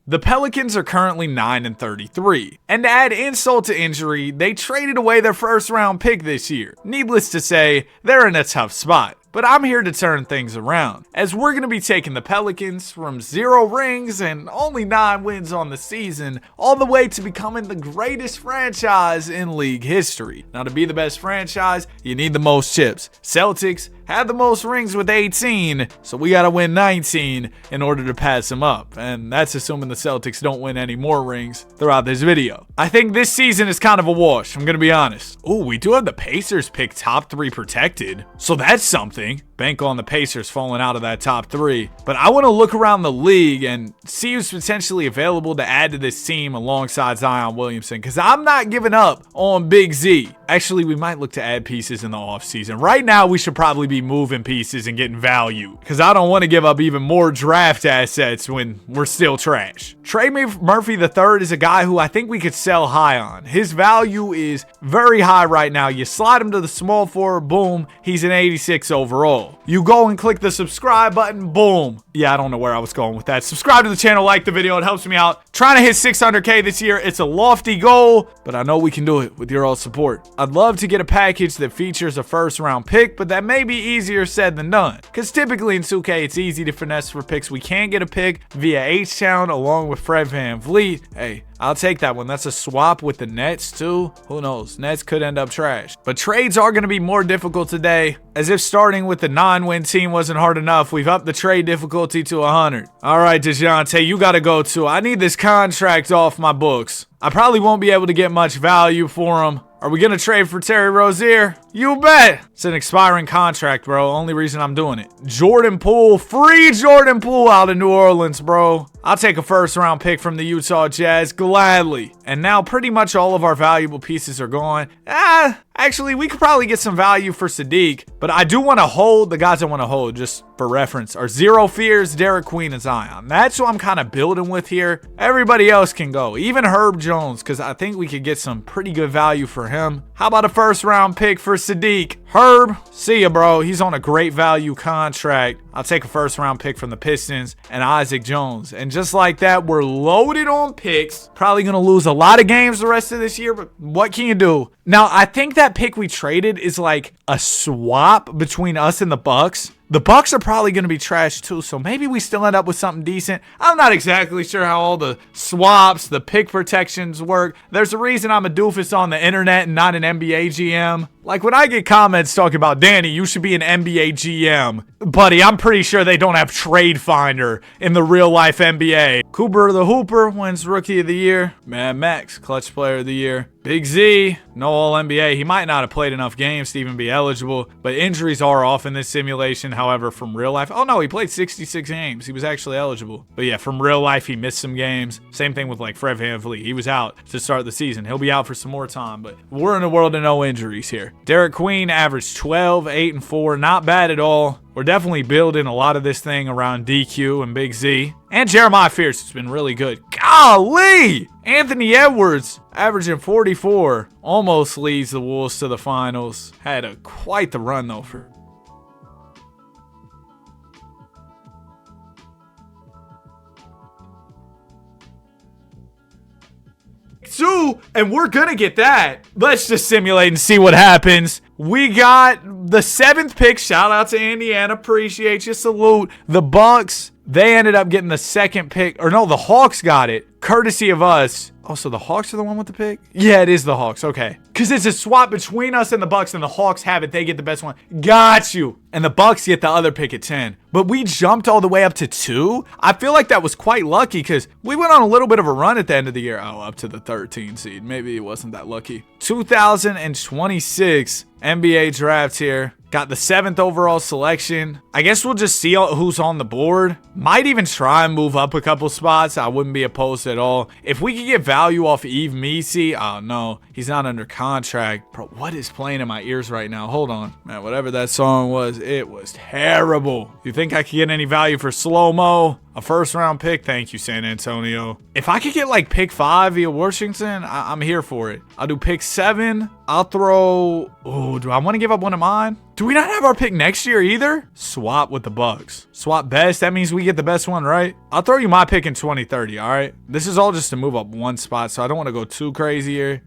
The Pelicans are currently 9-33, and to add insult to injury, they traded away their first round pick this year. Needless to say, they're in a tough spot. But I'm here to turn things around, as we're going to be taking the Pelicans from 0 rings and only 9 wins on the season, all the way to becoming the greatest franchise in league history. Now, to be the best franchise, you need the most chips. Celtics had the most rings with 18, so we got to win 19 in order to pass them up. And that's assuming the Celtics don't win any more rings throughout this video. I think this season is kind of a wash, I'm going to be honest. Oh, we do have the Pacers pick top 3 protected, so that's something. Bank on the Pacers falling out of that top 3. But I want to look around the league and see who's potentially available to add to this team alongside Zion Williamson, because I'm not giving up on Big Z. Actually, we might look to add pieces in the offseason. Right now, we should probably be moving pieces and getting value, because I don't want to give up even more draft assets when we're still trash. Trey Murphy III is a guy who I think we could sell high on. His value is very high right now. You slide him to the small forward, boom, he's an 86 overall. You go and click the subscribe button, boom. Yeah, I don't know where I was going with that. Subscribe to the channel, like the video, it helps me out. Trying to hit 600K this year. It's a lofty goal, but I know we can do it with your all support. I'd love to get a package that features a first round pick, but that may be easier said than done, because typically in 2K it's easy to finesse for picks. We can get a pick via H-Town along with Fred VanVleet. Hey, I'll take that one. That's a swap with the Nets too. Who knows? Nets could end up trash. But trades are going to be more difficult today. As if starting with the 9-win team wasn't hard enough, we've upped the trade difficulty to 100. All right, DeJounte, you got to go too. I need this contract off my books. I probably won't be able to get much value for him. Are we going to trade for Terry Rozier? You bet. It's an expiring contract, bro. Only reason I'm doing it. Jordan Poole. Free Jordan Poole out of New Orleans, bro. I'll take a first round pick from the Utah Jazz gladly. And now pretty much all of our valuable pieces are gone. Actually, we could probably get some value for Sadiq. But I do want to hold. The guys I want to hold, just for reference, are Zero Fears, Derek Queen, and Zion. That's what I'm kind of building with here. Everybody else can go. Even Herb Jones, because I think we could get some pretty good value for him. How about a first round pick for Sadiq? Herb, see ya, bro. He's on a great value contract. I'll take a first round pick from the Pistons and Isaac Jones. And just like that, we're loaded on picks. Probably going to lose a lot of games the rest of this year, but what can you do? Now, I think that pick we traded is like a swap between us and the Bucks. The Bucks are probably going to be trash too, so maybe we still end up with something decent. I'm not exactly sure how all the swaps, the pick protections work. There's a reason I'm a doofus on the internet and not an NBA GM. Like when I get comments talking about, Danny, you should be an NBA GM. Buddy, I'm pretty sure they don't have Trade Finder in the real life NBA. Cooper the Hooper wins Rookie of the Year. Mad Max, Clutch Player of the Year. Big Z, no All-NBA. He might not have played enough games to even be eligible, but injuries are off in this simulation. However, from real life, oh no, he played 66 games. He was actually eligible. But yeah, from real life, he missed some games. Same thing with like Fred VanVleet. He was out to start the season. He'll be out for some more time, but we're in a world of no injuries here. Derek Queen averaged 12, 8, and 4. Not bad at all. We're definitely building a lot of this thing around DQ and Big Z. And Jeremiah Fierce has been really good. Golly! Anthony Edwards, averaging 44. Almost leads the Wolves to the finals. Had quite the run, though, for... And we're gonna get that. Let's just simulate and see what happens. We got the 7th pick. Shout out to Indiana. Appreciate you. Salute. The Bucks, they ended up getting the 2nd pick. Or no, the Hawks got it. Courtesy of us. Oh, so the Hawks are the one with the pick? Yeah, it is the Hawks. Okay. Because it's a swap between us and the Bucks, and the Hawks have it. They get the best one. Got you. And the Bucks get the other pick at 10. But we jumped all the way up to 2. I feel like that was quite lucky because we went on a little bit of a run at the end of the year. Oh, up to the 13 seed. Maybe it wasn't that lucky. 2026 NBA draft here. Got the 7th overall selection. I guess we'll just see who's on the board. Might even try and move up a couple spots. I wouldn't be opposed at all. If we could get value off Yves Missi. Oh, no. He's not under contract. Bro, what is playing in my ears right now? Hold on. Man, whatever that song was, it was terrible. You think I could get any value for Slow-Mo? A first round pick. Thank you, San Antonio. If I could get like pick 5 via Washington, I'm here for it. I'll do pick 7. I'll throw. Oh, do I want to give up one of mine? Do we not have our pick next year either? Swap with the Bucks. Swap best. That means we get the best one, right? I'll throw you my pick in 2030, all right? This is all just to move up one spot, so I don't want to go too crazy here.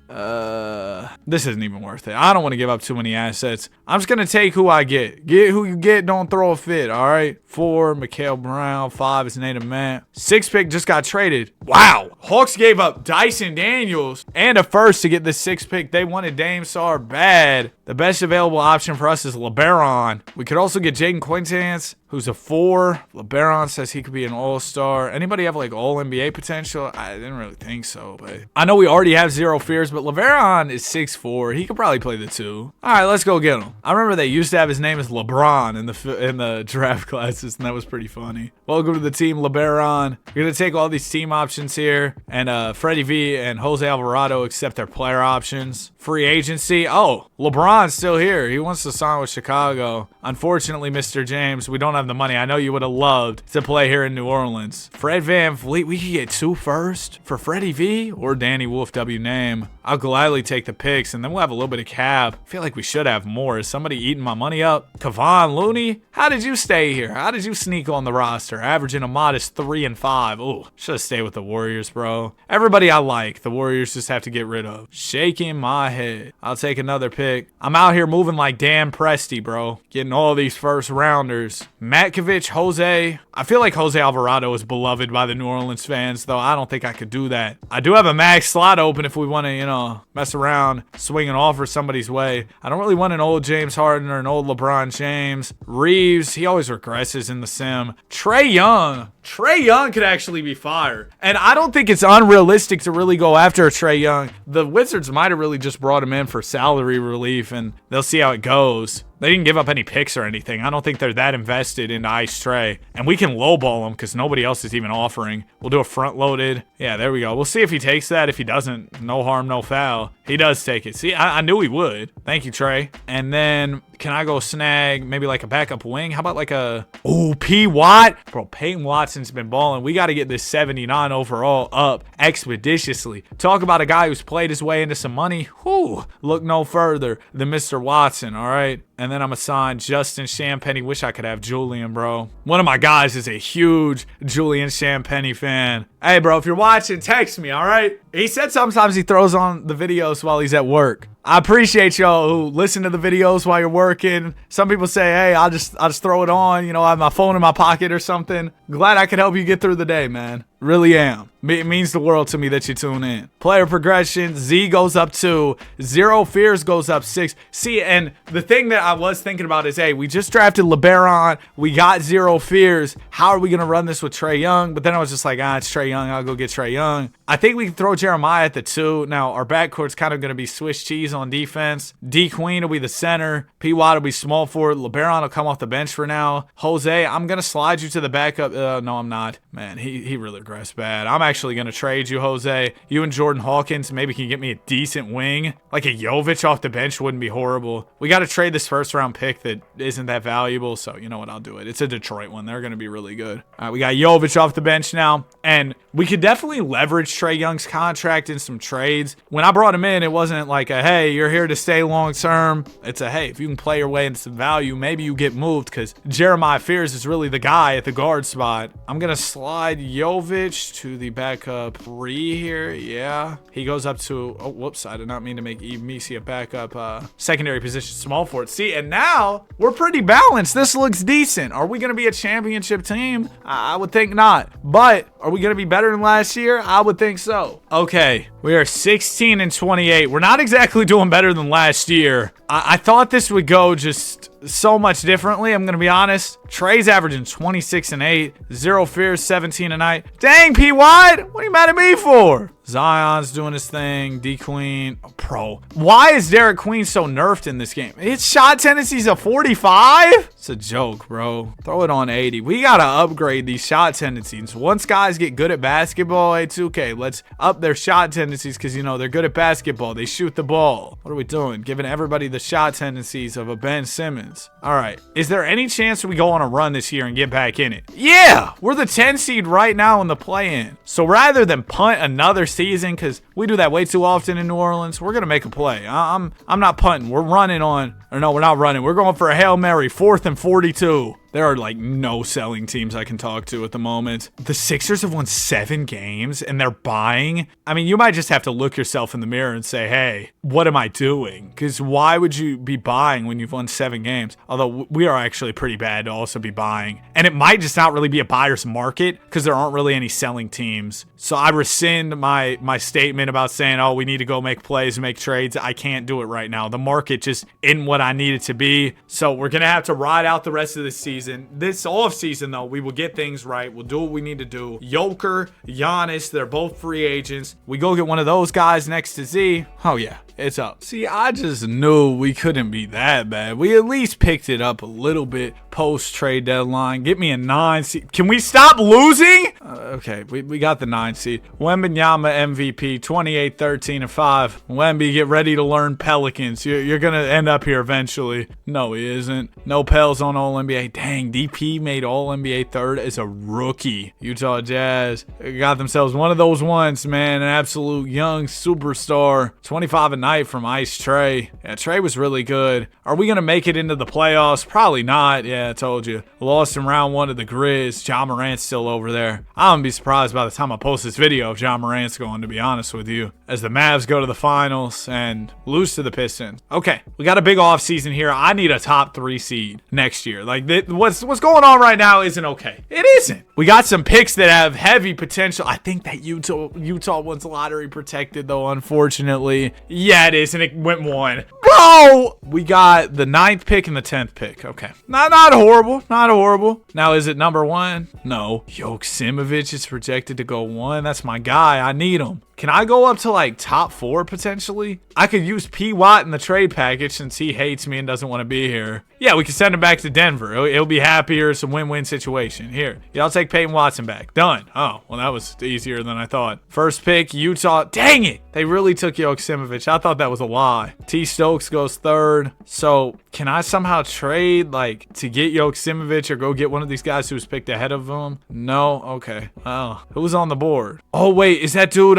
This isn't even worth it. I don't want to give up too many assets. I'm just going to take who I get. Get who you get. Don't throw a fit, all right? 4, Mikael Brown. 5 is Nathan Matt. 6 pick just got traded. Wow. Hawks gave up Dyson Daniels and a first to get the 6 pick. They wanted Dame Sarr bad. The best available option for us is LeBaron. We could also get Jaden Quintance, who's a 4. LeBaron says he could be an all-star. Anybody have like all-NBA potential? I didn't really think so, but I know we already have zero fears, but LeBaron is 6'4". He could probably play the 2. All right, let's go get him. I remember they used to have his name as LeBron in the draft classes, and that was pretty funny. Welcome to the team, LeBaron. You're going to take all these team options here, and Freddie V and Jose Alvarado accept their player options. Free agency. Oh, LeBron's still here. He wants to sign with Chicago. Unfortunately, Mr. James, we don't have the money. I know you would have loved to play here in New Orleans. Fred VanVleet, we could get 2 first for Freddie V or Danny Wolf W name. I'll gladly take the picks, and then we'll have a little bit of cap. I feel like we should have more. Is somebody eating my money up? Kevon Looney, how did you stay here? How did you sneak on the roster, averaging a modest 3 and 5? Ooh, should have stayed with the Warriors, bro. Everybody I like, the Warriors just have to get rid of. Shaking my head. I'll take another pick. I'm out here moving like Dan Presti, bro. Getting all these first rounders. Matkovic, Jose. I feel like Jose Alvarado is beloved by the New Orleans fans, though I don't think I could do that. I do have a max slot open if we want to, mess around, swing an offer somebody's way. I don't really want an old James Harden or an old LeBron James. Reeves, he always regresses in the sim. Trae Young could actually be fire. And I don't think it's unrealistic to really go after Trae Young. The Wizards might have really just brought him in for salary relief, and they'll see how it goes. They didn't give up any picks or anything. I don't think they're that invested into Ice Trae. And we can lowball him because nobody else is even offering. We'll do a front-loaded. Yeah, there we go. We'll see if he takes that. If he doesn't, no harm, no foul. He does take it. See, I knew he would. Thank you, Trae. And then can I go snag maybe like a backup wing? How about like a... Ooh, P. Watt? Bro, Peyton Watson's been balling. We got to get this 79 overall up expeditiously. Talk about a guy who's played his way into some money. Whew. Look no further than Mr. Watson, all right? And then I'm assigned Justin Champagnie. Wish I could have Julian, bro. One of my guys is a huge Julian Champagnie fan. Hey, bro, if you're watching, text me, all right? He said sometimes he throws on the videos while he's at work. I appreciate y'all who listen to the videos while you're working. Some people say, hey, I'll just throw it on. I have my phone in my pocket or something. Glad I could help you get through the day, man. Really am. It means the world to me that you tune in. Player progression, Z goes up 2. Zero Fears goes up 6. See, and the thing that I was thinking about is, hey, we just drafted LeBaron. We got Zero Fears. How are we going to run this with Trae Young? But then I was just like, it's Trae Young. I'll go get Trae Young. I think we can throw Jeremiah at the 2. Now, our backcourt's kind of going to be Swiss cheese on defense. D Queen will be the center. P. Watt will be small forward. LeBaron will come off the bench for now. Jose, I'm going to slide you to the backup. No, I'm not. Man, he really regressed bad. I'm actually going to trade you, Jose. You and Jordan Hawkins maybe can get me a decent wing. Like a Jovic off the bench wouldn't be horrible. We got to trade this first round pick that isn't that valuable. So you know what? I'll do it. It's a Detroit one. They're going to be really good. All right, we got Jovic off the bench now. And we could definitely leverage Trae Young's contract in some trades. When I brought him in, it wasn't like a, hey, you're here to stay long term. It's a, hey, if you can play your way into some value, maybe you get moved, because Jeremiah Fears is really the guy at the guard spot. I'm going to slide Jovic to the backup 3 here. Yeah. He goes up to, oh, whoops. I did not mean to make Misi a backup secondary position small forward. See, and now we're pretty balanced. This looks decent. Are we going to be a championship team? I would think not. But are we going to be better than last year? I would think so. Okay. We are 16 and 28. We're not exactly doing better than last year. I thought this would go just so much differently. I'm going to be honest. Trae's averaging 26 and 8. Zero Fears, 17 and 9. Dang, P. Wide. What are you mad at me for? Zion's doing his thing. D Queen. Bro, why is Derek Queen so nerfed in this game? His shot tendency's a 45? It's a joke, bro. Throw it on 80. We gotta upgrade these shot tendencies. Once guys get good at basketball, hey, 2K, let's up their shot tendencies because, you know, they're good at basketball. They shoot the ball. What are we doing? Giving everybody the shot tendencies of a Ben Simmons. All right. Is there any chance we go on a run this year and get back in it? Yeah! We're the 10 seed right now in the play-in. So rather than punt another season, because we do that way too often in New Orleans, we're going to make a play. I'm not punting. We're running on, or no, we're not running. We're going for a Hail Mary, 4th and 42. There are like no selling teams I can talk to at the moment. The Sixers have won 7 games and they're buying. I mean, you might just have to look yourself in the mirror and say, hey, what am I doing? Because why would you be buying when you've won 7 games? Although we are actually pretty bad to also be buying. And it might just not really be a buyer's market because there aren't really any selling teams. So I rescind my statement about saying, oh, we need to go make plays and make trades. I can't do it right now. The market just isn't what I need it to be. So we're going to have to ride out the rest of the season. This off season, though, we will get things right. We'll do what we need to do. Joker, Giannis, they're both free agents. We go get one of those guys next to Z. Oh, yeah. It's up. See, I just knew we couldn't be that bad. We at least picked it up a little bit post-trade deadline. Get me a 9 seed. Can we stop losing? Okay, we got the 9 seed. Wembanyama MVP, 28, 13, and 5. Wemby, get ready to learn Pelicans. You're going to end up here eventually. No, he isn't. No Pels on All-NBA. Dang, DP made All-NBA third as a rookie. Utah Jazz got themselves one of those ones, man. An absolute young superstar. 25 a night from Ice Trey. Yeah, Trey was really good. Are we going to make it into the playoffs? Probably not. Yeah, I told you. Lost in round 1 to the Grizz. Ja Morant's still over there. I'm going to be surprised by the time I post this video if Ja Morant's going, to be honest with you. As the Mavs go to the finals and lose to the Pistons. Okay, we got a big offseason here. I need a top 3 seed next year. Like, what's going on right now isn't okay. It isn't. We got some picks that have heavy potential. I think that Utah one's lottery protected, though, unfortunately. Yeah, it is, and it went 1. Bro! We got the 9th pick and the 10th pick. Okay. Not horrible. Not horrible. Now, is it number 1? No. Joksimovic is projected to go 1. That's my guy. I need him. Can I go up to like top 4 potentially? I could use P. Watt in the trade package since he hates me and doesn't want to be here. Yeah, we can send him back to Denver. He'll be happier. It's a win-win situation. Here. Yeah, I'll take Peyton Watson back. Done. Oh, well, that was easier than I thought. First pick, Utah. Dang it! They really took Joksimovic. I thought that was a lie. T. Stokes goes 3rd. So, can I somehow trade, like, to get Joksimovic or go get one of these guys who was picked ahead of him? No? Okay. Oh, who's on the board? Oh, wait. Is that dude,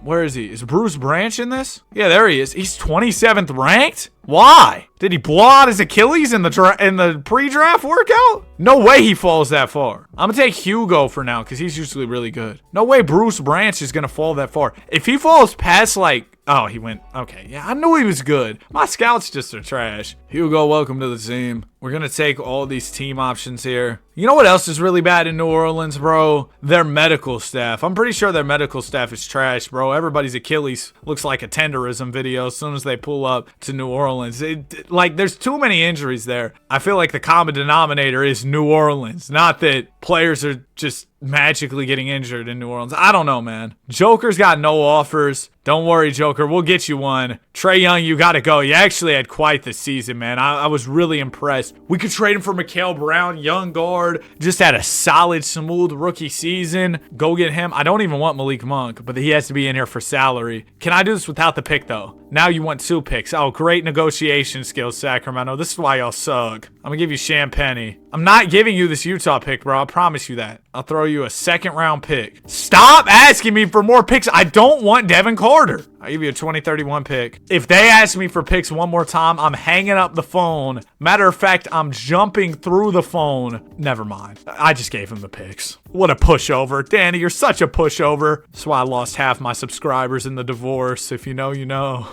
where is he? Is Bruce Branch in this? Yeah, there he is. He's 27th ranked? Why? Did he blow out his Achilles in the pre-draft workout? No way he falls that far. I'm gonna take Hugo for now because he's usually really good. No way Bruce Branch is gonna fall that far. If he falls past like, oh, he went, okay, yeah, I knew he was good. My scouts just are trash. Hugo, welcome to the team. We're gonna take all these team options here. You know what else is really bad in New Orleans, bro? Their medical staff. I'm pretty sure their medical staff is trash, bro. Everybody's Achilles looks like a tenderism video as soon as they pull up to New Orleans. Like, there's too many injuries there. I feel like the common denominator is New Orleans, not that players are just magically getting injured in New Orleans. I don't know, man. Joker's got no offers. Don't worry, Joker. We'll get you one. Trae Young, you got to go. You actually had quite the season, man. I was really impressed. We could trade him for Mikal Brown, young guard. Just had a solid, smooth rookie season. Go get him. I don't even want Malik Monk, but he has to be in here for salary. Can I do this without the pick, though? Now you want 2 picks. Oh, great negotiation skills, Sacramento. This is why y'all suck. I'm going to give you Champagny. I'm not giving you this Utah pick, bro. I promise you that. I'll throw you a 2nd-round pick. Stop asking me for more picks. I don't want Devin Carter. I'll give you a 2031 pick. If they ask me for picks one more time, I'm hanging up the phone. Matter of fact, I'm jumping through the phone. Never mind. I just gave him the picks. What a pushover. Danny, you're such a pushover. That's why I lost half my subscribers in the divorce. If you know, you know.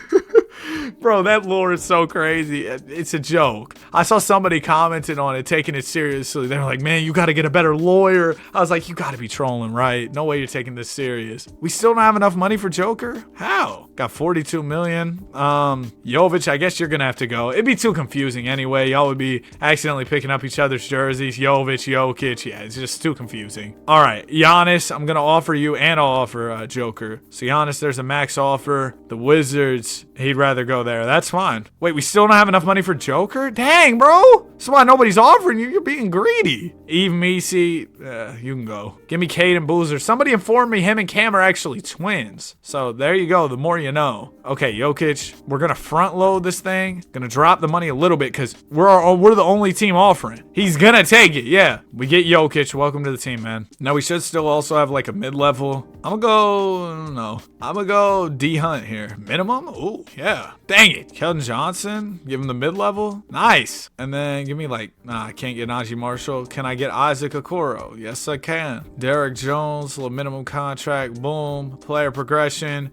Bro, that lore is so crazy. It's a joke. I saw somebody commenting on it, taking it seriously. They're like, man, you got to get a better lawyer. I was like, you got to be trolling, right? No way you're taking this serious. We still don't have enough money for Joker? How? Got 42 million. Jovic, I guess you're going to have to go. It'd be too confusing anyway. Y'all would be accidentally picking up each other's jerseys. Jovic, Jokic. Yeah, it's just too confusing. All right, Giannis, I'm going to offer you and I'll offer Joker. So Giannis, there's a max offer. The Wizards, he'd rather go there. That's fine. Wait, we still don't have enough money for Joker? Dang, bro. That's why nobody's offering you. You're being greedy. Eve Misi, you can go. Give me Cade and Boozer. Somebody informed me him and Cam are actually twins. So there you go. The more you know. Okay, Jokic, we're going to front load this thing. Going to drop the money a little bit because we're the only team offering. He's going to take it. Yeah, we get Jokic. Welcome to the team, man. Now we should still also have like a mid-level. I'm going to go D Hunt here. Minimum? Oh, yeah. Dang it. Keldon Johnson. Give him the mid-level. Nice. And then give me like, I can't get Najee Marshall. Can I get Isaac Okoro? Yes, I can. Derek Jones, little minimum contract. Boom. Player progression.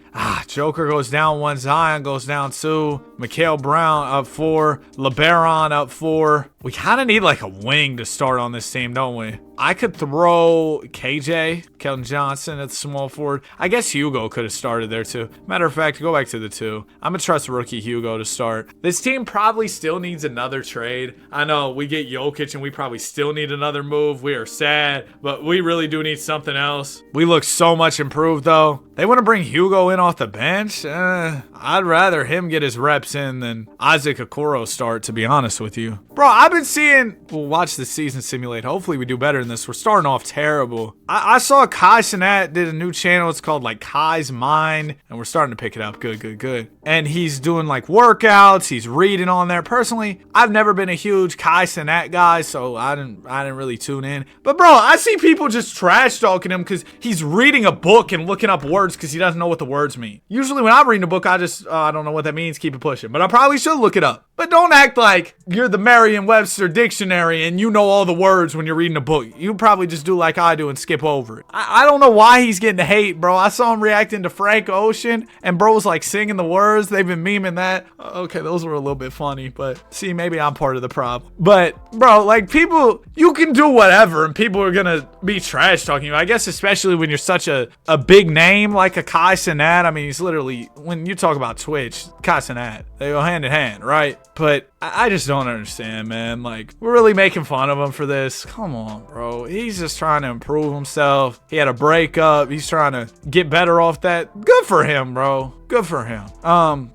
Joker goes down 1. Zion goes down 2. Mikael Brown up 4. LeBaron up 4. We kind of need like a wing to start on this team, don't we? I could throw KJ, Keldon Johnson at the small forward. I guess Hugo could have started there too. Matter of fact, go back to the 2. I'm going to trust rookie Hugo to start. This team probably still needs another trade. I know we get Jokic and we probably still need another move. We are sad, but we really do need something else. We look so much improved though. They want to bring Hugo in off the bench. I'd rather him get his reps in than Isaac Okoro start, to be honest with you. Bro, I've been seeing, we'll watch the season simulate. Hopefully we do better than this. We're starting off terrible. I saw Kai Cenat did a new channel. It's called like Kai's Mind, and we're starting to pick it up. Good. And he's doing like workouts. He's reading on there. Personally, I've never been a huge Kai Cenat guy, so I didn't really tune in. But bro, I see people just trash talking him because he's reading a book and looking up words because he doesn't know what the words mean. Usually when I'm reading a book, I just, I don't know what that means. Keep it pushing. But I probably should look it up. But don't act like you're the Merriam-Webster dictionary and you know all the words when you're reading a book. You probably just do like I do and skip over it. I don't know why he's getting hate, bro. I saw him reacting to Frank Ocean and bro was like singing the words. They've been memeing that. Okay, those were a little bit funny, but see, maybe I'm part of the problem. But bro, like people, you can do whatever and people are gonna be trash talking you. I guess especially when you're such a big name like a Kai Cenat. I mean, he's literally, when you talk about Twitch, Kai Cenat, they go hand in hand, right? But I just don't understand, man. Like, we're really making fun of him for this. Come on, bro. He's just trying to improve himself. He had a breakup. He's trying to get better off that. Good for him, bro. Good for him.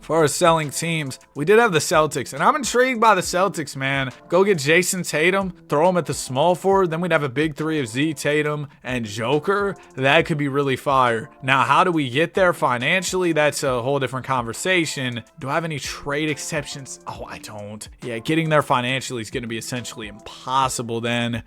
For our selling teams, we did have the Celtics, and I'm intrigued by the Celtics, man. Go get Jason Tatum, throw him at the small forward, then we'd have a big 3 of Z, Tatum, and Joker. That could be really fire. Now, how do we get there financially? That's a whole different conversation. Do I have any trade exceptions? Oh, I don't. Yeah, getting there financially is going to be essentially impossible then.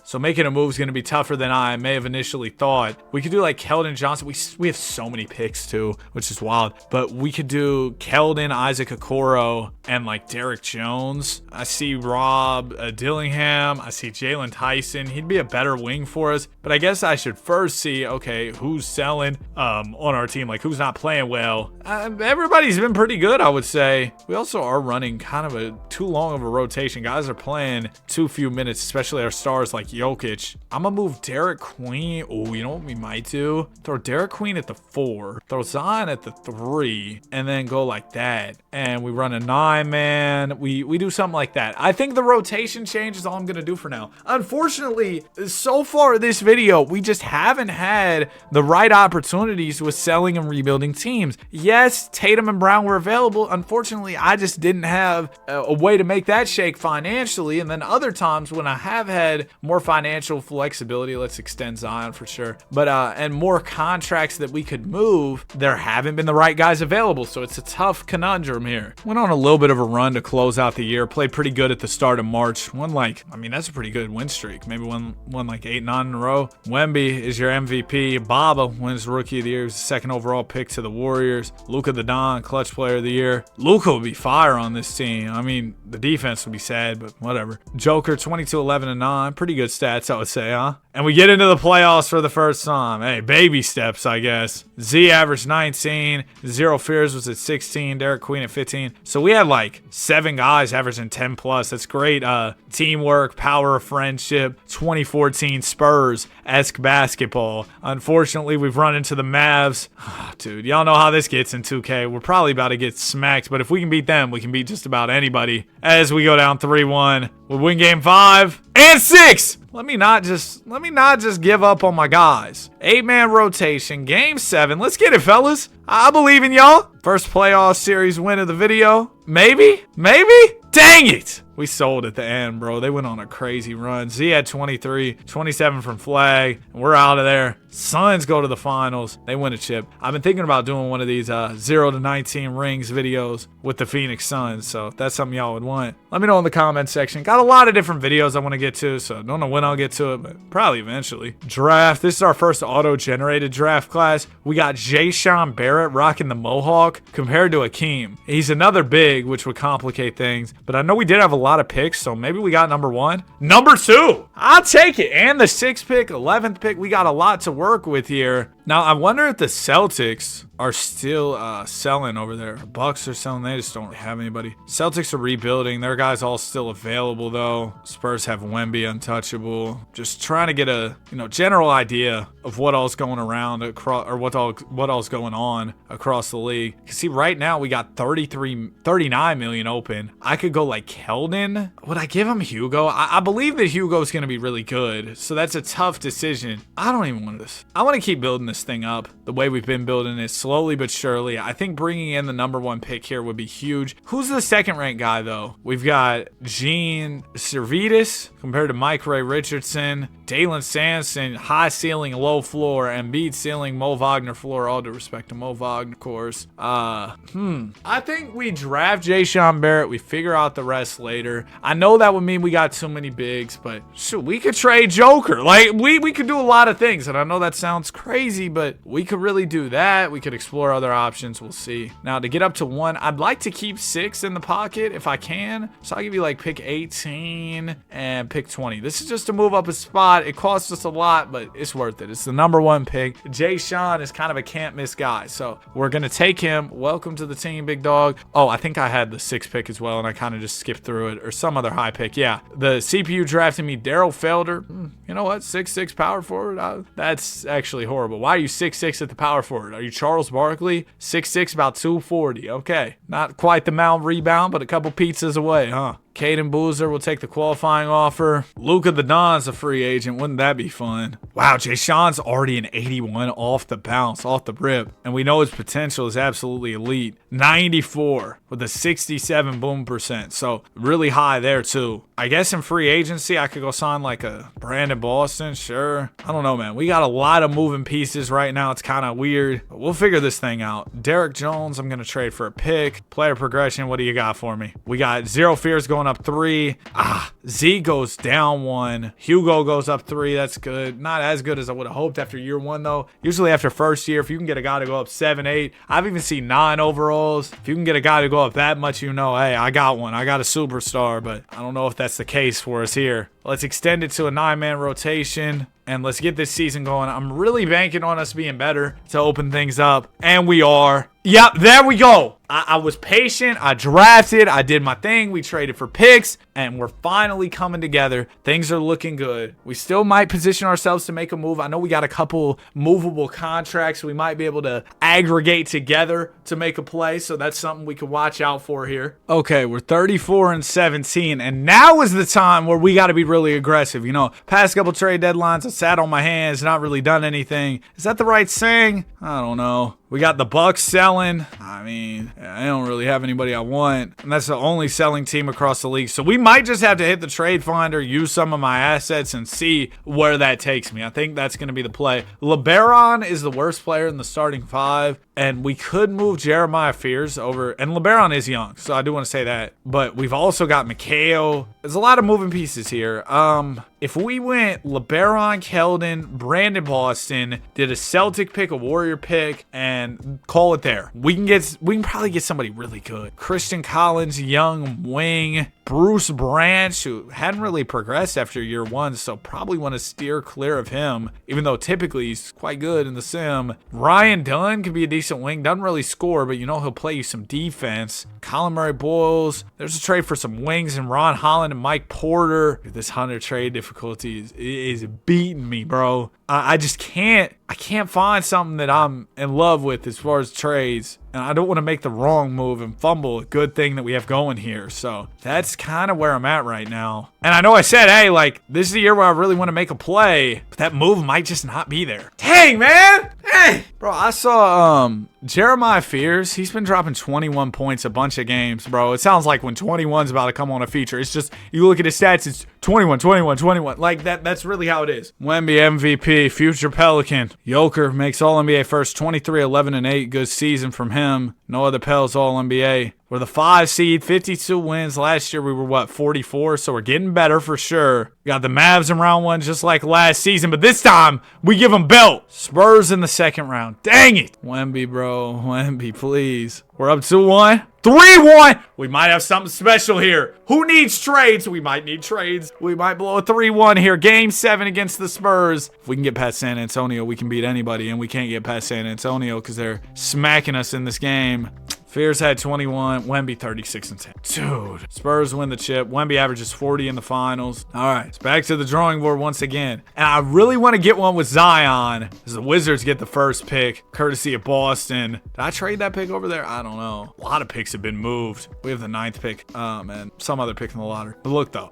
So making a move is going to be tougher than I may have initially thought. We could do like Keldon Johnson. We have so many picks too, which is wild. But we could do Keldon, Isaac Okoro, and like Derek Jones. I see Rob Dillingham. I see Jalen Tyson. He'd be a better wing for us. But I guess I should first see, okay, who's selling on our team, like who's not playing well. Everybody's been pretty good, I would say. We also are running kind of a too long of a rotation. Guys are playing too few minutes, especially our stars like Jokic. I'm gonna move Derek Queen. Oh, you know what we might do? Throw Derek Queen at the 4. Throw Zion at the 3. And then go like that. And we run a 9-man. We do something like that. I think the rotation change is all I'm gonna do for now. Unfortunately, so far this video, we just haven't had the right opportunities with selling and rebuilding teams. Yes, Tatum and Brown were available. Unfortunately, I just didn't have a way to make that shake financially. And then other times when I have had more financial flexibility, let's extend Zion for sure, but and more contracts that we could move, there haven't been the right guys available. So it's a tough conundrum here. Went on a little bit of a run to close out the year. Played pretty good at the start of March. Won like, I mean, that's a pretty good win streak. Maybe won like 8, 9 in a row. Wemby is your MVP. Baba wins Rookie of the Year. He was the 2nd overall pick to the Warriors. Luka the Don, Clutch Player of the Year. Luka would be fire on this team. I mean, the defense would be sad, but whatever. Joker, 22, 11, and 9. Pretty good stats, I would say, huh? And we get into the playoffs for the first time. Hey, baby steps, I guess. Z averaged 19. Zero Fears was at 16. Derek Queen at 15. So we had like 7 guys averaging 10 plus. That's great teamwork, power of friendship, 2014 Spurs-esque basketball. Unfortunately, we've run into the Mavs. Dude, y'all know how this gets in 2K. We're probably about to get smacked, but if we can beat them, we can beat just about anybody. As we go down 3-1, we'll win game 5 and 6. Let me not just give up on my guys. 8-man rotation, game 7. Let's get it, fellas. I believe in y'all. First playoff series win of the video. Maybe? Dang it! We sold at the end, bro. They went on a crazy run. Z had 23, 27 from flag. And we're out of there. Suns go to the finals. They win a chip. I've been thinking about doing one of these 0 to 19 rings videos with the Phoenix Suns. So if that's something y'all would want, let me know in the comment section. Got a lot of different videos I want to get to, so don't know when I'll get to it, but probably eventually. Draft. This is our first auto-generated draft class. We got Jay-Sean Barrett rocking the Mohawk compared to Akeem. He's another big, which would complicate things, but I know we did have a lot of picks, so maybe we got number 1. Number 2! I'll take it. And the 6th pick, 11th pick. We got a lot to work with here. Now, I wonder if the Celtics are still selling over there. Bucks are selling. They just don't have anybody. Celtics are rebuilding. Their guys all still available, though. Spurs have Wemby untouchable. Just trying to get a general idea of what all's going around across, or what all's going on across the league. See, right now we got 39 million open. I could go like Keldon. Would I give him Hugo? I believe that Hugo's going to be really good. So that's a tough decision. I don't even want this. I want to keep building this thing up the way we've been building it, slowly but surely. I think bringing in the number 1 pick here would be huge. Who's the second ranked guy, though? We've got Gene Servidis compared to Mike Ray Richardson, Dalen Sampson, high ceiling, low floor, Embiid ceiling, Mo Wagner floor. All due respect to Mo Wagner, of course. I think we draft Jay-Sean Barrett. We figure out the rest later. I know that would mean we got too many bigs, but shoot, we could trade Joker. Like, we could do a lot of things, and I know that sounds crazy, but we could really do that. We could explore other options. We'll see. Now, to get up to 1, I'd like to keep 6 in the pocket if I can. So I'll give you like pick 18 and pick 20. This is just to move up a spot. It costs us a lot, but it's worth it. It's the number 1 pick. Jay-Sean is kind of a can't miss guy, so we're going to take him. Welcome to the team, big dog. Oh, I think I had the 6th pick as well, and I kind of just skipped through it, or some other high pick. Yeah, the CPU drafted me Daryl Felder. You know what? 6'6" power forward. That's actually horrible. Why are you 6'6" at the power forward? Are you Charles Barkley? 6'6", about 240. Okay, not quite the Mount rebound, but a couple pizzas away, huh? Caden Boozer will take the qualifying offer. Luka the Don's a free agent. Wouldn't that be fun? Wow, Jay-Sean's already an 81 off the bounce, off the rip. And we know his potential is absolutely elite. 94 with a 67 boom percent. So really high there too. I guess in free agency, I could go sign like a Brandon Boston. Sure. I don't know, man. We got a lot of moving pieces right now. It's kind of weird. But we'll figure this thing out. Derek Jones, I'm going to trade for a pick. Player progression, what do you got for me? We got Zero Fears going up 3. Z goes down 1. Hugo goes up 3. That's good. Not as good as I would have hoped after year 1, though. Usually after first year, if you can get a guy to go up 7, 8, I've even seen 9 overalls. If you can get a guy to go up that much, you know, hey, I got one. I got a superstar, but I don't know if that's the case for us here. Let's extend it to a 9-man rotation. And let's get this season going. I'm really banking on us being better to open things up. And we are. Yep, there we go. I was patient. I drafted. I did my thing. We traded for picks. And we're finally coming together. Things are looking good. We still might position ourselves to make a move. I know we got a couple movable contracts we might be able to aggregate together to make a play. So that's something we could watch out for here. Okay, we're 34-17. And now is the time where we got to be really aggressive. You know, past couple trade deadlines, I sat on my hands, not really done anything. Is that the right saying? I don't know. We got the Bucks selling. I mean, I don't really have anybody I want. And that's the only selling team across the league. So we might just have to hit the trade finder, use some of my assets, and see where that takes me. I think that's going to be the play. LeBaron is the worst player in the starting 5. And we could move Jeremiah Fears over. And LeBaron is young, so I do want to say that. But we've also got Mikal. There's a lot of moving pieces here. If we went LeBaron, Keldon, Brandon Boston, did a Celtic pick, a Warrior pick, and call it there. We can probably get somebody really good. Christian Collins, young wing. Bruce Branch, who hadn't really progressed after year one, so probably want to steer clear of him, even though typically he's quite good in the sim. Ryan Dunn could be a decent wing. Doesn't really score, but you know he'll play you some defense. Colin Murray Boyles. There's a trade for some wings and Ron Holland and Mike Porter. This Hunter trade difficulty is beating me, bro. I just can't. I can't find something that I'm in love with as far as trades. And I don't want to make the wrong move and fumble a good thing that we have going here. So that's kind of where I'm at right now. And I know I said, hey, like, this is the year where I really want to make a play. But that move might just not be there. Dang, man. Hey. Bro, I saw Jeremiah Fears. He's been dropping 21 points a bunch of games, bro. It sounds like when 21's about to come on a feature. It's just, you look at his stats, it's 21, 21, 21. Like, that's really how it is. Wemby MVP, future Pelican. Joker makes All-NBA first, 23, 11, and 8. Good season from him. No other Pels All-NBA. We're the 5 seed, 52 wins. Last year we were, 44? So we're getting better for sure. Got the Mavs in round 1 just like last season, but this time we give them belt. Spurs in the second round. Dang it. Wemby, bro. Wemby, please. We're up 2-1. 3-1. We might have something special here. Who needs trades? We might need trades. We might blow a 3-1 here. Game 7 against the Spurs. If we can get past San Antonio, we can beat anybody, and we can't get past San Antonio because they're smacking us in this game. Fears had 21. Wemby 36 and 10. Dude. Spurs win the chip. Wemby averages 40 in the finals. All right. It's back to the drawing board once again. And I really want to get one with Zion as the Wizards get the first pick, courtesy of Boston. Did I trade that pick over there? I don't know. A lot of picks have been moved. We have the 9th pick. Oh, man. Some other pick in the lottery. But look, though.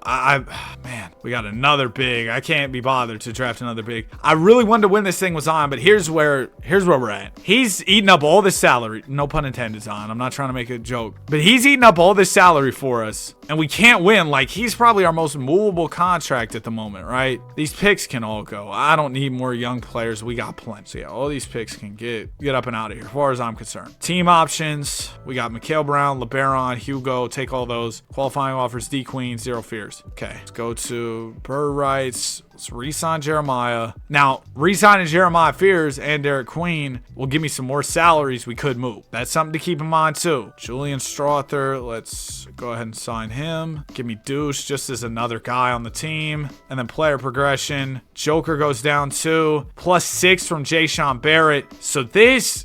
Man, we got another big. I can't be bothered to draft another big. I really wanted to win this thing with Zion, but here's where we're at. He's eating up all this salary. No pun intended, Zion. I'm not trying to make a joke, but he's eating up all this salary for us, and we can't win. Like, he's probably our most movable contract at the moment, right? These picks can all go. I don't need more young players. We got plenty. So yeah, all these picks can get up and out of here as far as I'm concerned. Team options. We got Mikal Brown, LeBaron, Hugo. Take all those. Qualifying offers, D Queen, 0 fears. Okay, let's go to Bird Rights. Let's re-sign Jeremiah. Now, re-signing Jeremiah Fears and Derek Queen will give me some more salaries we could move. That's something to keep in mind, too. Julian Strother, let's go ahead and sign him. Give me Deuce just as another guy on the team. And then player progression. Joker goes down 2. +6 from Jayshawn Barrett. So this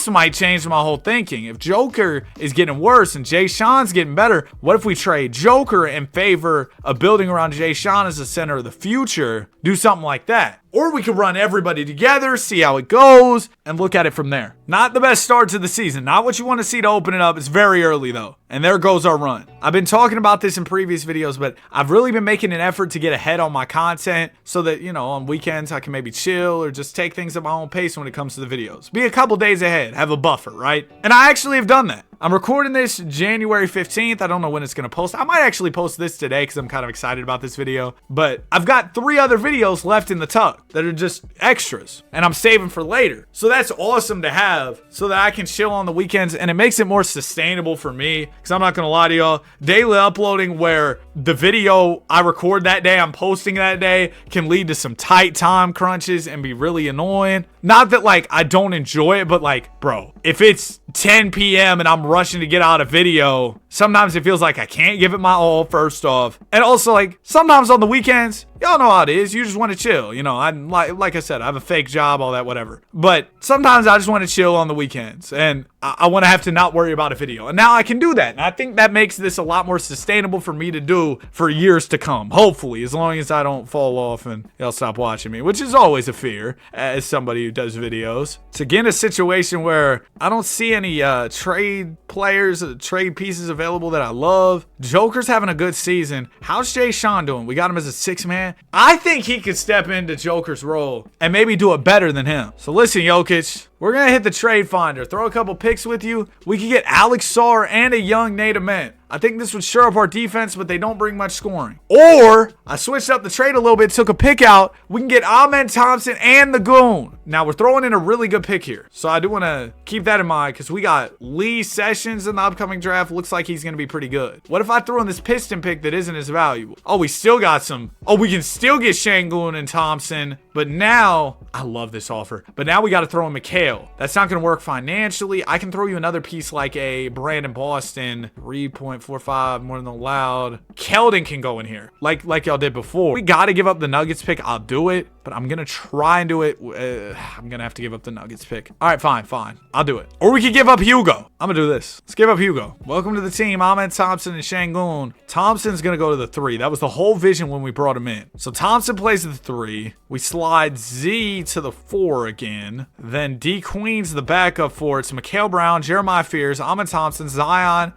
might change my whole thinking. If Joker is getting worse and Jayshawn's getting better, what if we trade Joker in favor of building around Jayshawn as the center of the future? Do something like that. Or we could run everybody together, see how it goes, and look at it from there. Not the best start to the season. Not what you want to see to open it up. It's very early, though. And there goes our run. I've been talking about this in previous videos, but I've really been making an effort to get ahead on my content so that, you know, on weekends I can maybe chill or just take things at my own pace when it comes to the videos. Be a couple days ahead. Have a buffer, right? And I actually have done that. I'm recording this January 15th. I don't know when it's going to post. I might actually post this today because I'm kind of excited about this video. But I've got 3 other videos left in the tuck that are just extras. And I'm saving for later. So that's awesome to have so that I can chill on the weekends. And it makes it more sustainable for me. Because I'm not going to lie to y'all. Daily uploading where the video I record that day, I'm posting that day, can lead to some tight time crunches and be really annoying. Not that, like, I don't enjoy it, but, like, bro, if it's 10 p.m. and I'm rushing to get out a video, sometimes it feels like I can't give it my all, first off. And also, like, sometimes on the weekends, y'all know how it is. You just want to chill. You know, I'm like I said, I have a fake job, all that, whatever. But sometimes I just want to chill on the weekends. And I want to have to not worry about a video. And now I can do that. And I think that makes this a lot more sustainable for me to do for years to come. Hopefully, as long as I don't fall off and y'all stop watching me, which is always a fear as somebody who does videos. To get in a situation where I don't see any trade players, trade pieces available that I love. Joker's having a good season. How's Jayshawn doing? We got him as a 6-man. I think he could step into Joker's role and maybe do it better than him. So listen, Jokic, we're going to hit the trade finder. Throw a couple picks with you. We could get Alex Sarr and a young Nate Ament. I think this would shore up our defense, but they don't bring much scoring. Or I switched up the trade a little bit, took a pick out. We can get Amen Thompson and the Goon. Now we're throwing in a really good pick here. So I do want to keep that in mind because we got Lee Sessions in the upcoming draft. Looks like he's going to be pretty good. What if I throw in this Piston pick that isn't as valuable? Oh, we still got some. Oh, we can still get Şengün and Thompson. But now, I love this offer. But now we got to throw in Mikal. That's not going to work financially. I can throw you another piece like a Brandon Boston, 3.45 more than allowed. Keldon can go in here like y'all did before. We got to give up the Nuggets pick. I'll do it, but I'm going to try and do it. I'm going to have to give up the Nuggets pick. All right, fine. I'll do it. Or we could give up Hugo. I'm going to do this. Let's give up Hugo. Welcome to the team, Amen Thompson and Şengün. Thompson's going to go to the 3. That was the whole vision when we brought him in. So Thompson plays at the 3. We slide Z to the 4 again. Then D Queen's the backup for it. It's Mikal Brown, Jeremiah Fears, Amen Thompson, Zion,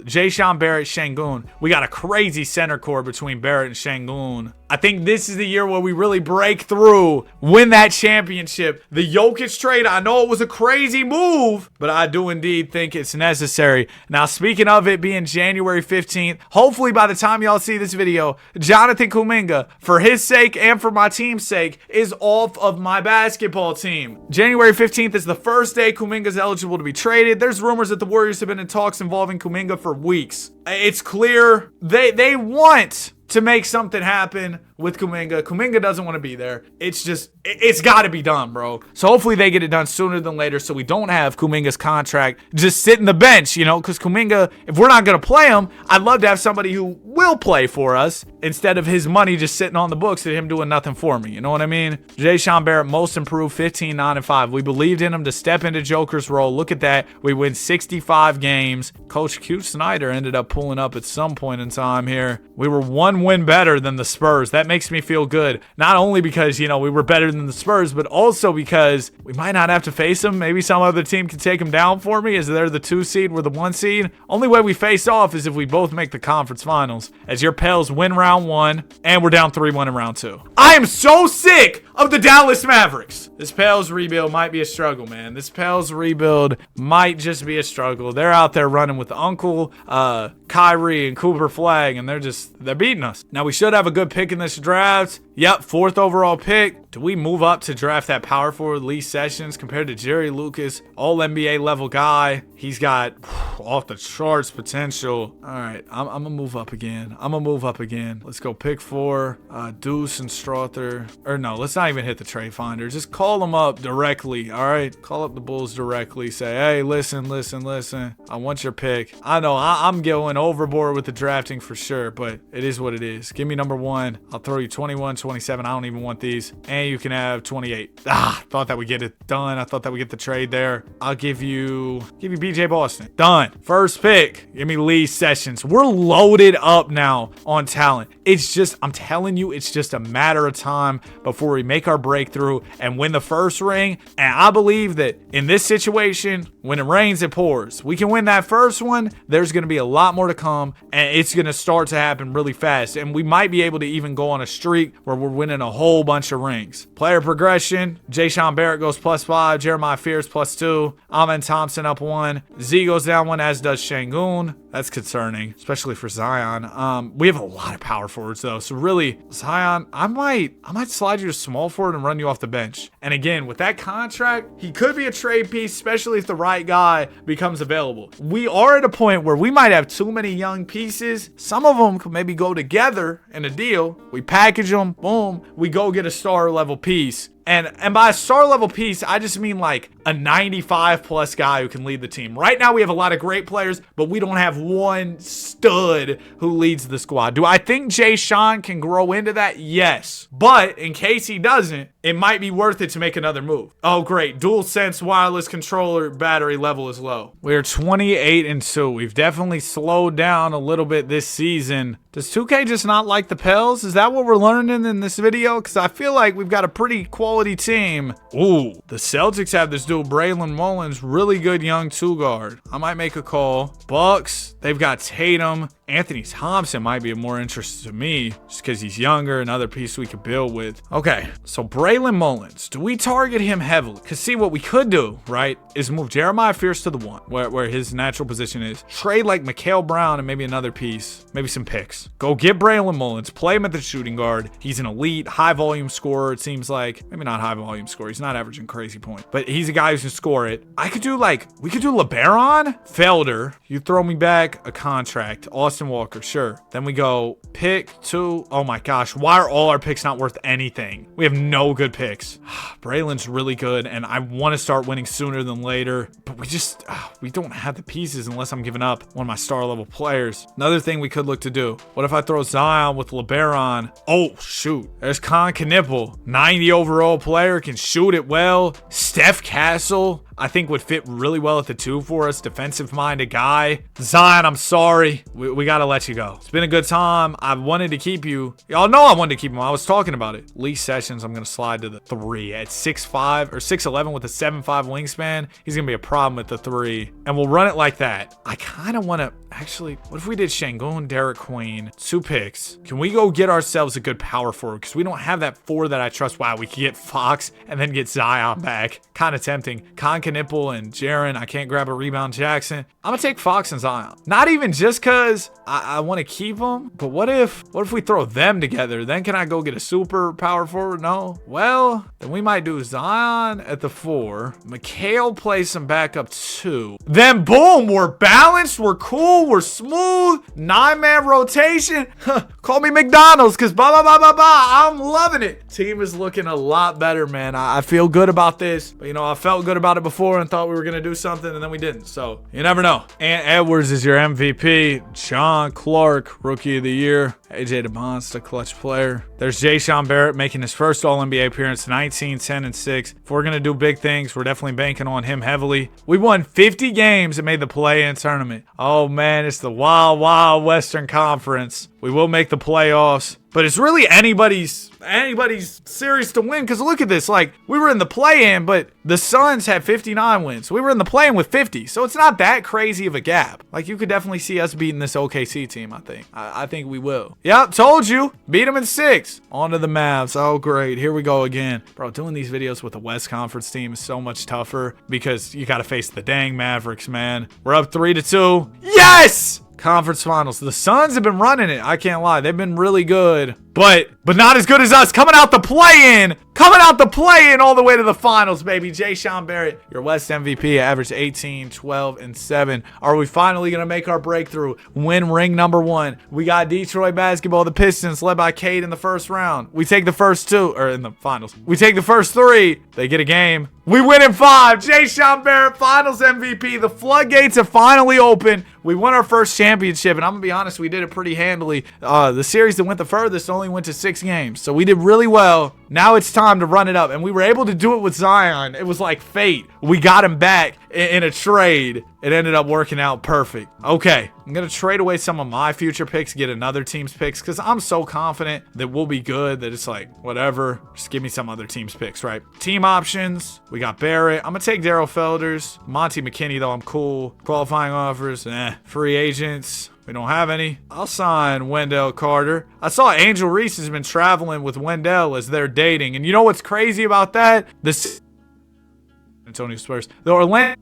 Jay-Sean Barrett, Şengün. We got a crazy center core between Barrett and Şengün. I think this is the year where we really break through, win that championship. The Jokic trade, I know it was a crazy move, but I do indeed think it's necessary. Now, speaking of it being January 15th, hopefully by the time y'all see this video, Jonathan Kuminga, for his sake and for my team's sake, is off of my basketball team. January 15th is the first day Kuminga's eligible to be traded. There's rumors that the Warriors have been in talks involving Kuminga for weeks. It's clear they want to make something happen with Kuminga. Kuminga doesn't want to be there. It's got to be done, bro. So hopefully they get it done sooner than later so we don't have Kuminga's contract just sitting the bench, you know, because Kuminga, if we're not going to play him, I'd love to have somebody who will play for us instead of his money just sitting on the books and him doing nothing for me. You know what I mean? Jay-Sean Barrett, most improved, 15, 9, and 5. We believed in him to step into Joker's role. Look at that. We win 65 games. Coach Q Snyder ended up pulling up at some point in time here. We were one win better than the Spurs. That makes me feel good. Not only because, you know, we were better than the Spurs, but also because we might not have to face them. Maybe some other team can take them down for me as they're the 2 seed, we're the 1 seed. Only way we face off is if we both make the conference finals, as your Pels win round 1 and we're down 3-1 in round 2. I am so sick of the Dallas Mavericks. This Pels rebuild might be a struggle, man. This Pels rebuild might just be a struggle. They're out there running with Uncle Kyrie and Cooper Flag, and they're beating us. Now, we should have a good pick in this draft. Yep, 4th overall pick. Do we move up to draft that power forward Lee Sessions compared to Jerry Lucas, all NBA level guy? He's got off the charts potential. All right, I'm gonna move up again. Let's go pick 4, Deuce and Strother. Or no, let's not even hit the trade finder. Just call them up directly. All right, call up the Bulls directly. Say, hey, listen. I want your pick. I know I'm going overboard with the drafting for sure, but it is what it is. Give me number 1. I'll throw you 21, 27. I don't even want these. And you can have 28. Thought that would get it done. I thought that would get the trade there. I'll give you BJ Boston. Done. First pick. Give me Lee Sessions. We're loaded up now on talent. I'm telling you, it's just a matter of time before we make our breakthrough and win the first ring. And I believe that in this situation, when it rains, it pours. We can win that first one. There's going to be a lot more to come, and it's going to start to happen really fast. And we might be able to even go on a streak where we're winning a whole bunch of rings. Player progression. Jay-Sean Barrett goes +5. Jeremiah Fears +2. Amen Thompson up 1. Z goes down 1, as does Şengün. That's concerning, especially for Zion. We have a lot of power forwards though, so really, Zion, I might slide you to small forward and run you off the bench. And again, with that contract, he could be a trade piece, especially if the right guy becomes available. We are at a point where we might have too many young pieces. Some of them could maybe go together in a deal. We package them, boom, we go get a star level piece. And by a star level piece, I just mean like a 95 plus guy who can lead the team. Right now we have a lot of great players, but we don't have one stud who leads the squad. Do I think Jay-Sean can grow into that? Yes. But in case he doesn't, it might be worth it to make another move. Oh, great. DualSense wireless controller battery level is low. We're 28-2. We've definitely slowed down a little bit this season. Does 2K just not like the Pels? Is that what we're learning in this video? Because I feel like we've got a pretty quality team. Ooh, the Celtics have this dude, Braylon Mullins, really good young 2 guard. I might make a call. Bucks, they've got Tatum, Anthony Thompson might be of more interest to me just because he's younger, another piece we could build with. Okay, so Braylon Mullins, do we target him heavily? Because see, what we could do, right, is move Jeremiah Fierce to the 1, where his natural position is. Trade like Mikal Brown and maybe another piece, maybe some picks. Go get Braylon Mullins, play him at the shooting guard. He's an elite, high volume scorer, it seems like. Maybe not high volume scorer. He's not averaging crazy points, but he's a guy who can score it. We could do LeBaron, Felder. You throw me back a contract. Austin Walker, sure. Then we go pick 2. Oh my gosh, why are all our picks not worth anything? We have no good picks. Braylon's really good, and I want to start winning sooner than later, but we don't have the pieces unless I'm giving up one of my star level players. Another thing we could look to do. What if I throw Zion with LeBaron? Oh shoot, there's Con Knipple, 90 overall player, can shoot it well. Steph Castle, I think would fit really well at the 2 for us. Defensive-minded guy. Zion, I'm sorry. We got to let you go. It's been a good time. I wanted to keep you. Y'all know I wanted to keep him. I was talking about it. Lee Sessions, I'm going to slide to the 3 at 6'5" or 6'11" with a 7'5" wingspan. He's going to be a problem at the 3. And we'll run it like that. I kind of want to. Actually, what if we did Şengün, Derek Queen, 2 picks? Can we go get ourselves a good power forward? Because we don't have that 4 that I trust. Wow, we could get Fox and then get Zion back. Kind of tempting. Con Knipple and Jaren. I can't grab a rebound Jackson. I'm going to take Fox and Zion. Not even just because I want to keep them, but what if we throw them together? Then can I go get a super power forward? No. Well, then we might do Zion at the 4. Mikal plays some backup 2. Then boom, we're balanced. We're cool. We're smooth. 9-man rotation. Call me McDonald's because I'm loving it. Team is looking a lot better, man. I feel good about this. But, I felt good about it before and thought we were going to do something, and then we didn't. So you never know. Ant Edwards is your MVP. John Clark, Rookie of the Year. AJ DeMonsta, clutch player. There's Jason Barrett making his first All-NBA appearance, 19, 10, and 6. If we're going to do big things, we're definitely banking on him heavily. We won 50 games and made the play-in tournament. Oh, man, it's the wild, wild Western Conference. We will make the playoffs, but it's really anybody's series to win. Because look at this, like, we were in the play-in, but the Suns had 59 wins. We were in the play-in with 50, so it's not that crazy of a gap. Like, you could definitely see us beating this OKC team, I think. I think we will. Yep, told you. Beat them in 6. On to the Mavs. Oh, great. Here we go again. Bro, doing these videos with the West Conference team is so much tougher because you got to face the dang Mavericks, man. We're up 3-2. Yes! Conference finals. The Suns have been running it. I can't lie. They've been really good. But not as good as us. Coming out the play-in all the way to the finals, baby. Jason Barrett, your West MVP, averaged 18, 12, and 7. Are we finally going to make our breakthrough? Win ring number 1. We got Detroit basketball, the Pistons, led by Cade in the first round. We take the first 2, or in the finals. We take the first 3. They get a game. We win in 5. Jason Barrett, finals MVP. The floodgates have finally opened. We won our first championship, and I'm going to be honest, we did it pretty handily. The series that went the furthest only went to 6 games, so we did really well. Now it's time to run it up, and we were able to do it with Zion. It was like fate. We got him back in a trade. It ended up working out perfect. Okay, I'm going to trade away some of my future picks, get another team's picks, because I'm so confident that we'll be good that it's like, whatever. Just give me some other team's picks, right? Team options. We got Barrett. I'm going to take Daryl Felders. Monty McKinney, though, I'm cool. Qualifying offers. Free agents. We don't have any. I'll sign Wendell Carter. I saw Angel Reese has been traveling with Wendell as they're dating. And you know what's crazy about that? The Antonio Spurs. The Orlando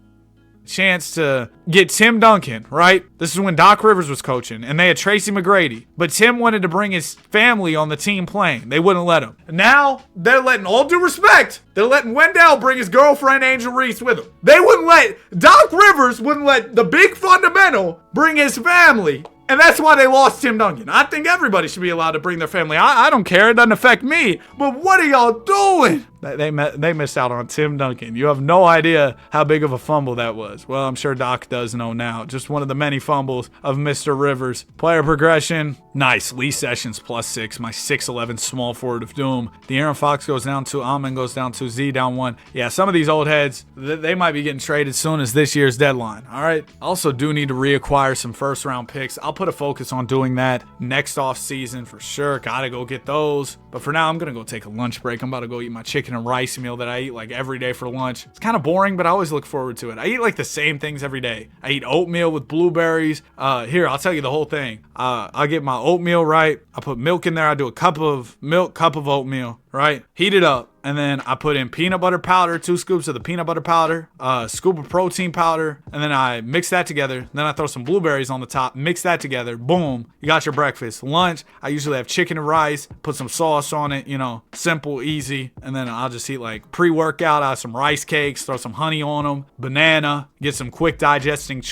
chance to get Tim Duncan, right? This is when Doc Rivers was coaching, and they had Tracy McGrady. But Tim wanted to bring his family on the team playing. They wouldn't let him. And now, they're letting, all due respect, they're letting Wendell bring his girlfriend Angel Reese with him. They wouldn't let, Doc Rivers wouldn't let the big fundamental bring his family. And that's why they lost Tim Duncan. I think everybody should be allowed to bring their family. I don't care. It doesn't affect me. But what are y'all doing? They missed out on Tim Duncan. You have no idea how big of a fumble that was. Well, I'm sure Doc does know now. Just one of the many fumbles of Mr. Rivers. Player progression. Nice. Lee Sessions +6. My 6'11 small forward of doom. De'Aaron Fox goes down 2. Amon goes down 2. Z down 1. Yeah, some of these old heads, they might be getting traded soon as this year's deadline. All right. Also do need to reacquire some first round picks. I'll put a focus on doing that next off season for sure. Gotta go get those. But for now, I'm gonna go take a lunch break. I'm about to go eat my chicken and rice meal that I eat like every day for lunch. It's kind of boring, but I always look forward to it. I eat like the same things every day. I eat oatmeal with blueberries. Here, I'll tell you the whole thing. I'll get my oatmeal, right? I put milk in there. I do a cup of milk, cup of oatmeal, right? Heat it up. And then I put in peanut butter powder, 2 scoops of the peanut butter powder, a scoop of protein powder, and then I mix that together. Then I throw some blueberries on the top, mix that together. Boom, you got your breakfast. Lunch, I usually have chicken and rice, put some sauce on it, you know, simple, easy. And then I'll just eat like pre-workout. I have some rice cakes, throw some honey on them, banana, get some quick digesting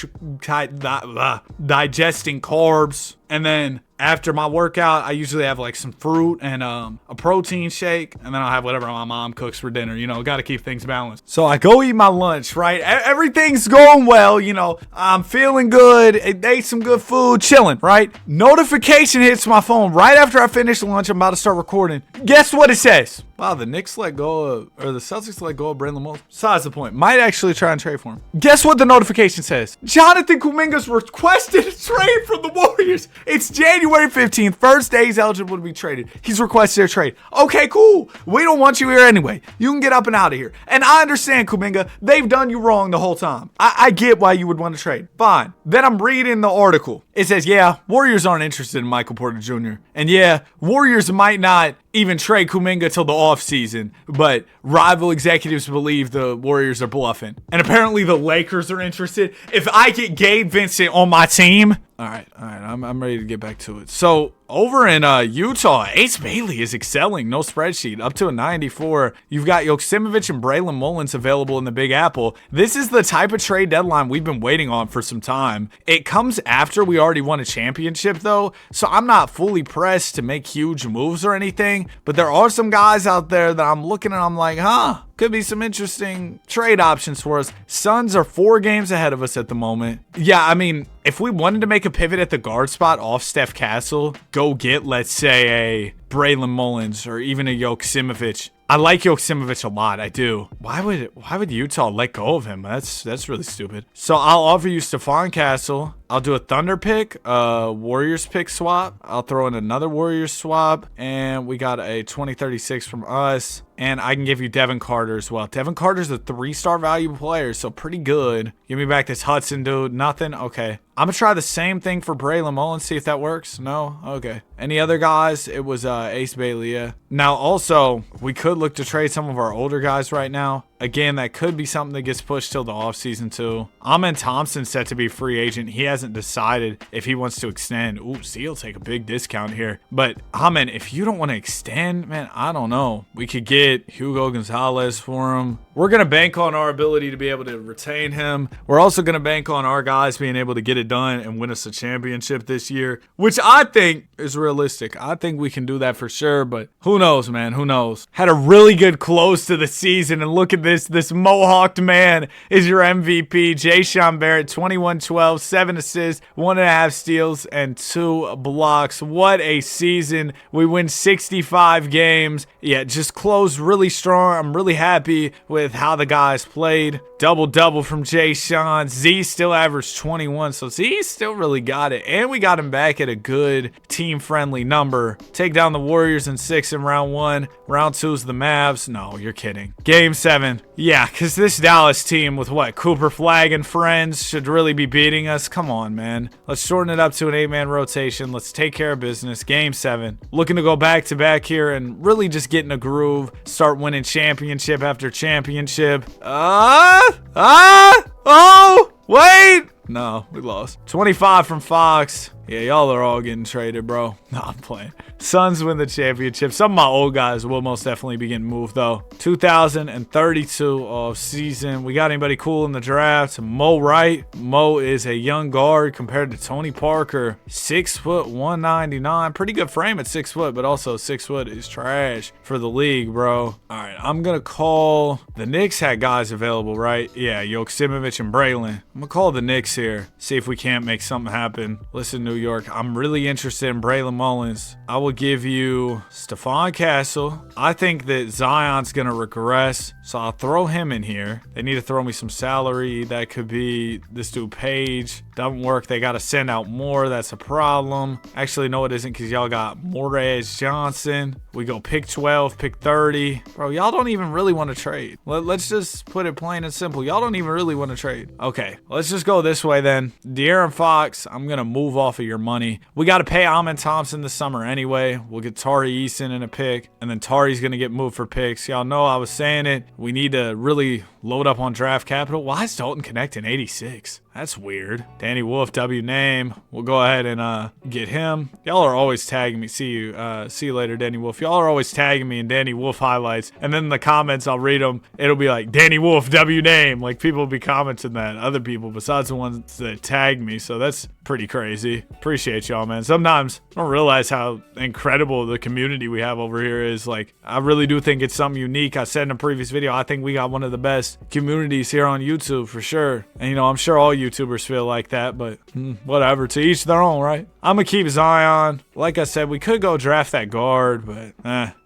carbs. And then after my workout, I usually have like some fruit and a protein shake, and then I'll have whatever my mom cooks for dinner. You know, got to keep things balanced. So I go eat my lunch, right? Everything's going well, you know. I'm feeling good. Ate some good food, chilling, right? Notification hits my phone right after I finish lunch. I'm about to start recording. Guess what it says? Wow, the Celtics let go of Braylon Mullins. Besides the point, might actually try and trade for him. Guess what the notification says? Jonathan Kuminga's requested a trade from the Warriors. It's January 15th, first day he's eligible to be traded. He's requested a trade. Okay, cool. We don't want you here anyway. You can get up and out of here. And I understand, Kuminga, they've done you wrong the whole time. I get why you would want to trade. Fine. Then I'm reading the article. It says, yeah, Warriors aren't interested in Michael Porter Jr. And yeah, Warriors might not even trade Kuminga till the offseason, but rival executives believe the Warriors are bluffing. And apparently the Lakers are interested. If I get Gabe Vincent on my team, all right, I'm ready to get back to it. So over in Utah, Ace Bailey is excelling. No spreadsheet. Up to a 94. You've got Joksimovic and Braylon Mullins available in the Big Apple. This is the type of trade deadline we've been waiting on for some time. It comes after we already won a championship, though, so I'm not fully pressed to make huge moves or anything. But there are some guys out there that I'm looking at, I'm like, could be some interesting trade options for us. Suns are 4 games ahead of us at the moment. Yeah, I mean, if we wanted to make a pivot at the guard spot off Steph Castle, go get, let's say, a Braylon Mullins or even a Joksimovic. I like Joksimovic a lot. I do. Why would Utah let go of him? That's really stupid. So I'll offer you Stephon Castle. I'll do a Thunder pick, a Warriors pick swap. I'll throw in another Warriors swap, and we got a 2036 from us. And I can give you Devin Carter as well. Devin Carter's a 3-star value player, so pretty good. Give me back this Hudson dude. Nothing? Okay. I'm going to try the same thing for Braylon Mullins, see if that works. No? Okay. Any other guys? It was Ace Bailey, yeah. Now, also, we could look to trade some of our older guys right now. Again, that could be something that gets pushed till the offseason, too. Amen Thompson's set to be free agent. He hasn't decided if he wants to extend. Ooh, Zeal take a big discount here. But, Amen, if you don't want to extend, man, I don't know. We could get Hugo Gonzalez for him. We're going to bank on our ability to be able to retain him. We're also going to bank on our guys being able to get it done and win us a championship this year, which I think is realistic. I think we can do that for sure, but who knows, man? Who knows? Had a really good close to the season, and look at this. This mohawked man is your MVP. Jayshawn Barrett, 21-12, 7 assists, 1.5 steals, and 2 blocks. What a season. We win 65 games. Yeah, just closed really strong. I'm really happy with how the guys played. Double-double from Jayshawn. Z still averaged 21, so Z still really got it. And we got him back at a good team-friendly number. Take down the Warriors in 6 in round 1. Round 2's the Mavs. No, you're kidding. Game 7. Yeah, because this Dallas team with what? Cooper Flagg and friends should really be beating us. Come on, man. Let's shorten it up to an 8-man rotation. Let's take care of business. Game 7. Looking to go back-to-back here and really just get in a groove. Start winning championship after championship. Oh, wait. No, we lost. 25 from Fox. Yeah, y'all are all getting traded, bro. No, I'm playing. Suns win the championship. Some of my old guys will most definitely be getting moved, though. 2032 off season. We got anybody cool in the draft? Mo Wright. Mo is a young guard compared to Tony Parker. 6 foot, 199. Pretty good frame at 6 foot, but also 6 foot is trash for the league, bro. All right, I'm going to call. The Knicks had guys available, right? Yeah, Joksimovic and Braylon. I'm going to call the Knicks here. See if we can't make something happen. Listen to New York. I'm really interested in Braylon Mullins. I will give you Stephon Castle. I think that Zion's going to regress, so I'll throw him in here. They need to throw me some salary. That could be this dude Page. Doesn't work. They got to send out more. That's a problem. Actually, no, it isn't, because y'all got Morez Johnson. We go pick 12, pick 30. Bro, y'all don't even really want to trade. Let's just put it plain and simple. Y'all don't even really want to trade. Okay, let's just go this way then. De'Aaron Fox, I'm going to move off of your money. We got to pay Amin Thompson this summer anyway. We'll get Tari Eason in a pick, and then Tari's going to get moved for picks. Y'all know I was saying it. We need to really load up on draft capital. Why is Dalton connecting 86? That's weird. Danny Wolf, W name. We'll go ahead and get him. Y'all are always tagging me. See you later, Danny Wolf. Y'all are always tagging me in Danny Wolf highlights. And then in the comments, I'll read them. It'll be like, Danny Wolf, W name. Like, people will be commenting that. Other people besides the ones that tag me. So that's pretty crazy. Appreciate y'all, man. Sometimes I don't realize how incredible the community we have over here is. Like, I really do think it's something unique. I said in a previous video, I think we got one of the best communities here on YouTube for sure. And, you know, I'm sure all YouTubers feel like that, but whatever. To each their own, right? I'm going to keep Zion. Like I said, we could go draft that guard, but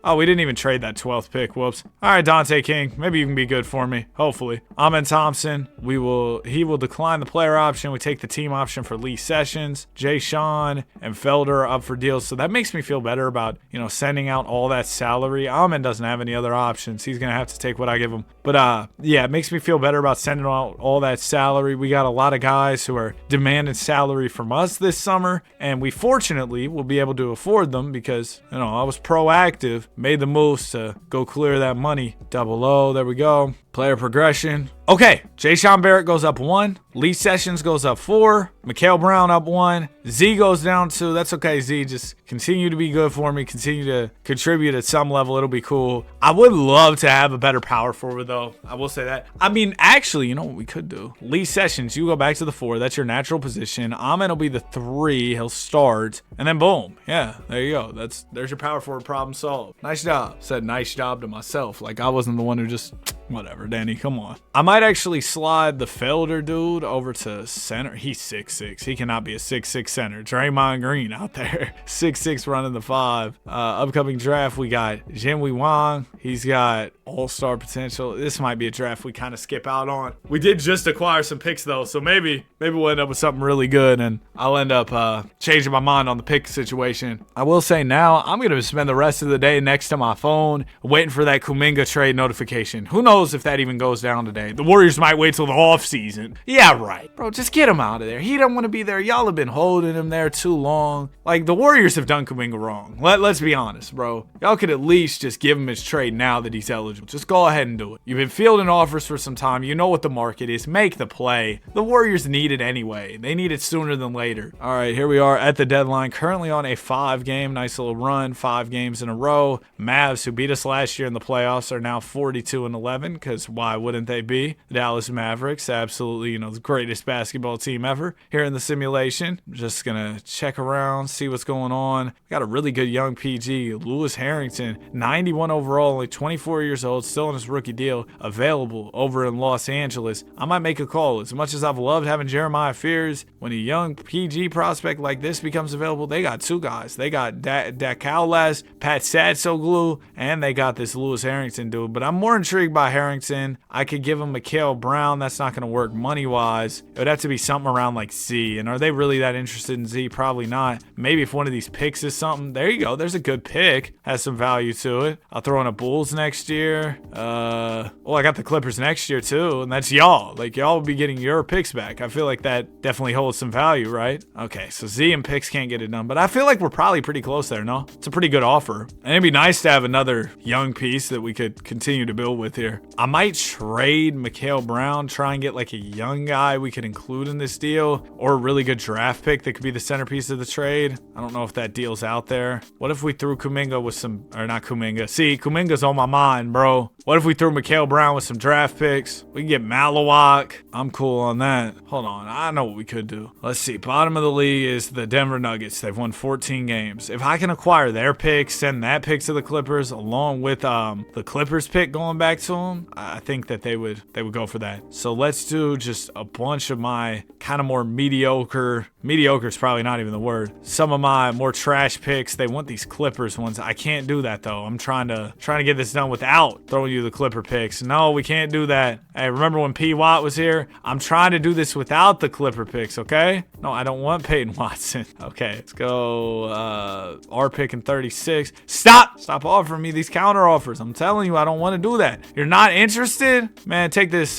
oh, we didn't even trade that 12th pick. Whoops. All right, Dante King. Maybe you can be good for me. Hopefully. Amin Thompson. He will decline the player option. We take the team option for Lee Sessions. Jay Sean and Felder are up for deals. So that makes me feel better about, you know, sending out all that salary. Amin doesn't have any other options. He's going to have to take what I give him. But yeah, it makes me feel better about sending out all that salary. We got a lot of guys who are demanding salary from us this summer, and we fortunately will be able to afford them because, you know, I was proactive, made the moves to go clear that money. Double O, there we go. Player progression. Okay, Jay Sean Barrett goes up 1. Lee Sessions goes up 4. Mikal Brown up 1. Z goes down 2. That's okay, Z. Just continue to be good for me. Continue to contribute at some level. It'll be cool. I would love to have a better power forward, though. I will say that. I mean, actually, you know what we could do? Lee Sessions, you go back to the 4. That's your natural position. Amin will be the 3. He'll start. And then boom. Yeah, there you go. There's your power forward problem solved. Nice job. Said nice job to myself. Like I wasn't the one who just... Whatever, Danny, come on. I might actually slide the Felder dude over to center. He's 6'6". He cannot be a 6'6" center. Draymond Green out there. 6'6" running the 5. Upcoming draft, we got Jinwei Wang. He's got all-star potential. This might be a draft we kind of skip out on. We did just acquire some picks, though, so maybe we'll end up with something really good, and I'll end up changing my mind on the pick situation. I will say now, I'm going to spend the rest of the day next to my phone waiting for that Kuminga trade notification. Who knows if that even goes down today? The Warriors might wait till the offseason. Yeah, right. Bro, just get him out of there. He don't want to be there. Y'all have been holding him there too long. Like, the Warriors have done Kuminga wrong. Let's be honest, bro. Y'all could at least just give him his trade now that he's eligible. Just go ahead and do it. You've been fielding offers for some time. You know what the market is. Make the play. The Warriors need it anyway. They need it sooner than later. All right, here we are at the deadline. Currently on a 5-game, nice little run. 5 games in a row. Mavs, who beat us last year in the playoffs, are now 42-11. Because why wouldn't they be? The Dallas Mavericks, absolutely, you know, the greatest basketball team ever here in the simulation. I'm just gonna check around, see what's going on. We got a really good young PG, Lewis Harrington, 91 overall, only 24 years old, still on his rookie deal, available over in Los Angeles. I might make a call. As much as I've loved having Jeremiah Fears, when a young PG prospect like this becomes available, they got 2 guys. They got Dakaulas, Pat Sadsoglu, and they got this Lewis Harrington dude. But I'm more intrigued by Harrington. I could give him Mikal Brown. That's not going to work money-wise. It would have to be something around like Z. And are they really that interested in Z? Probably not. Maybe if one of these picks is something. There you go. There's a good pick. Has some value to it. I'll throw in a Bulls next year. Well, I got the Clippers next year too. And that's y'all. Like, y'all will be getting your picks back. I feel like that definitely holds some value, right? Okay, so Z and picks can't get it done. But I feel like we're probably pretty close there, no? It's a pretty good offer. And it'd be nice to have another young piece that we could continue to build with here. I might trade Mikal Brown, try and get like a young guy we could include in this deal, or a really good draft pick that could be the centerpiece of the trade. I don't know if that deal's out there. What if we threw Kuminga with some, or not Kuminga. See, Kuminga's on my mind, bro. What if we threw Mikal Brown with some draft picks? We can get Malawak. I'm cool on that. Hold on, I know what we could do. Let's see, bottom of the league is the Denver Nuggets. They've won 14 games. If I can acquire their pick, send that pick to the Clippers along with the Clippers pick going back to them, them, I think that they would go for that. So let's do just a bunch of my kind of more mediocre is probably not even the word. Some of my more trash picks. They want these Clippers ones. I can't do that though. I'm trying to get this done without throwing you the Clipper picks. No, we can't do that. Hey, remember when P. Watt was here? I'm trying to do this without the Clipper picks, okay? No, I don't want Peyton Watson. Okay, let's go R pick in 36. Stop offering me these counter offers. I'm telling you, I don't want to do that. You're not interested? Man, take this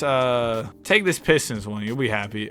Pistons one. You'll be happy.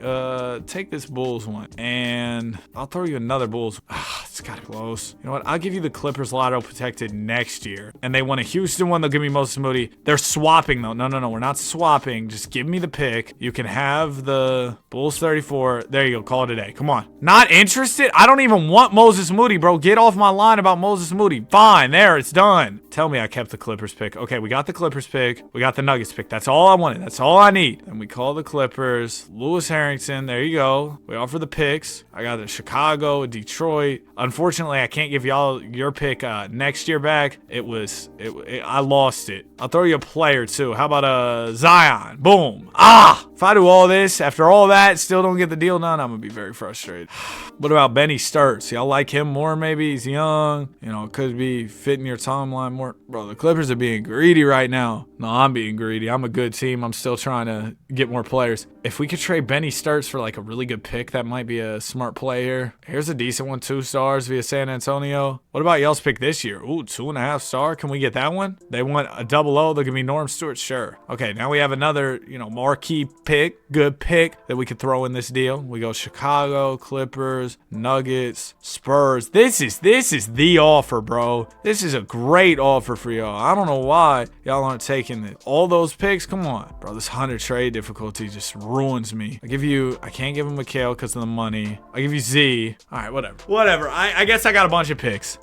Take this Bulls one. And I'll throw you another Bulls. It's got to be close. You know what? I'll give you the Clippers lotto protected next year. And they want a Houston one. They'll give me Moses Moody. They're swapping though. No. We're not swapping. Just give me the pick. You can have the Bulls 34. There you go. Call it a day. Come on. Not interested? I don't even want Moses Moody, bro. Get off my line about Moses Moody. Fine. There. It's done. Tell me I kept the Clippers pick. Okay, we got the Clippers pick. We got the Nuggets pick. That's all I wanted. That's all I need. And we call the Clippers. Lewis Harrington. There you go. We offer the picks. I got the Chicago, Detroit. Unfortunately, I can't give y'all your pick next year back. I lost it. I'll throw you a player too. How about Zion? Boom. If I do all this, after all that, still don't get the deal done, I'm gonna be very frustrated. What about Benny Sturts? Y'all like him more maybe? He's young. You know, could be fitting your timeline more. Bro, the Clippers are being greedy right now. No, I'm being greedy. I'm a good team. I'm still trying to get more players. If we could trade Benny Sturts for like a really good pick, that might be a smart play here. Here's a decent one, 2 stars via San Antonio. What about y'all's pick this year? Ooh, 2.5 star. Can we get that one? They want a 00. They'll give me Norm Stewart. Sure. Okay, now we have another, marquee pick, good pick that we could throw in this deal. We go Chicago, Clippers, Nuggets, Spurs. This is the offer, bro. This is a great offer for y'all. I don't know why y'all aren't taking it. All those picks, come on. Bro, this 100 trade difficulty just ruins me. I can't give him Mikal because of the money. I give you Z. All right, whatever. I guess I got a bunch of picks.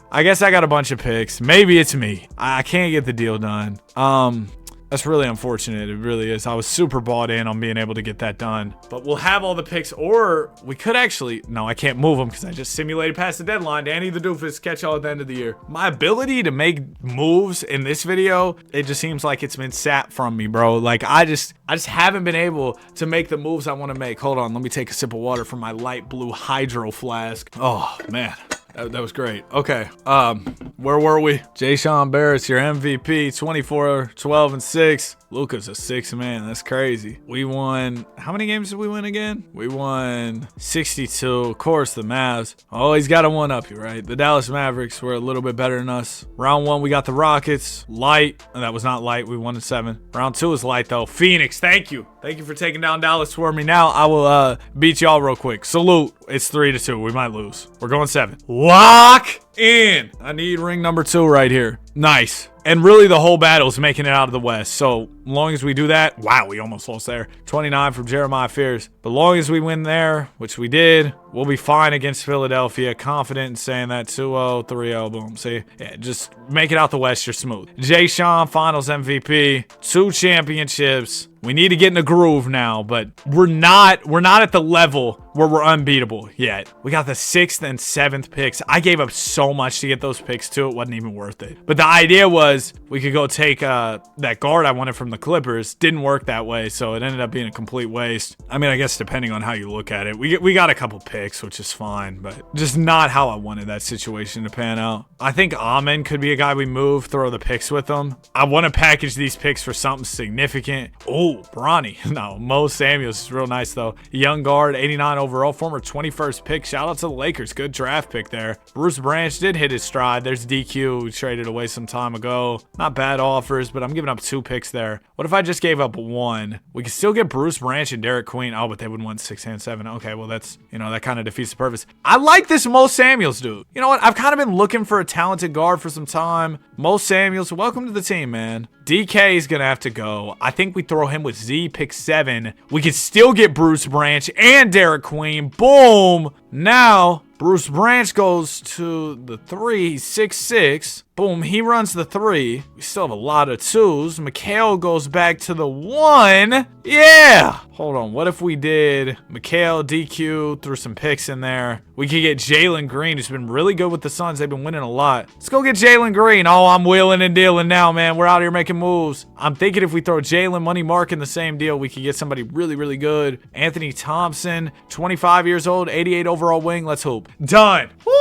Maybe it's me. I can't get the deal done. That's really unfortunate. It really is. I was super bought in on being able to get that done. But we'll have all the picks, or we could actually... No, I can't move them because I just simulated past the deadline. Danny the Doofus, catch y'all at the end of the year. My ability to make moves in this video, it just seems like it's been sat from me, bro. Like, I just haven't been able to make the moves I want to make. Hold on. Let me take a sip of water from my light blue hydro flask. Oh, man. That was great. Okay. Where were we? Jaysean Barrett's your MVP, 24, 12, and 6. Luka's a 6 man. That's crazy. We won. How many games did we win again? We won 62. Of course, the Mavs. Always got to one up you, right? The Dallas Mavericks were a little bit better than us. Round 1, we got the Rockets. Light. And that was not light. We won in 7. Round 2 is light, though. Phoenix, thank you. Thank you for taking down Dallas for me. Now I will beat y'all real quick. Salute. It's 3-2. We might lose. We're going 7. Lock in. I need ring number 2 right here. Nice. And really the whole battle is making it out of the West. So as long as we do that, wow, we almost lost there. 29 from Jeremiah Fears. But long as we win there, which we did, we'll be fine against Philadelphia. Confident in saying that 2-0, 3-0, boom. See, yeah, just make it out the West, you're smooth. Jaysean, Finals MVP, 2 championships. We need to get in the groove now, but we're not at the level where we're unbeatable yet. We got the 6th and 7th picks. I gave up so much to get those picks too. It wasn't even worth it. But the idea was we could go take that guard I wanted from the Clippers. Didn't work that way, so it ended up being a complete waste. I mean, I guess depending on how you look at it, we got a couple picks, which is fine, but just not how I wanted that situation to pan out. I think Amen could be a guy we move, throw the picks with him. I want to package these picks for something significant. Oh, Bronny. No, Mo Samuels is real nice, though. Young guard, 89 overall, former 21st pick. Shout out to the Lakers. Good draft pick there. Bruce Branch did hit his stride. There's DQ. We traded away some time ago. Not bad offers, but I'm giving up 2 picks there. What if I just gave up 1? We could still get Bruce Branch and Derek Queen. Oh, but they would want 6 and 7. Okay, well, that's, that kind of defeats the purpose. I like this Mo Samuels dude. You know what? I've kind of been looking for a talented guard for some time. Mo Samuels, welcome to the team, man. DK is going to have to go. I think we throw him with Z, pick 7. We could still get Bruce Branch and Derek Queen. Boom. Now, Bruce Branch goes to the 3, 6'6". Boom, he runs the 3. We still have a lot of 2s. Mikhail goes back to the 1. Yeah! Hold on, what if we did Mikhail, DQ, threw some picks in there. We could get Jalen Green, who's been really good with the Suns. They've been winning a lot. Let's go get Jalen Green. Oh, I'm wheeling and dealing now, man. We're out here making moves. I'm thinking if we throw Jalen, Money Mark in the same deal, we could get somebody really, really good. Anthony Thompson, 25 years old, 88 overall wing. Let's hope. Done. Woo!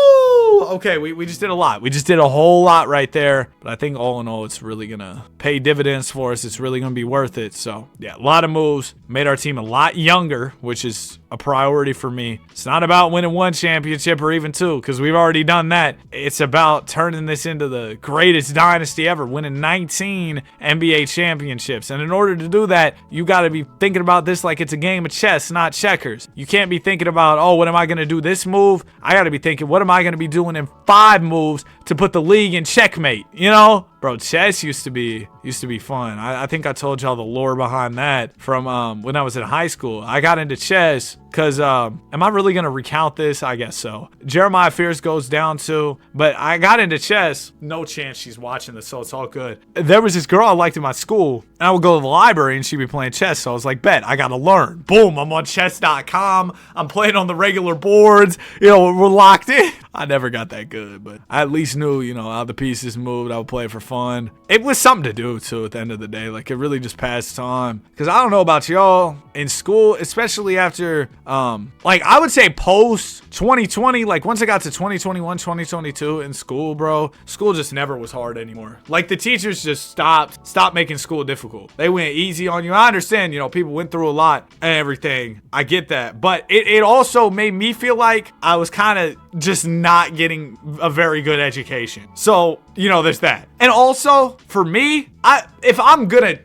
Okay, we just did a lot. We just did a whole lot right there. But I think all in all, it's really going to pay dividends for us. It's really going to be worth it. So, yeah, a lot of moves. Made our team a lot younger, which is a priority for me. It's not about winning 1 championship or even 2, because we've already done that. It's about turning this into the greatest dynasty ever, winning 19 NBA championships. And in order to do that, you got to be thinking about this like it's a game of chess, not checkers. You can't be thinking about, oh, what am I going to do this move? I got to be thinking, what am I going to be doing in 5 moves to put the league in checkmate, you know? Bro, chess used to be fun. I think I told y'all the lore behind that from when I was in high school. I got into chess because, am I really going to recount this? I guess so. Jeremiah Fears goes down too, but I got into chess. No chance she's watching this, so it's all good. There was this girl I liked in my school, and I would go to the library and she'd be playing chess, so I was like, bet, I got to learn. Boom, I'm on chess.com. I'm playing on the regular boards. You know, we're locked in. I never got that good, but I at least knew, you know, how the pieces moved. I would play for fun. It was something to do too at the end of the day. Like, it really just passed time. Because I don't know about y'all in school, especially after like I would say post 2020, like once I got to 2021, 2022 in school, bro, school just never was hard anymore. Like, the teachers just stopped making school difficult. They went easy on you. I understand, you know, people went through a lot and everything. I get that. But it also made me feel like I was kind of just not getting a very good education. So, you know, there's that. And also, for me, if I'm gonna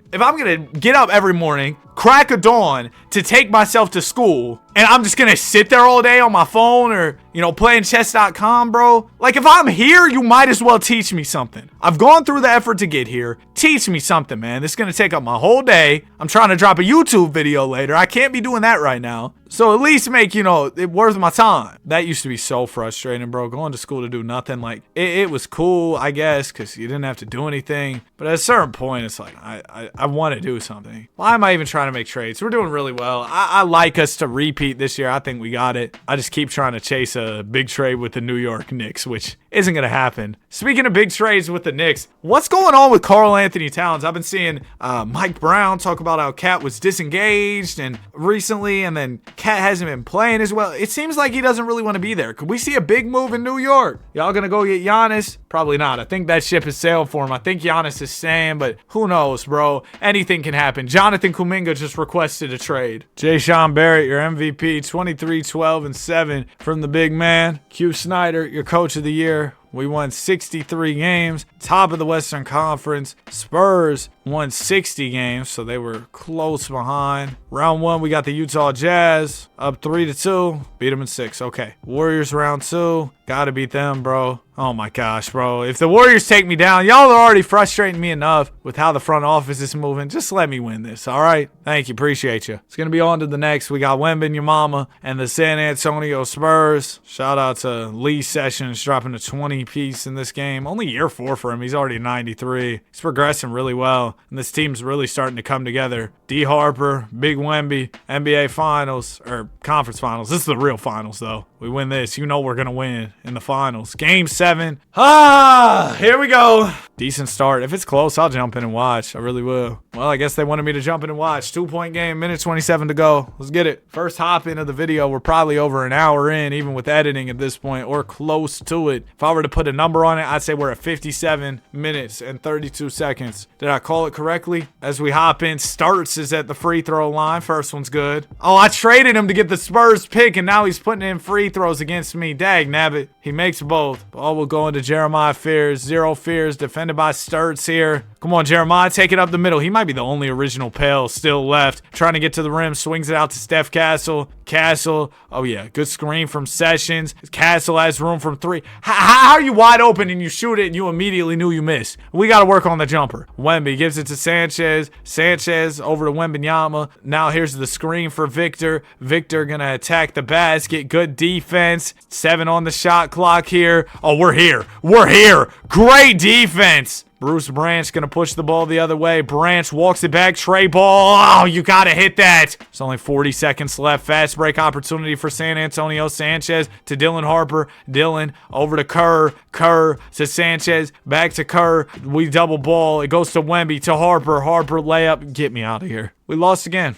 get up every morning, crack a dawn to take myself to school, and I'm just gonna sit there all day on my phone or, you know, playing chess.com, bro. Like, if I'm here, you might as well teach me something. I've gone through the effort to get here. Teach me something, man. This is gonna take up my whole day. I'm trying to drop a YouTube video later. I can't be doing that right now. So at least make, you know, it worth my time. That used to be so frustrating, bro. Going to school to do nothing. Like, it was cool, I guess, because you didn't have to do anything. But at a certain point, it's like, I want to do something. Why am I even trying to make trades? We're doing really well. I like us to repeat this year. I think we got it. I just keep trying to chase a big trade with the New York Knicks, which isn't going to happen. Speaking of big trades with the Knicks, what's going on with Karl Anthony Towns? I've been seeing Mike Brown talk about how Cat was disengaged and recently, and then Cat hasn't been playing as well. It seems like he doesn't really want to be there. Could we see a big move in New York? Y'all gonna go get Giannis? Probably not. I think that ship has sailed for him. I think Giannis is staying, but who knows, bro? Anything can happen. Jonathan Kuminga just requested a trade. Jay Sean Barrett, your MVP, 23, 12, and 7 from the big man. Q Snyder, your coach of the year. We won 63 games, top of the Western Conference. Spurs won 60 games, so they were close behind. Round 1, we got the Utah Jazz up 3-2. Beat them in 6. Okay. Warriors round 2. Gotta beat them, bro. Oh my gosh, bro. If the Warriors take me down, y'all are already frustrating me enough with how the front office is moving. Just let me win this, all right? Thank you. Appreciate you. It's going to be on to the next. We got Wembanyama and the San Antonio Spurs. Shout out to Lee Sessions dropping a 20-piece in this game. Only year 4 for him. He's already 93. He's progressing really well, and this team's really starting to come together. D. Harper, Big Wemby, NBA Finals, or Conference Finals. This is the real finals, though. We win this, you know we're going to win in the finals. Game 7. Here we go. Decent start. If it's close, I'll jump in and watch. I really will. Well, I guess they wanted me to jump in and watch. 2-point game, minute 27 to go. Let's get it. First hop into the video. We're probably over an hour in, even with editing at this point, or close to it. If I were to put a number on it, I'd say we're at 57 minutes and 32 seconds. Did I call it correctly? As we hop in, Starts is at the free throw line. First one's good. Oh, I traded him to get the Spurs pick, and now he's putting in free throws against me. Dag nabbit. He makes both. Ball will go into Jeremiah Fears. 0 Fears, defended by Sturts here. Come on, Jeremiah, take it up the middle. He might be the only original Pale still left. Trying to get to the rim, swings it out to Steph Castle. Castle. Oh, yeah. Good screen from Sessions. Castle has room from 3. How are you wide open and you shoot it and you immediately knew you missed? We got to work on the jumper. Wemby gives it to Sanchez. Sanchez over to Wembanyama. Now here's the screen for Victor. Victor going to attack the basket. Good defense. 7 on the shot clock here. Oh, we're here. We're here. Great defense. Bruce Branch going to push the ball the other way. Branch walks it back. Trey Ball. Oh, you got to hit that. There's only 40 seconds left. Fast break opportunity for San Antonio. Sanchez to Dylan Harper. Dylan over to Kerr. Kerr to Sanchez. Back to Kerr. We double ball. It goes to Wemby to Harper. Harper layup. Get me out of here. We lost again.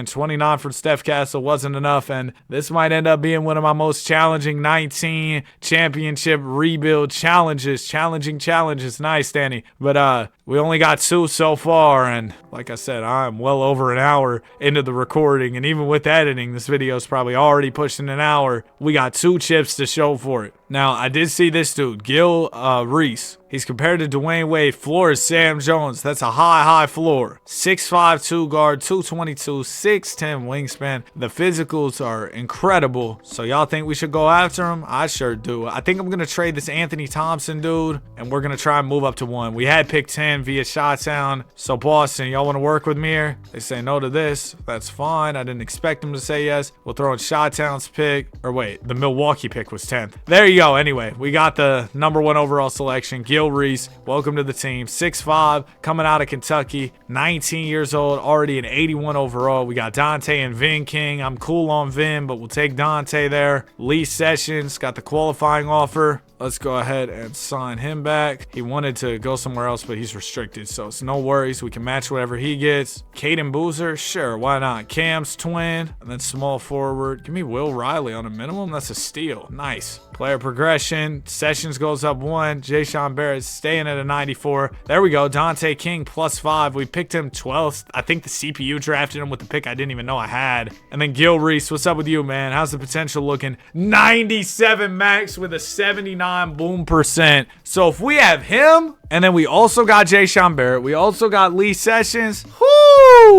29 for Steph Castle wasn't enough, and this might end up being one of my most challenging 19 championship rebuild challenges. Challenging challenges. Nice, Danny. But we only got 2 so far, and like I said, I'm well over an hour into the recording, and even with editing, this video is probably already pushing an hour. We got 2 chips to show for it. Now, I did see this dude, Gil Reese. He's compared to Dwayne Wade. Floor is Sam Jones. That's a high floor. 6'5", 2 guard, 222, 6'10 wingspan. The physicals are incredible. So y'all think we should go after him? I sure do. I think I'm going to trade this Anthony Thompson dude, and we're going to try and move up to 1. We had pick 10 via Shottown. So Boston, y'all want to work with me here? They say no to this. That's fine. I didn't expect them to say yes. We'll throw in Shottown's pick. Or wait, the Milwaukee pick was 10th. There you go. Anyway, we got the number 1 overall selection. Gil Reese, welcome to the team. 6'5", coming out of Kentucky, 19 years old, already an 81 overall. We got Dante and Vin King. I'm cool on Vin, but we'll take Dante there. Lee Sessions got the qualifying offer. Let's go ahead and sign him back. He wanted to go somewhere else, but he's restricted, so it's no worries. We can match whatever he gets. Caden Boozer, sure, why not? Cam's twin, and then small forward. Give me Will Riley on a minimum. That's a steal. Nice. Player progression. Sessions goes up 1. Jayshawn Barrett staying at a 94. There we go. Dante King +5. We picked him 12th. I think the CPU drafted him with the pick I didn't even know I had. And then Gil Reese, what's up with you, man? How's the potential looking? 97 max with a 79 boom %. So if we have him, and then we also got Jayshawn Barrett, we also got Lee Sessions,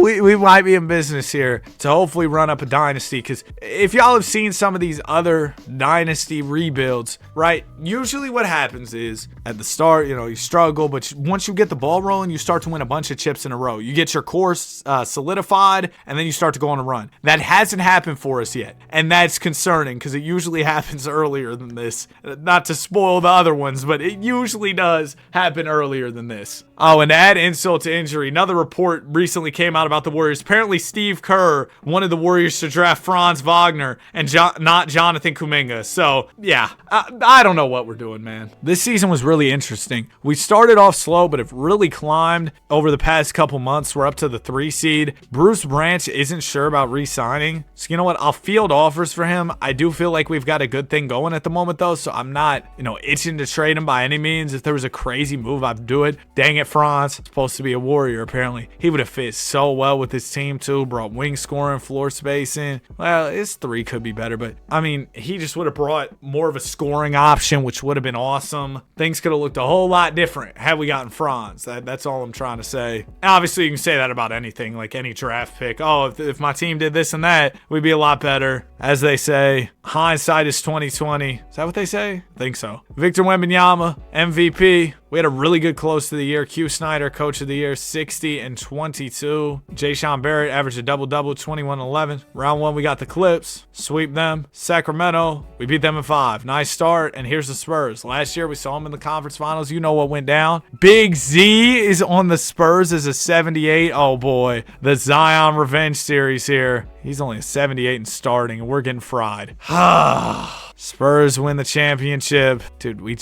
we might be in business here to hopefully run up a dynasty. Because if y'all have seen some of these other dynasty rebuilds, right, usually what happens is at the start, you struggle, but once you get the ball rolling, you start to win a bunch of chips in a row. You get your core solidified, and then you start to go on a run. That hasn't happened for us yet, and that's concerning because it usually happens earlier than this. Not to spoil the other ones, but it usually does happen earlier than this. Oh, and to add insult to injury, another report recently came out about the Warriors. Apparently, Steve Kerr wanted the Warriors to draft Franz Wagner and not Jonathan Kuminga. So, yeah, I don't know what we're doing, man. This season was really interesting. We started off slow, but have really climbed over the past couple months. We're up to the 3 seed. Bruce Branch isn't sure about re-signing. So, you know what? I'll field offers for him. I do feel like we've got a good thing going at the moment, though, so I'm not, itching to trade him by any means. If there was a crazy move, I'd do it. Dang it, Franz. Supposed to be a Warrior, apparently. He would have fit so well with his team, too. Brought wing scoring, floor spacing. Well, his 3 could be better, but, he just would have brought more of a scoring option, which would have been awesome. Things could have looked a whole lot different had we gotten Franz. That's all I'm trying to say. And obviously, you can say that about anything, like any draft pick. Oh, if my team did this and that, we'd be a lot better. As they say, hindsight is 2020. Is that what they say? I think so. Victor Wembanyama, MVP. We had a really good close to the year. Q Snyder, Coach of the Year, 60 and 22. Jayshawn Barrett averaged a double-double, 21-11. Round 1, we got the Clips. Sweep them. Sacramento, we beat them in 5. Nice start, and here's the Spurs. Last year, we saw them in the conference finals. You know what went down. Big Z is on the Spurs as a 78. Oh, boy. The Zion Revenge series here. He's only a 78 and starting, and we're getting fried. Spurs win the championship. Dude, we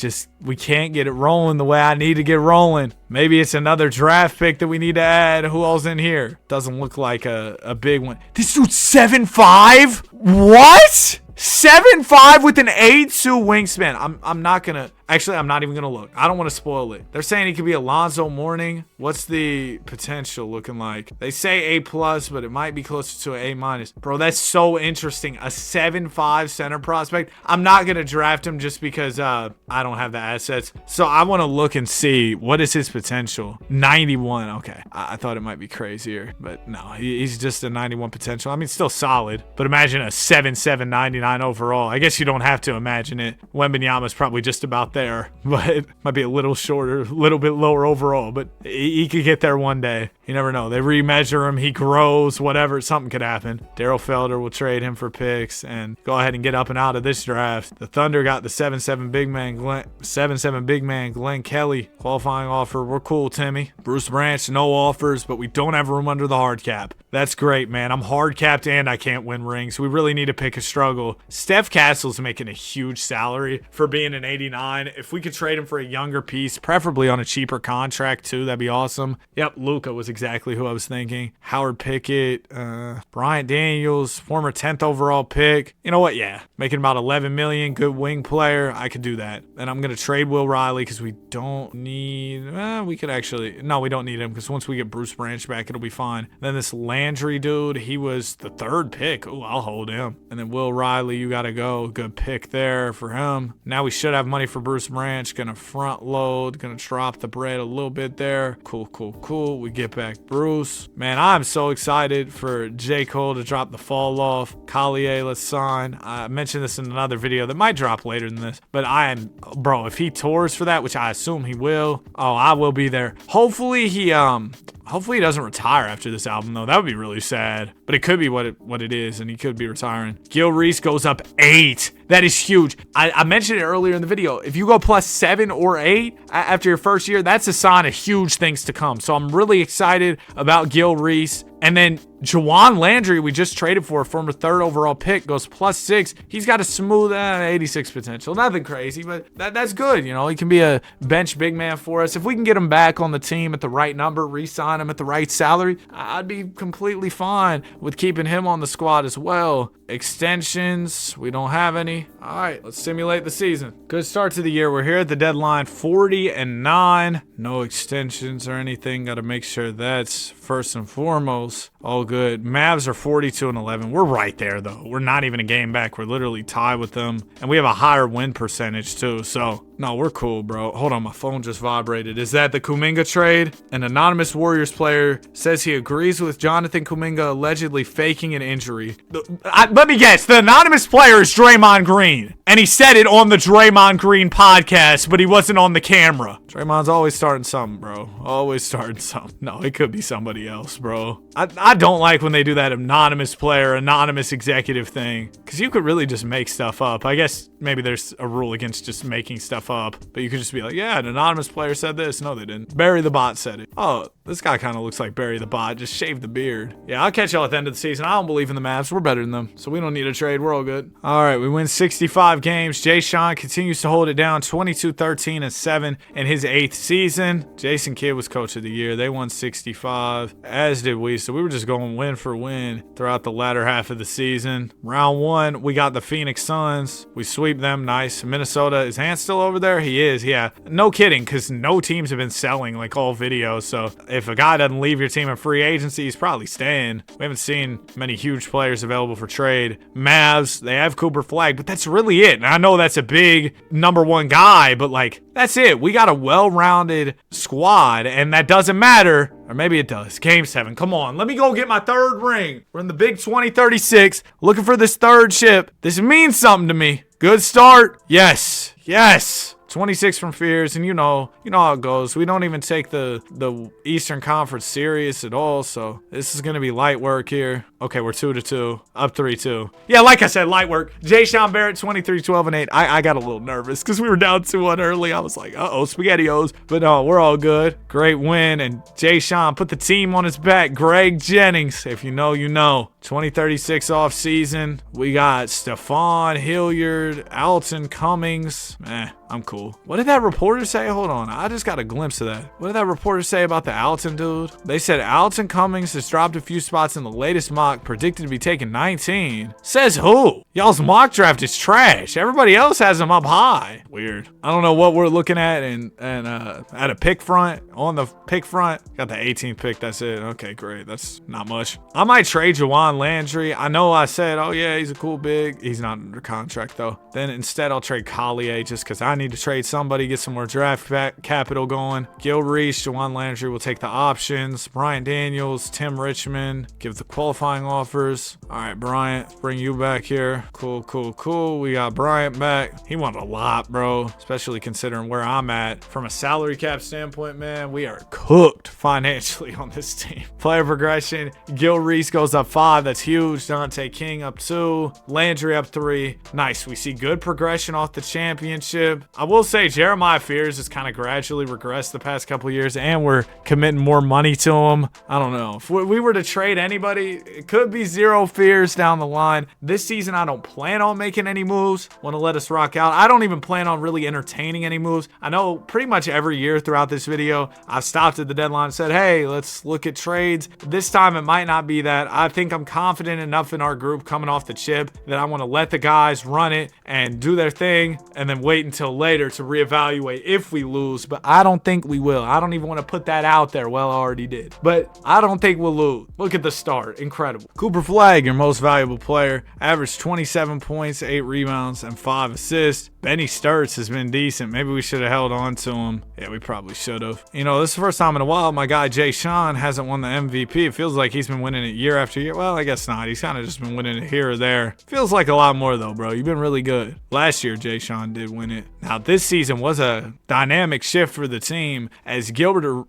can't get it rolling the way I need to get rolling. Maybe it's another draft pick that we need to add. Who else in here? Doesn't look like a big one. This dude's 7'5"? What? 7'5" with an 8'2" wingspan. I'm not gonna Actually, I'm not even going to look. I don't want to spoil it. They're saying he could be Alonzo Mourning. What's the potential looking like? They say A+, but it might be closer to an A-. Bro, that's so interesting. A 7'5" center prospect. I'm not going to draft him just because I don't have the assets. So I want to look and see what is his potential. 91. Okay. I thought it might be crazier, but no, he's just a 91 potential. I mean, still solid, but imagine a 7'7", 99 overall. I guess you don't have to imagine it. Wembanyama's probably just about there, but it might be a little shorter, a little bit lower overall, but he could get there one day. You never know. They remeasure him. He grows, whatever. Something could happen. Daryl Felder will trade him for picks and go ahead and get up and out of this draft. The Thunder got the 7'7" big man Glenn Kelly qualifying offer. We're cool, Timmy. Bruce Branch, no offers, but we don't have room under the hard cap. That's great, man. I'm hard capped and I can't win rings. We really need to pick a struggle. Steph Castle's making a huge salary for being an 89. If we could trade him for a younger piece, preferably on a cheaper contract too, that'd be awesome. Yep, Luka was exactly who I was thinking. Howard Pickett, Bryant Daniels, former 10th overall pick. You know what? Yeah, making about $11 million, good wing player. I could do that. And I'm gonna trade Will Riley because we don't need. We could actually. No, we don't need him because once we get Bruce Branch back, it'll be fine. Then this Landry dude, he was the 3rd pick. Oh, I'll hold him. And then Will Riley, you gotta go. Good pick there for him. Now we should have money for Bruce Branch. Gonna front load. Gonna drop the bread a little bit there. Cool. We get back Bruce. Man, I'm so excited for J. Cole to drop the fall off. Collier, let's sign. I mentioned this in another video that might drop later than this, but bro, if he tours for that, which I assume he will, I will be there. Hopefully he doesn't retire after this album, though. That would be really sad. But it could be what it is, and he could be retiring. Gil Reese goes up 8. That is huge. I mentioned it earlier in the video. If you go +7 or 8 after your first year, that's a sign of huge things to come. So I'm really excited about Gil Reese. And then Jawan Landry, we just traded for a former 3rd overall pick, goes +6. He's got a smooth 86 potential. Nothing crazy, but that's good. You know, he can be a bench big man for us. If we can get him back on the team at the right number, re-sign him at the right salary, I'd be completely fine with keeping him on the squad as well. Extensions, we don't have any. All right, let's simulate the season. Good start to the year. We're here at the deadline, 40-9. No extensions or anything. Got to make sure that's first and foremost all good. Mavs are 42-11. We're right there, though. We're not even a game back. We're literally tied with them, and we have a higher win percentage too. So no, we're cool, bro. Hold on, my phone just vibrated. Is that the Kuminga trade? An anonymous Warriors player says he agrees with Jonathan Kuminga allegedly faking an injury. Let me guess. The anonymous player is Draymond Green, and he said it on the Draymond Green podcast, but he wasn't on the camera. Draymond's always starting something, bro. Always starting something. No, it could be somebody else, bro. I don't like when they do that anonymous player, anonymous executive thing, because you could really just make stuff up. I guess maybe there's a rule against just making stuff up, but you could just be like, yeah, an anonymous player said this. No, they didn't. Barry the Bot said it. Oh, this guy kind of looks like Barry the Bot. Just shaved the beard. Yeah, I'll catch y'all at the end of the season. I don't believe in the Mavs. We're better than them, so we don't need a trade. We're all good. All right, we win 65 games. Jay Sean continues to hold it down, 22-13-7 in his 8th season. Jason Kidd was coach of the year. They won 65, as did we. So we were just going win for win throughout the latter half of the season. Round 1, we got the Phoenix Suns. We sweep them. Nice. Minnesota, is Hans still over there? He is, yeah. No kidding, because no teams have been selling like all videos. So if a guy doesn't leave your team in free agency, he's probably staying. We haven't seen many huge players available for trade. Mavs, they have Cooper Flag, but that's really it. And I know that's a big number 1 guy, but like, that's it. We got a well-rounded squad, and that doesn't matter. Or maybe it does. Game 7. Come on. Let me go get my 3rd ring. We're in the big 2036. Looking for this 3rd chip. This means something to me. Good start. Yes. 26 from Fears, and you know how it goes. We don't even take the Eastern Conference serious at all, so this is going to be light work here. Okay, we're 2-2, up 3-2. Yeah, like I said, light work. Jay Sean Barrett, 23-12-8. I got a little nervous because we were down 2-1 early. I was like, uh-oh, SpaghettiOs. But no, we're all good. Great win, and Jay Sean put the team on his back. Greg Jennings, if you know, you know. 2036 off season. We got Stephon, Hilliard, Alton, Cummings. I'm cool. cool. What did that reporter say? Hold on. I just got a glimpse of that. What did that reporter say about the Alton dude? They said Alton Cummings has dropped a few spots in the latest mock, predicted to be taking 19. Says who? Y'all's mock draft is trash. Everybody else has him up high. Weird. I don't know what we're looking at and at a pick front. On the pick front, got the 18th pick. That's it. Okay, great. That's not much. I might trade Juwan Landry. I know I said, oh yeah, he's a cool big. He's not under contract though. Then instead I'll trade Collier just because I need to trade somebody, get some more draft capital going. Gil Reese, Juwan Landry will take the options. Brian Daniels, Tim Richmond, give the qualifying offers. All right, Bryant, bring you back here. Cool, cool, cool. We got Bryant back. He wanted a lot, bro, especially considering where I'm at. From a salary cap standpoint, man, we are cooked financially on this team. Player progression, Gil Reese goes up 5. That's huge. Dante King up 2. Landry up 3. Nice. We see good progression off the championship. I will say Jeremiah Fears has kind of gradually regressed the past couple years, and we're committing more money to him. I don't know. If we were to trade anybody, it could be 0 Fears down the line. This season, I don't plan on making any moves. Want to let us rock out. I don't even plan on really entertaining any moves. I know pretty much every year throughout this video, I've stopped at the deadline and said, hey, let's look at trades. This time, it might not be that. I think I'm confident enough in our group coming off the chip that I want to let the guys run it and do their thing and then wait until later to reevaluate if we lose. But I don't think we will. I don't even want to put that out there. Well, I already did. But I don't think we'll lose. Look at the start. Incredible. Cooper Flagg, your most valuable player, averaged 27 points, 8 rebounds, and 5 assists. Benny Sturts has been decent. Maybe we should have held on to him. Yeah, we probably should have. You know, this is the first time in a while my guy Jay Sean hasn't won the MVP. It feels like he's been winning it year after year. Well, I guess not. He's kind of just been winning it here or there. Feels like a lot more though, bro. You've been really good. Last year, Jay Sean did win it. Now, this season was a dynamic shift for the team as Gilbert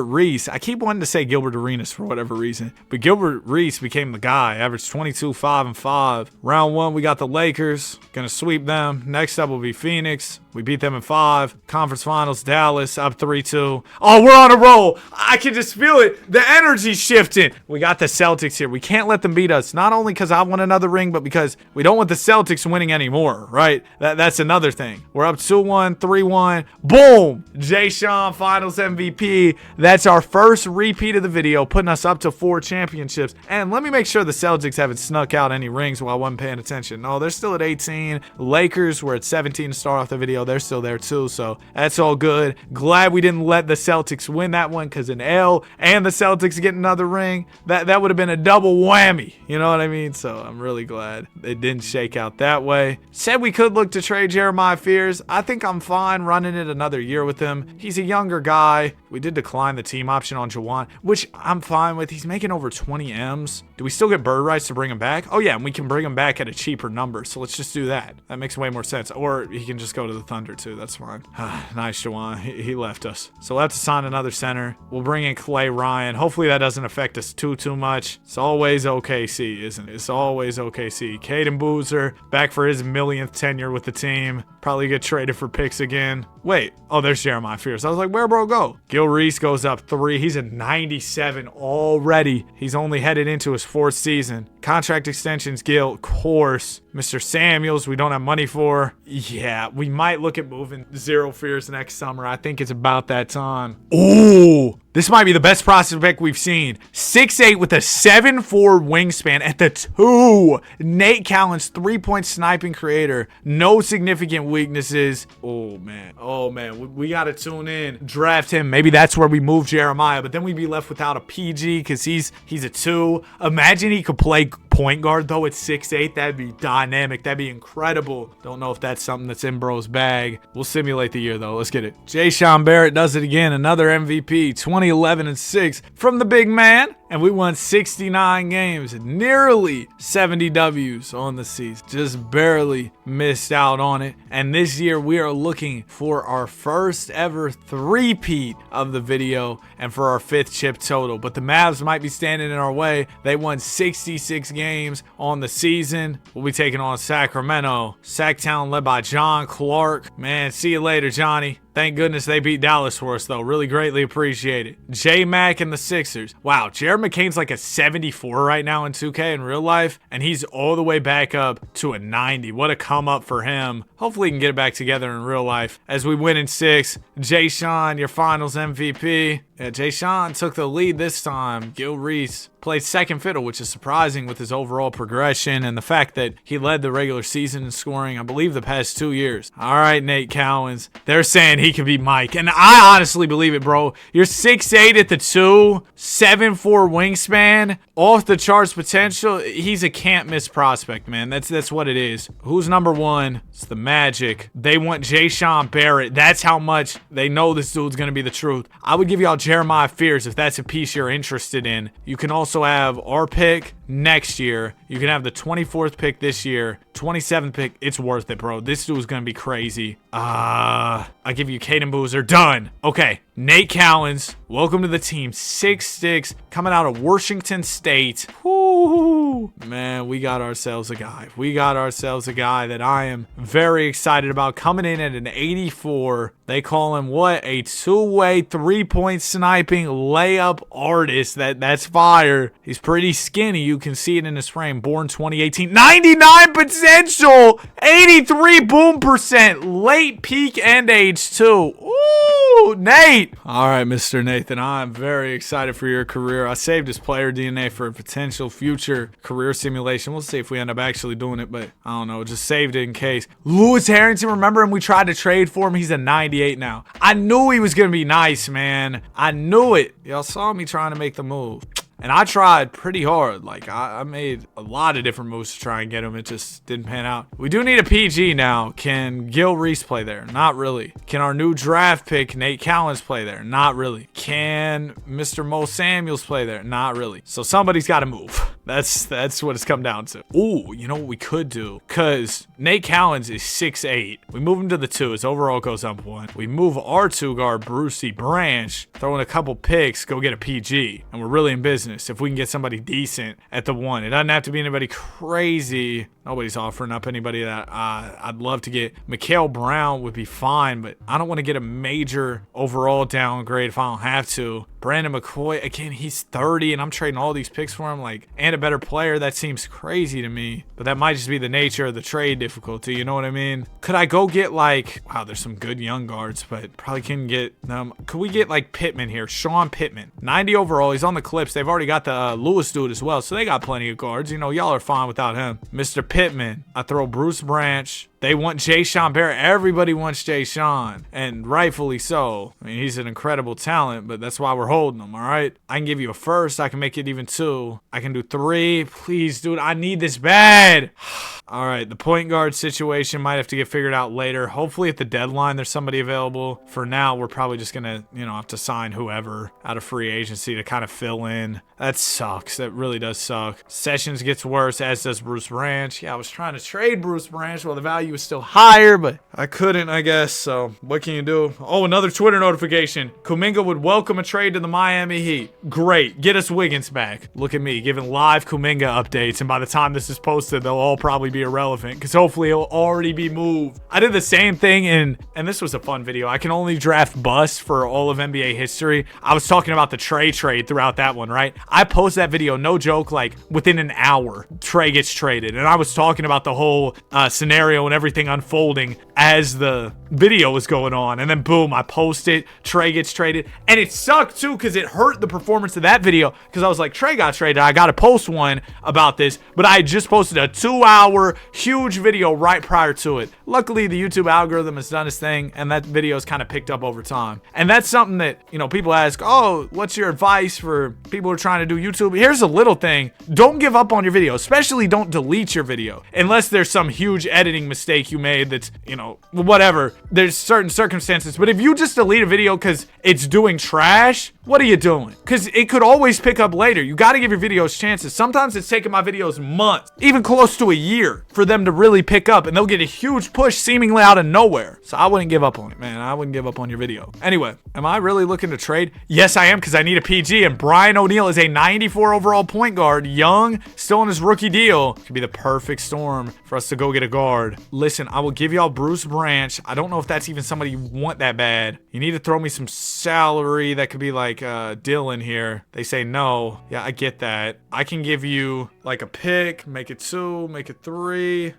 Reese, I keep wanting to say Gilbert Arenas for whatever reason, but Gilbert Reese became the guy. Averaged 22, 5, and 5. Round 1, we got the Lakers. Gonna sweep them. Next up will be Phoenix. We beat them in 5. Conference Finals, Dallas, up 3-2. Oh, we're on a roll. I can just feel it. The energy's shifting. We got the Celtics here. We can't let them beat us. Not only because I want another ring, but because we don't want the Celtics winning anymore, right? That's another thing. We're up 2-1, 3-1. Boom! Jay Sean, Finals MVP. That's our first repeat of the video, putting us up to 4 championships. And let me make sure the Celtics haven't snuck out any rings while I wasn't paying attention. No, they're still at 18. Lakers were at 17 to start off the video. They're still there too, so that's all good. Glad we didn't let the Celtics win that one, because an L and the Celtics get another ring, that would have been a double whammy. You know what I mean? So I'm really glad it didn't shake out that way. Said we could look to trade Jeremiah Fears. I think I'm fine running it another year with him. He's a younger guy. We did decline the team option on Juwan, which I'm fine with. He's making over 20 M's. Do we still get bird rights to bring him back? Oh yeah, and we can bring him back at a cheaper number, so let's just do that. That makes way more sense. Or he can just go to the Thunder too. That's fine. Nice, Juwan. He left us. So we'll have to sign another center. We'll bring in Clay Ryan. Hopefully that doesn't affect us too much. It's always OKC, isn't it? It's always OKC. Caden Boozer, back for his millionth tenure with the team. Probably get traded for picks again. Wait. Oh, there's Jeremiah Fears. I was like, where bro go? Gil Reese goes up 3. He's at 97 already. He's only headed into his 4th season. Contract extensions, Gil, of course. Mr. Samuels, we don't have money for. Yeah, we might look at moving 0 Fears next summer. I think it's about that time. Ooh, this might be the best prospect we've seen. 6'8" with a 7'4" wingspan at the 2. Nate Callens, 3-point sniping creator. No significant weaknesses. Oh, man. Oh, man. We got to tune in. Draft him. Maybe that's where we move Jeremiah, but then we'd be left without a PG because he's a 2. Imagine he could play point guard, though, at 6'8". That'd be dynamic. That'd be incredible. Don't know if that's something that's in bro's bag. We'll simulate the year, though. Let's get it. Jay Sean Barrett does it again. Another MVP. 2011-6 from the big man. And we won 69 games, nearly 70 W's on the season. Just barely missed out on it. And this year we are looking for our first ever three-peat of the video and for our 5th chip total. But the Mavs might be standing in our way. They won 66 games on the season. We'll be taking on Sacramento. Sacktown led by John Clark. Man, see you later, Johnny. Thank goodness they beat Dallas for us, though. Really greatly appreciate it. J-Mac and the Sixers. Wow, Jared McCain's like a 74 right now in 2K in real life, and he's all the way back up to a 90. What a come up for him. Hopefully he can get it back together in real life as we win in 6. Jay Sean, your finals MVP. Yeah, Jay Sean took the lead this time. Gil Reese played second fiddle, which is surprising with his overall progression and the fact that he led the regular season in scoring, I believe, the past 2 years. All right, Nate Cowens. They're saying he can be Mike, and I honestly believe it, bro. You're 6'8" at the 2, 7'4" wingspan, off the charts potential. He's a can't miss prospect, man. That's what it is. Who's number 1? It's the Magic. They want Jay Sean Barrett. That's how much they know this dude's gonna be the truth. I would give y'all Jeremiah Fears if that's a piece you're interested in. You can also have our pick next year. You can have the 24th pick this year, 27th pick. It's worth it, bro. This dude's gonna be crazy. I give you Caden Boozer. Done. Okay, Nate Cowens, welcome to the team. 6'6", coming out of Washington State. Woo, man, we got ourselves a guy. We got ourselves a guy that I am very excited about, coming in at an 84. They call him what? A two-way three-point sniping layup artist. That's fire. He's pretty skinny. You can see it in his frame. Born 2018. 99 potential. 83 boom percent. Late peak end age too. Ooh, Nate. All right, Mr. Nathan. I'm very excited for your career. I saved his player DNA for a potential future career simulation. We'll see if we end up actually doing it, but I don't know. Just saved it in case. Lewis Harrington, remember him? We tried to trade for him. He's a 98 now. I knew he was going to be nice, man. I knew it. Y'all saw me trying to make the move. And I tried pretty hard. Like, I made a lot of different moves to try and get him. It just didn't pan out. We do need a PG now. Can Gil Reese play there? Not really. Can our new draft pick, Nate Cowens, play there? Not really. Can Mr. Mo Samuels play there? Not really. So somebody's got to move. That's what it's come down to. Ooh, you know what we could do? Because Nate Cowens is 6'8". We move him to the 2. His overall goes up 1. We move our 2 guard, Brucey Branch, throw in a couple picks, go get a PG. And we're really in business if we can get somebody decent at the 1. It doesn't have to be anybody crazy. Nobody's offering up anybody that I'd love to get. Mikhail Brown would be fine, but I don't want to get a major overall downgrade if I don't have to. Brandon McCoy, again, he's 30, and I'm trading all these picks for him, like, and a better player. That seems crazy to me, but that might just be the nature of the trade difficulty, you know what I mean? Could I go get, like, wow, there's some good young guards, but probably couldn't get them. Could we get, like, Pittman here? Sean Pittman, 90 overall. He's on the Clips. They've already got the Lewis dude as well, so they got plenty of guards. You know, y'all are fine without him. Mr. Pittman, I throw Bruce Branch. They want Jay Sean Barrett. Everybody wants Jay Sean, and rightfully so. I mean, he's an incredible talent, but that's why we're holding him, all right? I can give you a first. I can make it even 2. I can do 3. Please, dude, I need this bad. All right, the point guard situation might have to get figured out later. Hopefully at the deadline there's somebody available. For now, we're probably just going to, you know, have to sign whoever out of free agency to kind of fill in. That sucks. That really does suck. Sessions gets worse, as does Bruce Branch. Yeah, I was trying to trade Bruce Branch while the value was still higher, but I couldn't, I guess. So what can you do? Oh, another Twitter notification. Kuminga would welcome a trade to the Miami Heat. Great. Get us Wiggins back. Look at me giving live Kuminga updates, and by the time this is posted, they'll all probably be irrelevant because hopefully it'll already be moved. I did the same thing and this was a fun video. I can only draft busts for all of NBA history. I was talking about the Trey trade throughout that one, right? I posted that video, no joke, like within an hour, Trey gets traded. And I was talking about the whole scenario and everything unfolding as the video was going on. And then boom, I post it, Trey gets traded. And it sucked too because it hurt the performance of that video because I was like, Trey got traded. I got to post one about this. But I had just posted a 2-hour huge video right prior to it. Luckily, the YouTube algorithm has done its thing and that video is kind of picked up over time. And that's something that, you know, people ask, oh, what's your advice for people who are trying to do YouTube? Here's a little thing. Don't give up on your video, especially don't delete your video unless there's some huge editing mistake you made that's, you know, whatever. There's certain circumstances, but if you just delete a video because it's doing trash, What are you doing? Because it could always pick up later. You got to give your videos chances. Sometimes it's taken my videos months, even close to a year, for them to really pick up, and they'll get a huge push seemingly out of nowhere. So I wouldn't give up on it, man. I wouldn't give up on your video. Anyway, am I really looking to trade? Yes, I am, because I need a PG, and Brian O'Neal is a 94 overall point guard, young, still on his rookie deal. Could be the perfect storm for us to go get a guard. Listen, I will give y'all Bruce Branch. I don't know if that's even somebody you want that bad. You need to throw me some salary. That could be like Dylan here. They say no. Yeah, I get that. I can give you like a pick, make it 2, make it 3.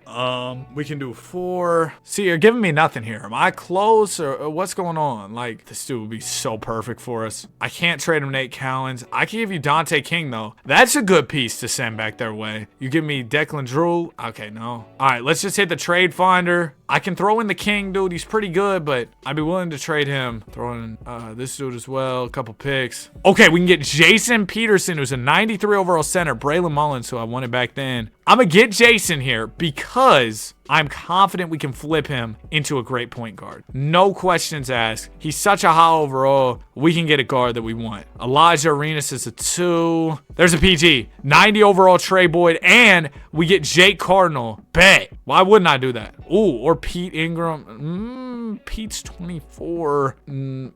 We can do 4. See, you're giving me nothing here. Am I close or what's going on? Like, this dude would be so perfect for us. I can't trade him Nate Cowens. I can give you Dante King though. That's a good piece to send back their way. You give me Declan Drew. Okay, no. All right, let's just hit the trade finder. I can throw in the King, dude. He's pretty good, but I'd be willing to trade him. Throw in this dude as well. A couple picks. Okay, we can get Jason Peterson, who's a 93 overall center. Braylon Mullins, who I wanted back then. I'm going to get Jason here because I'm confident we can flip him into a great point guard. No questions asked. He's such a high overall. We can get a guard that we want. Elijah Arenas is a 2. There's a PG. 90 overall Trey Boyd. And we get Jake Cardinal. Bet. Why wouldn't I do that? Ooh, or Pete Ingram. Pete's 24.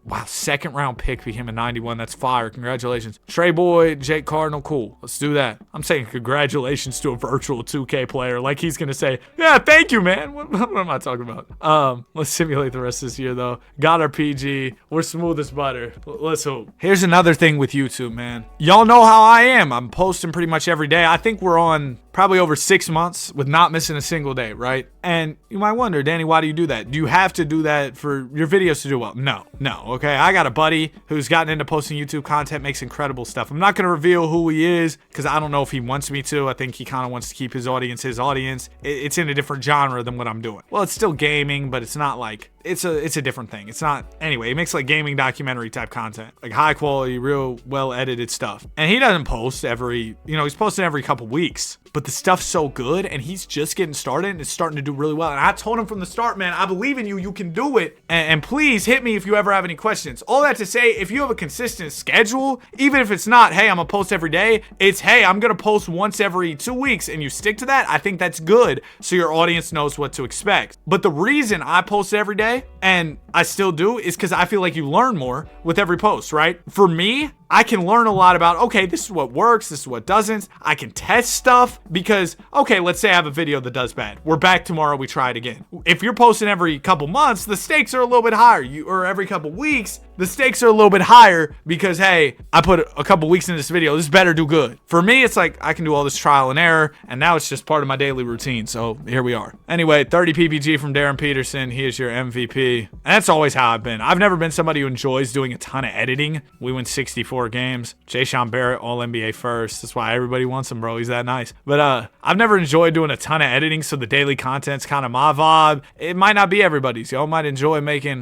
Wow, second round pick became a 91. That's fire. Congratulations. Trey Boyd, Jake Cardinal. Cool. Let's do that. I'm saying congratulations to a virtual 2K player. Like he's going to say, yeah, thank you, man. What am I talking about? Let's simulate the rest of this year, though. Got our PG. We're smooth as butter. Let's hope. Here's another thing with YouTube, man. Y'all know how I am. I'm posting pretty much every day. I think we're on probably over 6 months with not missing a single day, right? And you might wonder, Danny, why do you do that? Do you have to do that for your videos to do well? No, okay? I got a buddy who's gotten into posting YouTube content, makes incredible stuff. I'm not going to reveal who he is because I don't know if he wants me to. I think he kind of wants to keep his audience his audience. It's in a different genre than what I'm doing. Well, it's still gaming, but it's not like, it's a different thing. It's not, anyway, he makes like gaming documentary type content, like high quality, real well edited stuff. And he doesn't post every, he's posting every couple weeks. But the stuff's so good, and he's just getting started, and it's starting to do really well. And I told him from the start, man, I believe in you. You can do it. And please hit me if you ever have any questions. All that to say, if you have a consistent schedule, even if it's not, hey, I'm going to post every day, it's, hey, I'm going to post once every 2 weeks, and you stick to that, I think that's good, so your audience knows what to expect. But the reason I post every day, and I still do, is because I feel like you learn more with every post, right? For me, I can learn a lot about, okay, this is what works, this is what doesn't. I can test stuff because, okay, let's say I have a video that does bad. We're back tomorrow, we try it again. If you're posting every couple months, the stakes are a little bit higher. Or every couple weeks, the stakes are a little bit higher because, hey, I put a couple weeks in this video, this better do good. For me, it's like I can do all this trial and error, and now it's just part of my daily routine. So here we are. Anyway, 30 PPG from Darren Peterson. He is your MVP. And that's always how I've been. I've never been somebody who enjoys doing a ton of editing. We win 64 games. Jay Sean Barrett, all NBA first. That's why everybody wants him, bro. He's that nice. But I've never enjoyed doing a ton of editing, so the daily content's kind of my vibe. It might not be everybody's. Y'all might enjoy making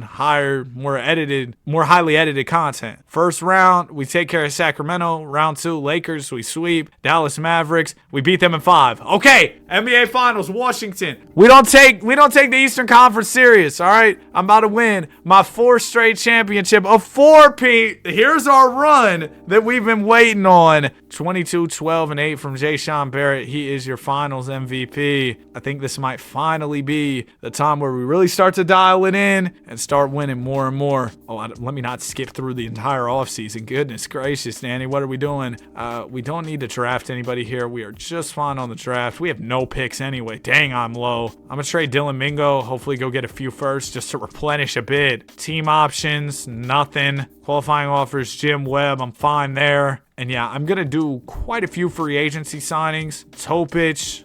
more highly edited content. First round, we take care of Sacramento. Round 2, Lakers, we sweep. Dallas Mavericks, we beat them in 5. Okay, NBA Finals, Washington. We don't take the Eastern Conference serious, all right? I'm about to win my 4th straight championship, a 4-peat. Here's our run that we've been waiting on. 22, 12, and 8 from Jay Sean Barrett. He is your Finals MVP. I think this might finally be the time where we really start to dial it in and start winning more and more. Oh, let me not skip through the entire offseason. Goodness gracious, Danny, what are we doing? We don't need to draft anybody here. We are just fine on the draft. We have no picks anyway. Dang, I'm low. I'm going to trade Dylan Mingo. Hopefully go get a few first just to replenish a bit. Team options, nothing. Qualifying offers, Jim Webb. I'm fine there. And yeah, I'm going to do quite a few free agency signings. Topich,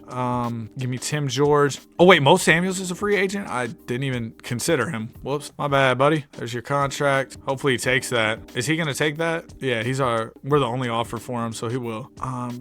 give me Tim George. Oh wait, Mo Samuels is a free agent? I didn't even consider him. Whoops, my bad, buddy. There's your contract. Hopefully he takes that. Is he going to take that? Yeah, we're the only offer for him, so he will.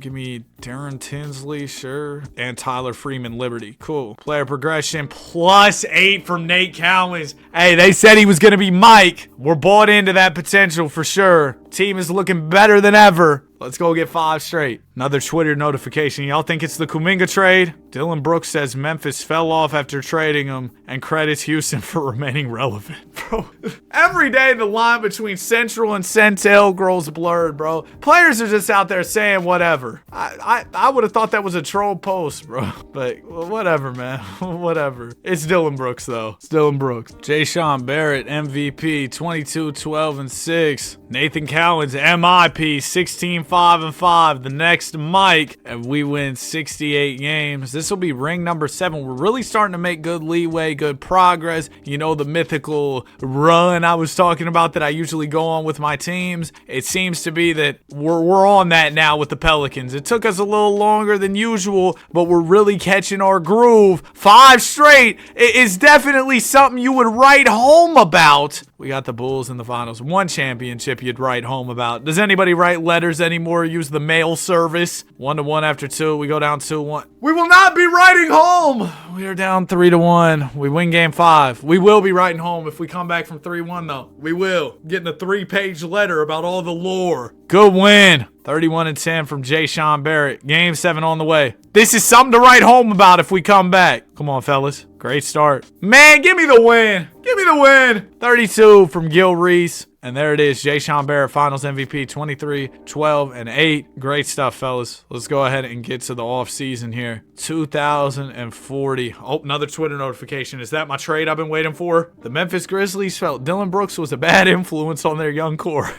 Give me Darren Tinsley, sure. And Tyler Freeman, Liberty. Cool. Player progression, +8 from Nate Cowens. Hey, they said he was going to be Mike. We're bought into that potential for sure. Team is looking better than ever. Let's go get 5 straight. Another Twitter notification. Y'all think it's the Kuminga trade? Dylan Brooks says Memphis fell off after trading him and credits Houston for remaining relevant. Bro, every day the line between Central and Centel grows blurred, bro. Players are just out there saying whatever. I would have thought that was a troll post, bro. But whatever, man. Whatever. It's Dylan Brooks, though. It's Dylan Brooks. Jay Barrett, MVP, 22, 12, and 6. Nathan Cowens, MIP, 16, 5, and 5. The next Mike, and we win 68 games. This will be ring number 7. We're really starting to make good leeway, good progress. You know, the mythical run I was talking about that I usually go on with my teams. It seems to be that we're on that now with the Pelicans. It took us a little longer than usual, but we're really catching our groove. 5 straight is definitely something you would write home about. We got the Bulls in the finals. 1 championship you'd write home about. Does anybody write letters anymore? Use the mail service? 1-1 after 2. We go down 2-1. We will not be writing home. We are down 3-1. We win game 5. We will be writing home if we come back from 3-1 though. We will. Getting a 3-page letter about all the lore. Good win. 31-10 from Jay Barrett. Game 7 on the way. This is something to write home about if we come back. Come on, fellas. Great start. Man, give me the win. Give me the win. 32 from Gil Reese. And there it is. Jay Barrett, Finals MVP, 23, 12, and 8. Great stuff, fellas. Let's go ahead and get to the off season here. 2040. Oh, another Twitter notification. Is that my trade I've been waiting for? The Memphis Grizzlies felt Dylan Brooks was a bad influence on their young core.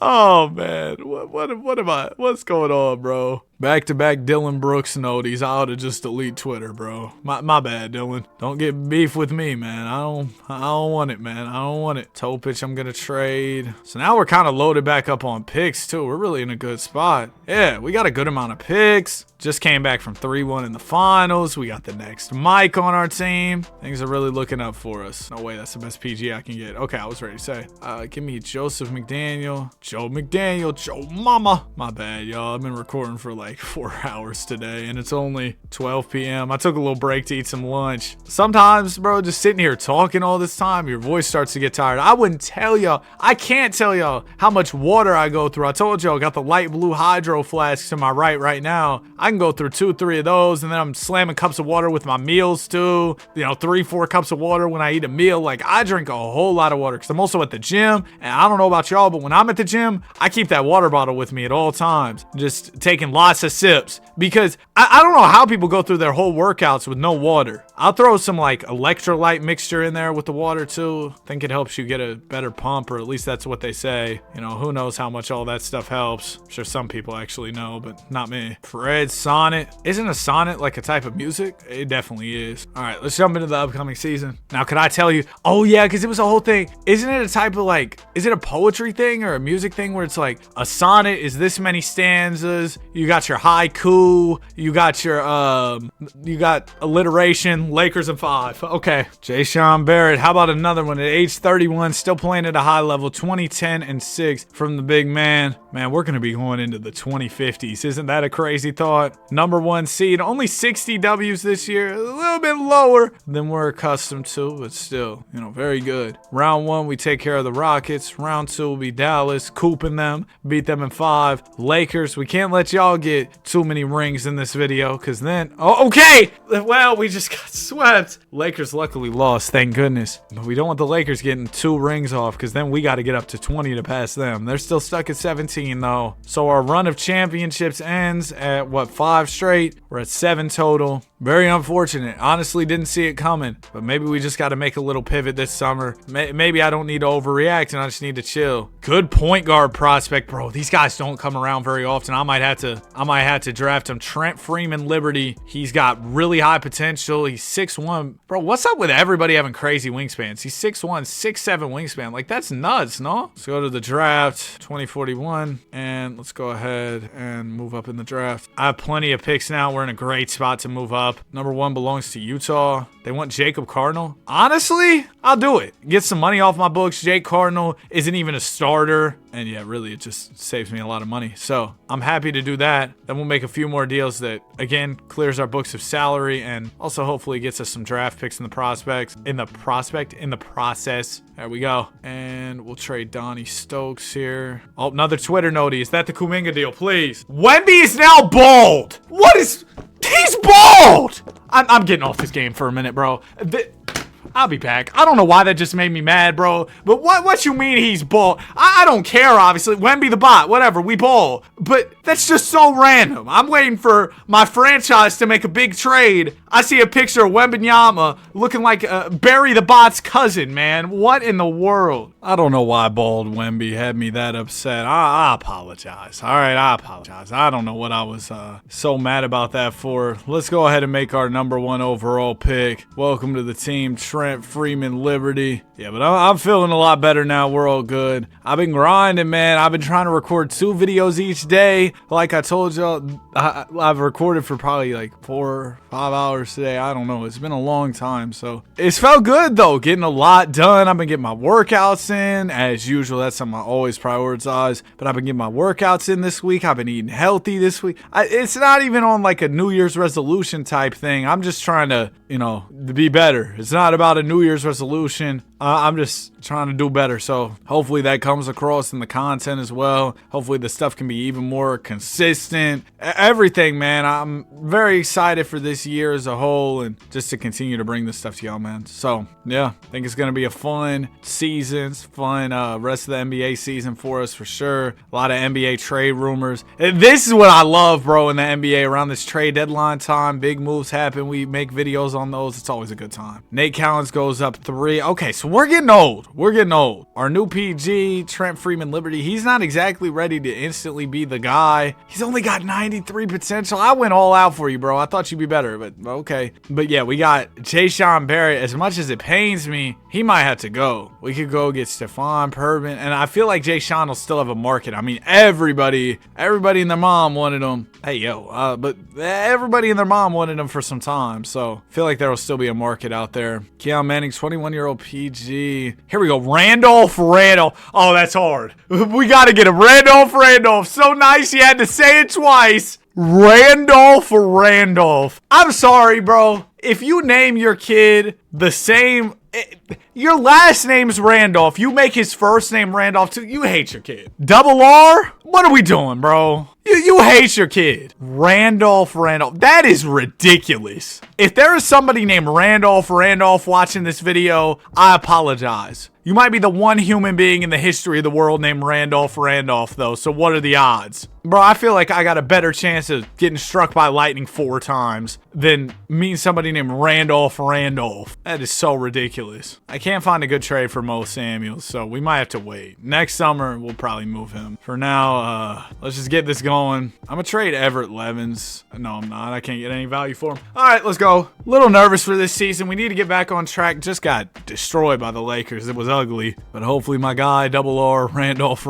Oh, man. What's going on, bro? Back-to-back Dylan Brooks noties. I ought to just delete Twitter, bro. My bad, Dylan. Don't get beef with me, man. I don't want it, man. I don't want it. Toe pitch I'm gonna trade. So now we're kind of loaded back up on picks, too. We're really in a good spot. Yeah, we got a good amount of picks. Just came back from 3-1 in the finals. We got the next Mike on our team. Things are really looking up for us. No way, that's the best PG I can get. Okay, I was ready to say. Give me Joseph McDaniel. Joe McDaniel. Joe Mama. My bad, y'all. I've been recording for like 4 hours today, and it's only 12 p.m. I took a little break to eat some lunch. Sometimes, bro, just sitting here talking all this time, your voice starts to get tired. I wouldn't tell y'all. I can't tell y'all how much water I go through. I told y'all I got the light blue hydro flasks to my right now. I can go through 2-3 of those, and then I'm slamming cups of water with my meals too. You know, 3-4 cups of water when I eat a meal. Like, I drink a whole lot of water because I'm also at the gym, and I don't know about y'all, but when I'm at the gym, I keep that water bottle with me at all times, just taking lots of sips, because I don't know how people go through their whole workouts with no water. I'll throw some like electrolyte mixture in there with the water too. I think it helps you get a better pump, or at least that's what they say. You know, who knows how much all that stuff helps. I'm sure some people actually know, but not me. Fred Sonnet. Isn't a sonnet like a type of music? It definitely is. All right, let's jump into the upcoming season. Now, could I tell you? Oh yeah, because it was a whole thing. Isn't it a type of like, is it a poetry thing or a music thing where it's like a sonnet is this many stanzas? You got your haiku, you got your you got alliteration, Lakers in 5. Okay. Jay Barrett, how about another one at age 31, still playing at a high level, 2010 and 6 from the big man. Man, we're gonna be going into the 2050s. Isn't that a crazy thought? Number 1 seed, only 60 W's this year, a little bit lower than we're accustomed to, but still, you know, very good. Round 1, we take care of the Rockets. Round 2 will be Dallas, cooping them, beat them in 5. Lakers, we can't let y'all get too many rings in this video, because then, oh, okay, well, we just got swept. Lakers luckily lost, thank goodness, but we don't want the Lakers getting 2 rings off, because then we got to get up to 20 to pass them. They're still stuck at 17 though, so our run of championships ends at what, 5 straight? We're at 7 total. Very unfortunate. Honestly, didn't see it coming, but maybe we just got to make a little pivot this summer. Maybe I don't need to overreact and I just need to chill. Good point guard prospect, bro. These guys don't come around very often. I might have to draft him. Trent Freeman Liberty. He's got really high potential. He's 6'1". Bro, what's up with everybody having crazy wingspans? He's 6'1", 6'7" wingspan. Like, that's nuts, no? Let's go to the draft, 2041, and let's go ahead and move up in the draft. I have plenty of picks now. We're in a great spot to move up. up. Number 1 belongs to Utah. They want Jacob Cardinal. Honestly, I'll do it. Get some money off my books. Jake Cardinal isn't even a starter. And yeah, really, it just saves me a lot of money. So I'm happy to do that. Then we'll make a few more deals that, again, clears our books of salary and also hopefully gets us some draft picks in the process. There we go. And we'll trade Donnie Stokes here. Oh, another Twitter notie. Is that the Kuminga deal? Please. Wemby is now bald. What is... He's bald! I'm getting off this game for a minute, bro. I'll be back. I don't know why that just made me mad, bro. But what you mean he's bald? I don't care, obviously. Wemby the bot, whatever, we ball. But that's just so random. I'm waiting for my franchise to make a big trade. I see a picture of Wembanyama looking like Barry the bot's cousin, man. What in the world? I don't know why bald Wemby had me that upset. I apologize. All right, I apologize. I don't know what I was so mad about that for. Let's go ahead and make our number 1 overall pick. Welcome to the team, Trent Freeman Liberty. Yeah, but I'm feeling a lot better now. We're all good. I've been grinding, man. I've been trying to record 2 videos each day. Like I told y'all, I've recorded for probably like 4 or 5 hours today. I don't know. It's been a long time. So it's felt good, though. Getting a lot done. I've been getting my workouts in. As usual, that's something I always prioritize. But I've been getting my workouts in this week. I've been eating healthy this week. It's not even on like a New Year's resolution type thing. I'm just trying to, to be better. It's not about a New Year's resolution. I'm just trying to do better. So hopefully that comes across in the content as well. Hopefully the stuff can be even more consistent. Everything, man. I'm very excited for this year as a whole and just to continue to bring this stuff to y'all, man. So yeah, I think it's going to be a fun season, fun rest of the NBA season for us for sure. A lot of NBA trade rumors. And this is what I love, bro, in the NBA around this trade deadline time. Big moves happen. We make videos on those. It's always a good time. Nate Callens goes up 3. Okay, so we're getting old. Our new PG, Trent Freeman Liberty, he's not exactly ready to instantly be the guy. He's only got 93 potential. I went all out for you, bro. I thought you'd be better, but okay. But yeah, we got Jayshawn Barrett. As much as it pains me, he might have to go. We could go get Stephon Pervin, and I feel like Jayshawn will still have a market. I mean, everybody and their mom wanted him. Hey, yo, but everybody and their mom wanted him for some time, so I feel like there will still be a market out there. Keon Manning, 21-year-old PG. Here we go. Randolph. Oh, that's hard. We got to get him. Randolph. So nice he had to say it twice. Randolph. I'm sorry, bro. If you name your kid the same... Your last name's Randolph. You make his first name Randolph too. You hate your kid. Double R? What are we doing, bro? You hate your kid. Randolph. That is ridiculous. If there is somebody named Randolph watching this video, I apologize. You might be the one human being in the history of the world named Randolph, though. So what are the odds? Bro, I feel like I got a better chance of getting struck by lightning 4 times than meeting somebody named Randolph. That is so ridiculous. I can't find a good trade for Mo Samuels, so we might have to wait. Next summer, we'll probably move him. For now, let's just get this going. I'm going to trade Everett Levens. No, I'm not. I can't get any value for him. All right, let's go. A little nervous for this season. We need to get back on track. Just got destroyed by the Lakers. It was ugly, but hopefully my guy, Double R, Randolph.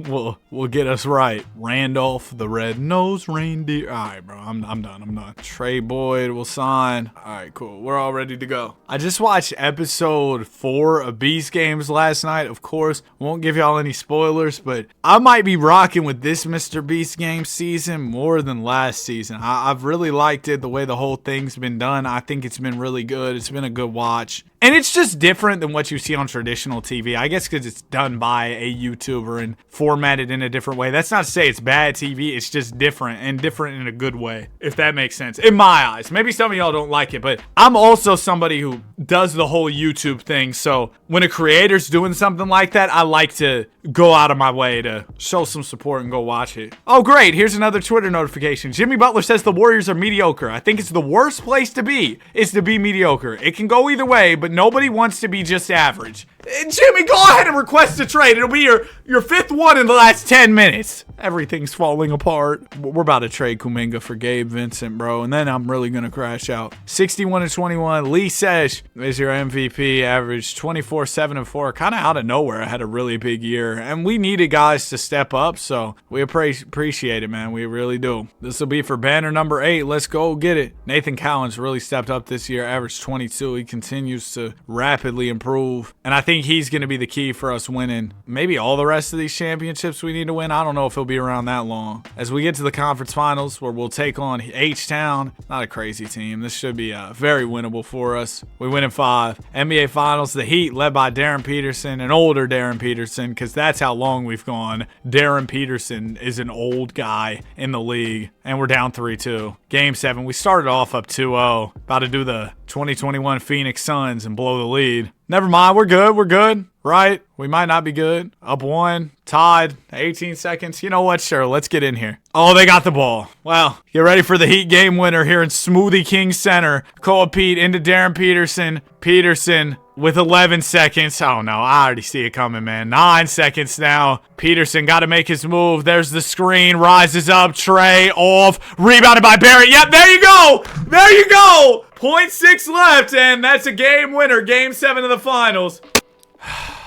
will get us right. Randolph, the red-nosed reindeer. All right, bro, I'm done. Trey Boyd will sign. All right, cool. We're all ready to go. I just watched episode 4 of Beast Games last night. Of course, won't give y'all any spoilers, but I might be rocking with this Mr. Beast Game season more than last season. I've really liked it, the way the whole thing's been done. I think it's been really good. It's been a good watch. And it's just different than what you see on traditional TV. I guess because it's done by a YouTuber and formatted in a different way. That's not to say it's bad TV. It's just different, and different in a good way, if that makes sense. In my eyes. Maybe some of y'all don't like it, but I'm also somebody who does the whole YouTube thing. So when a creator's doing something like that, I like to go out of my way to show some support and go watch it. Oh, great. Here's another Twitter notification. Jimmy Butler says the Warriors are mediocre. I think it's the worst place to be, is to be mediocre. It can go either way, but nobody wants to be just average. Jimmy, go ahead and request a trade. It'll be your fifth one in the last 10 minutes. Everything's falling apart. We're about to trade Kuminga for Gabe Vincent, bro, and then I'm really going to crash out. 61-21. Lee Sesh is your MVP. Average 24, 7, and 4. Kind of out of nowhere. Had a really big year, and we needed guys to step up, so we appreciate it, man. We really do. This will be for banner number 8. Let's go get it. Nathan Collins really stepped up this year. Average 22. He continues to rapidly improve, and I think he's going to be the key for us winning maybe all the rest of these championships we need to win. I don't know if he'll be around that long. As we get to the conference finals where we'll take on H-Town, not a crazy team. This should be very winnable for us. We win in 5. NBA Finals, the Heat led by Darren Peterson, an older Darren Peterson, because that's how long we've gone. Darren Peterson is an old guy in the league, and we're down 3-2. Game 7, we started off up 2-0, about to do the 2021 Phoenix Suns and blow the lead. Never mind, we're good, right? We might not be good. Up 1, tied, 18 seconds. You know what? Sure, let's get in here. Oh, they got the ball. Well, get ready for the Heat game winner here in Smoothie King Center. Cole Pete into Darren Peterson. Peterson with 11 seconds. Oh, no, I already see it coming, man. 9 seconds now. Peterson got to make his move. There's the screen. Rises up. Trey off. Rebounded by Barrett. Yep, there you go. There you go. 0.6 left, and that's a game winner. Game 7 of the finals.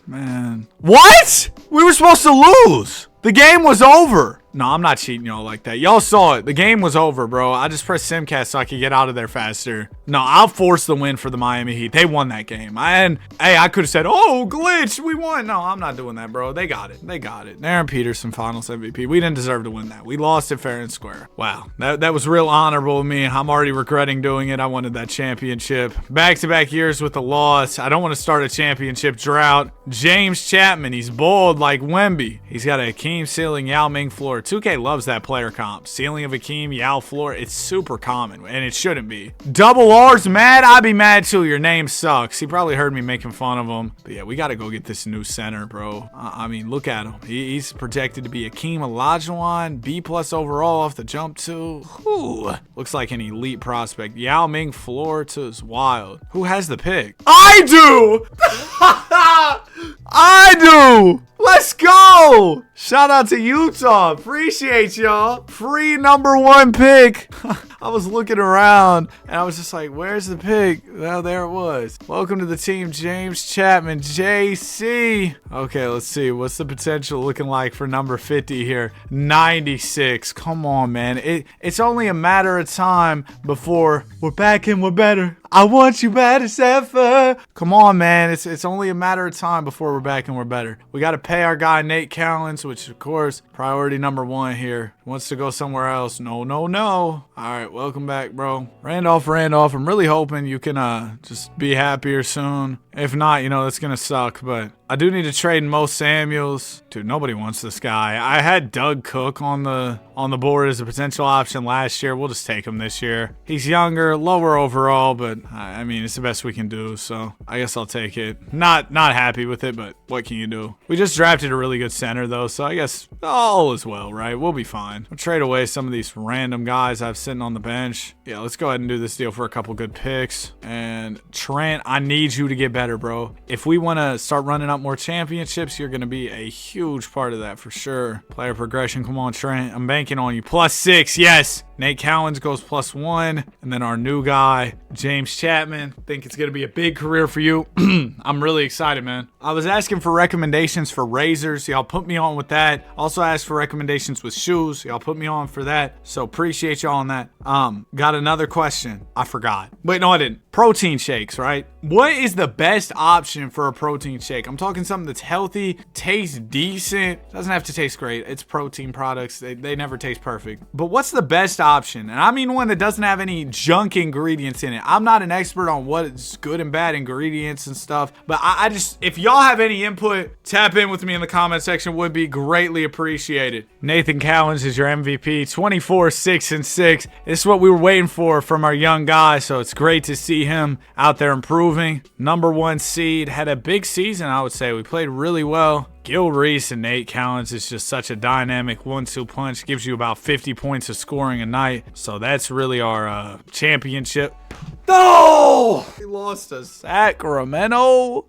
Man. What? We were supposed to lose. The game was over. No, I'm not cheating y'all like that. Y'all saw it. The game was over, bro. I just pressed Simcast so I could get out of there faster. No, I'll force the win for the Miami Heat. They won that game. I could have said, oh, glitch, we won. No, I'm not doing that, bro. They got it. Darren Peterson, Finals MVP. We didn't deserve to win that. We lost it fair and square. Wow, that was real honorable of me. I'm already regretting doing it. I wanted that championship. Back-to-back years with the loss. I don't want to start a championship drought. James Chapman, he's bold like Wemby. He's got a Hakeem ceiling, Yao Ming floor. 2K loves that player comp. Ceiling of Hakeem, Yao floor. It's super common, and it shouldn't be. Double R's mad? I'd be mad too. Your name sucks. He probably heard me making fun of him. But yeah, we got to go get this new center, bro. I mean, look at him. He's projected to be Hakeem Olajuwon, B+ overall off the jump too. Whew. Looks like an elite prospect. Yao Ming floor too is wild. Who has the pick? I do! I do! Let's go! Shout out to Utah. Appreciate y'all. Free #1 pick. I was looking around and I was just like, where's the pick? Well, there it was. Welcome to the team, James Chapman, JC. Okay, let's see. What's the potential looking like for number 50 here? 96. Come on, man. It's only a matter of time before we're back and we're better. I want you bad as ever. Come on, man. It's only a matter of time before we're back and we're better. We got to pay our guy Nate Callens, which of course, priority #1 here. Wants to go somewhere else. No. All right, welcome back, bro. Randolph. I'm really hoping you can just be happier soon. If not, that's gonna suck. But I do need to trade Mo Samuels. Dude, nobody wants this guy. I had Doug Cook on the board as a potential option last year. We'll just take him this year. He's younger, lower overall, but I mean, it's the best we can do. So I guess I'll take it. Not happy with it, but what can you do? We just drafted a really good center though, so I guess all is well, right? We'll be fine. We'll trade away some of these random guys I've sitting on the bench. Yeah, let's go ahead and do this deal for a couple good picks. And Trent, I need you to get better, bro. If we want to start running up more championships, you're going to be a huge part of that for sure. Player progression, come on, Trent. I'm banking on you. +6, yes. Nate Callens goes +1. And then our new guy, James Chapman. Think it's going to be a big career for you. I'm really excited, man. I was asking for recommendations for razors. Y'all put me on with that. Also asked for recommendations with shoes. Y'all put me on for that. So appreciate y'all on that. Got another question. I forgot. Wait, no, I didn't. Protein shakes, right? What is the best option for a protein shake? I'm talking something that's healthy, tastes decent. Doesn't have to taste great. It's protein products. They never taste perfect. But what's the best option? And I mean one that doesn't have any junk ingredients in it. I'm not an expert on what is good and bad ingredients and stuff. But I just, if y'all have any input, tap in with me in the comment section. Would be greatly appreciated. Nathan Callens is your MVP. 24, 6, and 6. This is what we were waiting for from our young guy. So it's great to see him out there improving. #1 seed. Had a big season, I would say. We played really well. Gil Reese and Nate Callens is just such a dynamic 1-2 punch. Gives you about 50 points of scoring a night. So that's really our championship. No! We lost to Sacramento.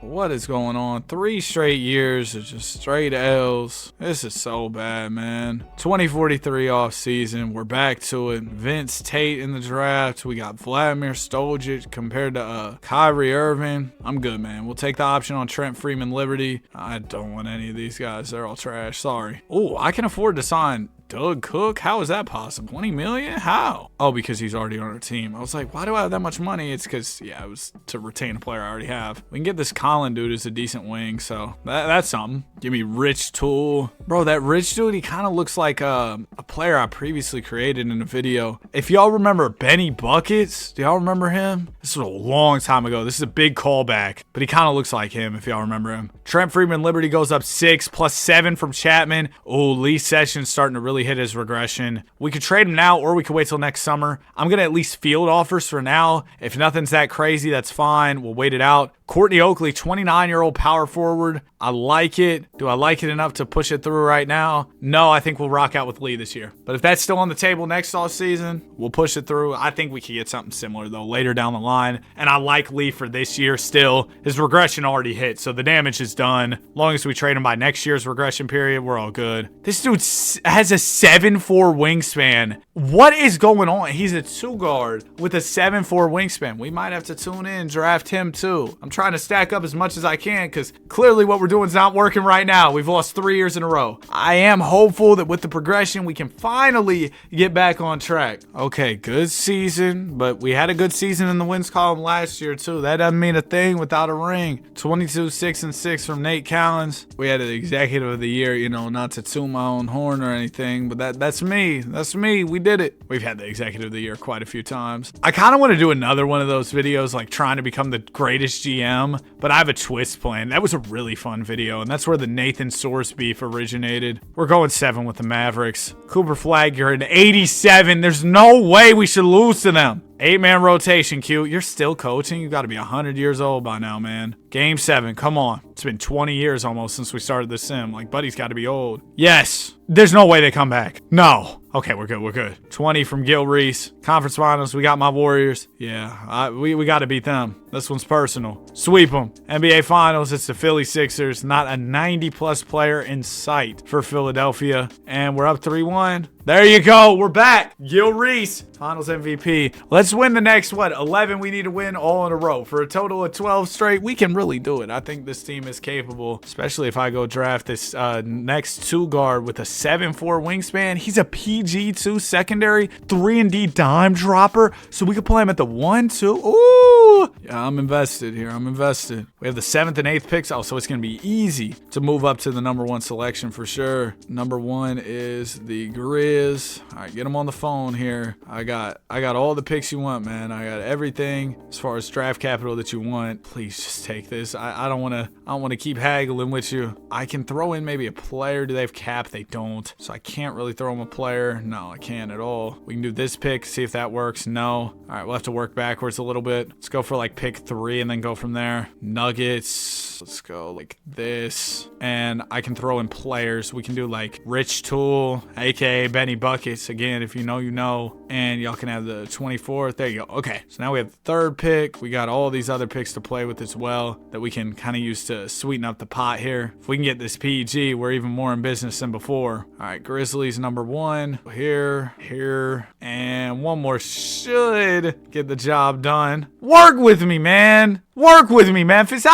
What is going on? 3 straight years of just straight L's. This is so bad, man. 2043 off season. We're back to it. Vince Tate in the draft. We got Vladimir Stojic compared to Kyrie Irving. I'm good, man. We'll take the option on Trent Freeman Liberty. I don't want any of these guys. They're all trash. Sorry. Oh, I can afford to sign Doug Cook? How is that possible? 20 million? How? Oh, because he's already on our team. I was like, why do I have that much money? It's because, yeah, it was to retain a player I already have. We can get this Colin dude as a decent wing, so that's something. Give me Rich Tool. Bro, that Rich dude, he kind of looks like a player I previously created in a video. If y'all remember Benny Buckets, do y'all remember him? This was a long time ago. This is a big callback, but he kind of looks like him if y'all remember him. Trent Freeman Liberty goes up 6 plus 7 from Chapman. Oh, Lee Sessions starting to really hit his regression. We could trade him now or we could wait till next summer. I'm going to at least field offers for now. If nothing's that crazy, that's fine. We'll wait it out. Courtney Oakley, 29-year-old power forward. I like it. Do I like it enough to push it through right now? No, I think we'll rock out with Lee this year. But if that's still on the table next offseason, we'll push it through. I think we could get something similar, though, later down the line. And I like Lee for this year still. His regression already hit, so the damage is done. As long as we trade him by next year's regression period, we're all good. This dude has a 7'4 wingspan. What is going on? He's a 2 guard with a 7'4 wingspan. We might have to tune in, draft him too. I'm trying to stack up as much as I can because clearly what we're doing is not working right now. We've lost 3 years in a row. I am hopeful that with the progression, we can finally get back on track. Okay, good season, but we had a good season in the wins column last year too. That doesn't mean a thing without a ring. 22-6-6 from Nate Callens. We had an executive of the year, you know, not to toot my own horn or anything, but that's me. That's me. We did it. We've had the executive of the year quite a few times. I kind of want to do another one of those videos, like trying to become the greatest GM, but I have a twist plan. That was a really fun video, and that's where the Nathan Source beef originated. We're going 7 with the Mavericks. Cooper Flag, you're an 87. There's no way we should lose to them. 8-man rotation, Q. You're still coaching? You got to be 100 years old by now, man. Game 7. Come on. It's been 20 years almost since we started the sim. Like, buddy's got to be old. Yes. There's no way they come back. No. Okay, we're good. We're good. 20 from Gil Reese. Conference finals. We got my Warriors. Yeah, we got to beat them. This one's personal. Sweep them. NBA finals. It's the Philly Sixers. Not a 90-plus player in sight for Philadelphia. And we're up 3-1. There you go. We're back. Gil Reese, finals MVP. Let's win the next, 11 we need to win all in a row. For a total of 12 straight, we can really do it. I think this team is capable, especially if I go draft this next 2 guard with a 7'4 wingspan. He's a PG2 secondary, 3-and-D dime dropper, so we could play him at the 1-2. Ooh! Yeah, I'm invested here. I'm invested. We have the 7th and 8th picks. Oh, so it's going to be easy to move up to the number 1 selection for sure. Number 1 is the Grizz. All right, get him on the phone here. I got all the picks you want, man. I got everything as far as draft capital that you want. Please just take this. I don't want to keep haggling with you. I can throw in maybe a player. Do they have cap? They don't. So I can't really throw him a player. No, I can't at all. We can do this pick, see if that works. No. All right, we'll have to work backwards a little bit. Let's go for like pick 3 and then go from there. Nuggets. Let's go like this. And I can throw in players. We can do like Rich Tool, aka Benny Buckets. Again, if you know, you know. And y'all can have the 24th. There you go. Okay, so now we have the 3rd pick. We got all these other picks to play with as well that we can kind of use to sweeten up the pot here. If we can get this PG, we're even more in business than before. All right, Grizzlies number 1. Here, and one more should get the job done. Work with me, man. Work with me, Memphis.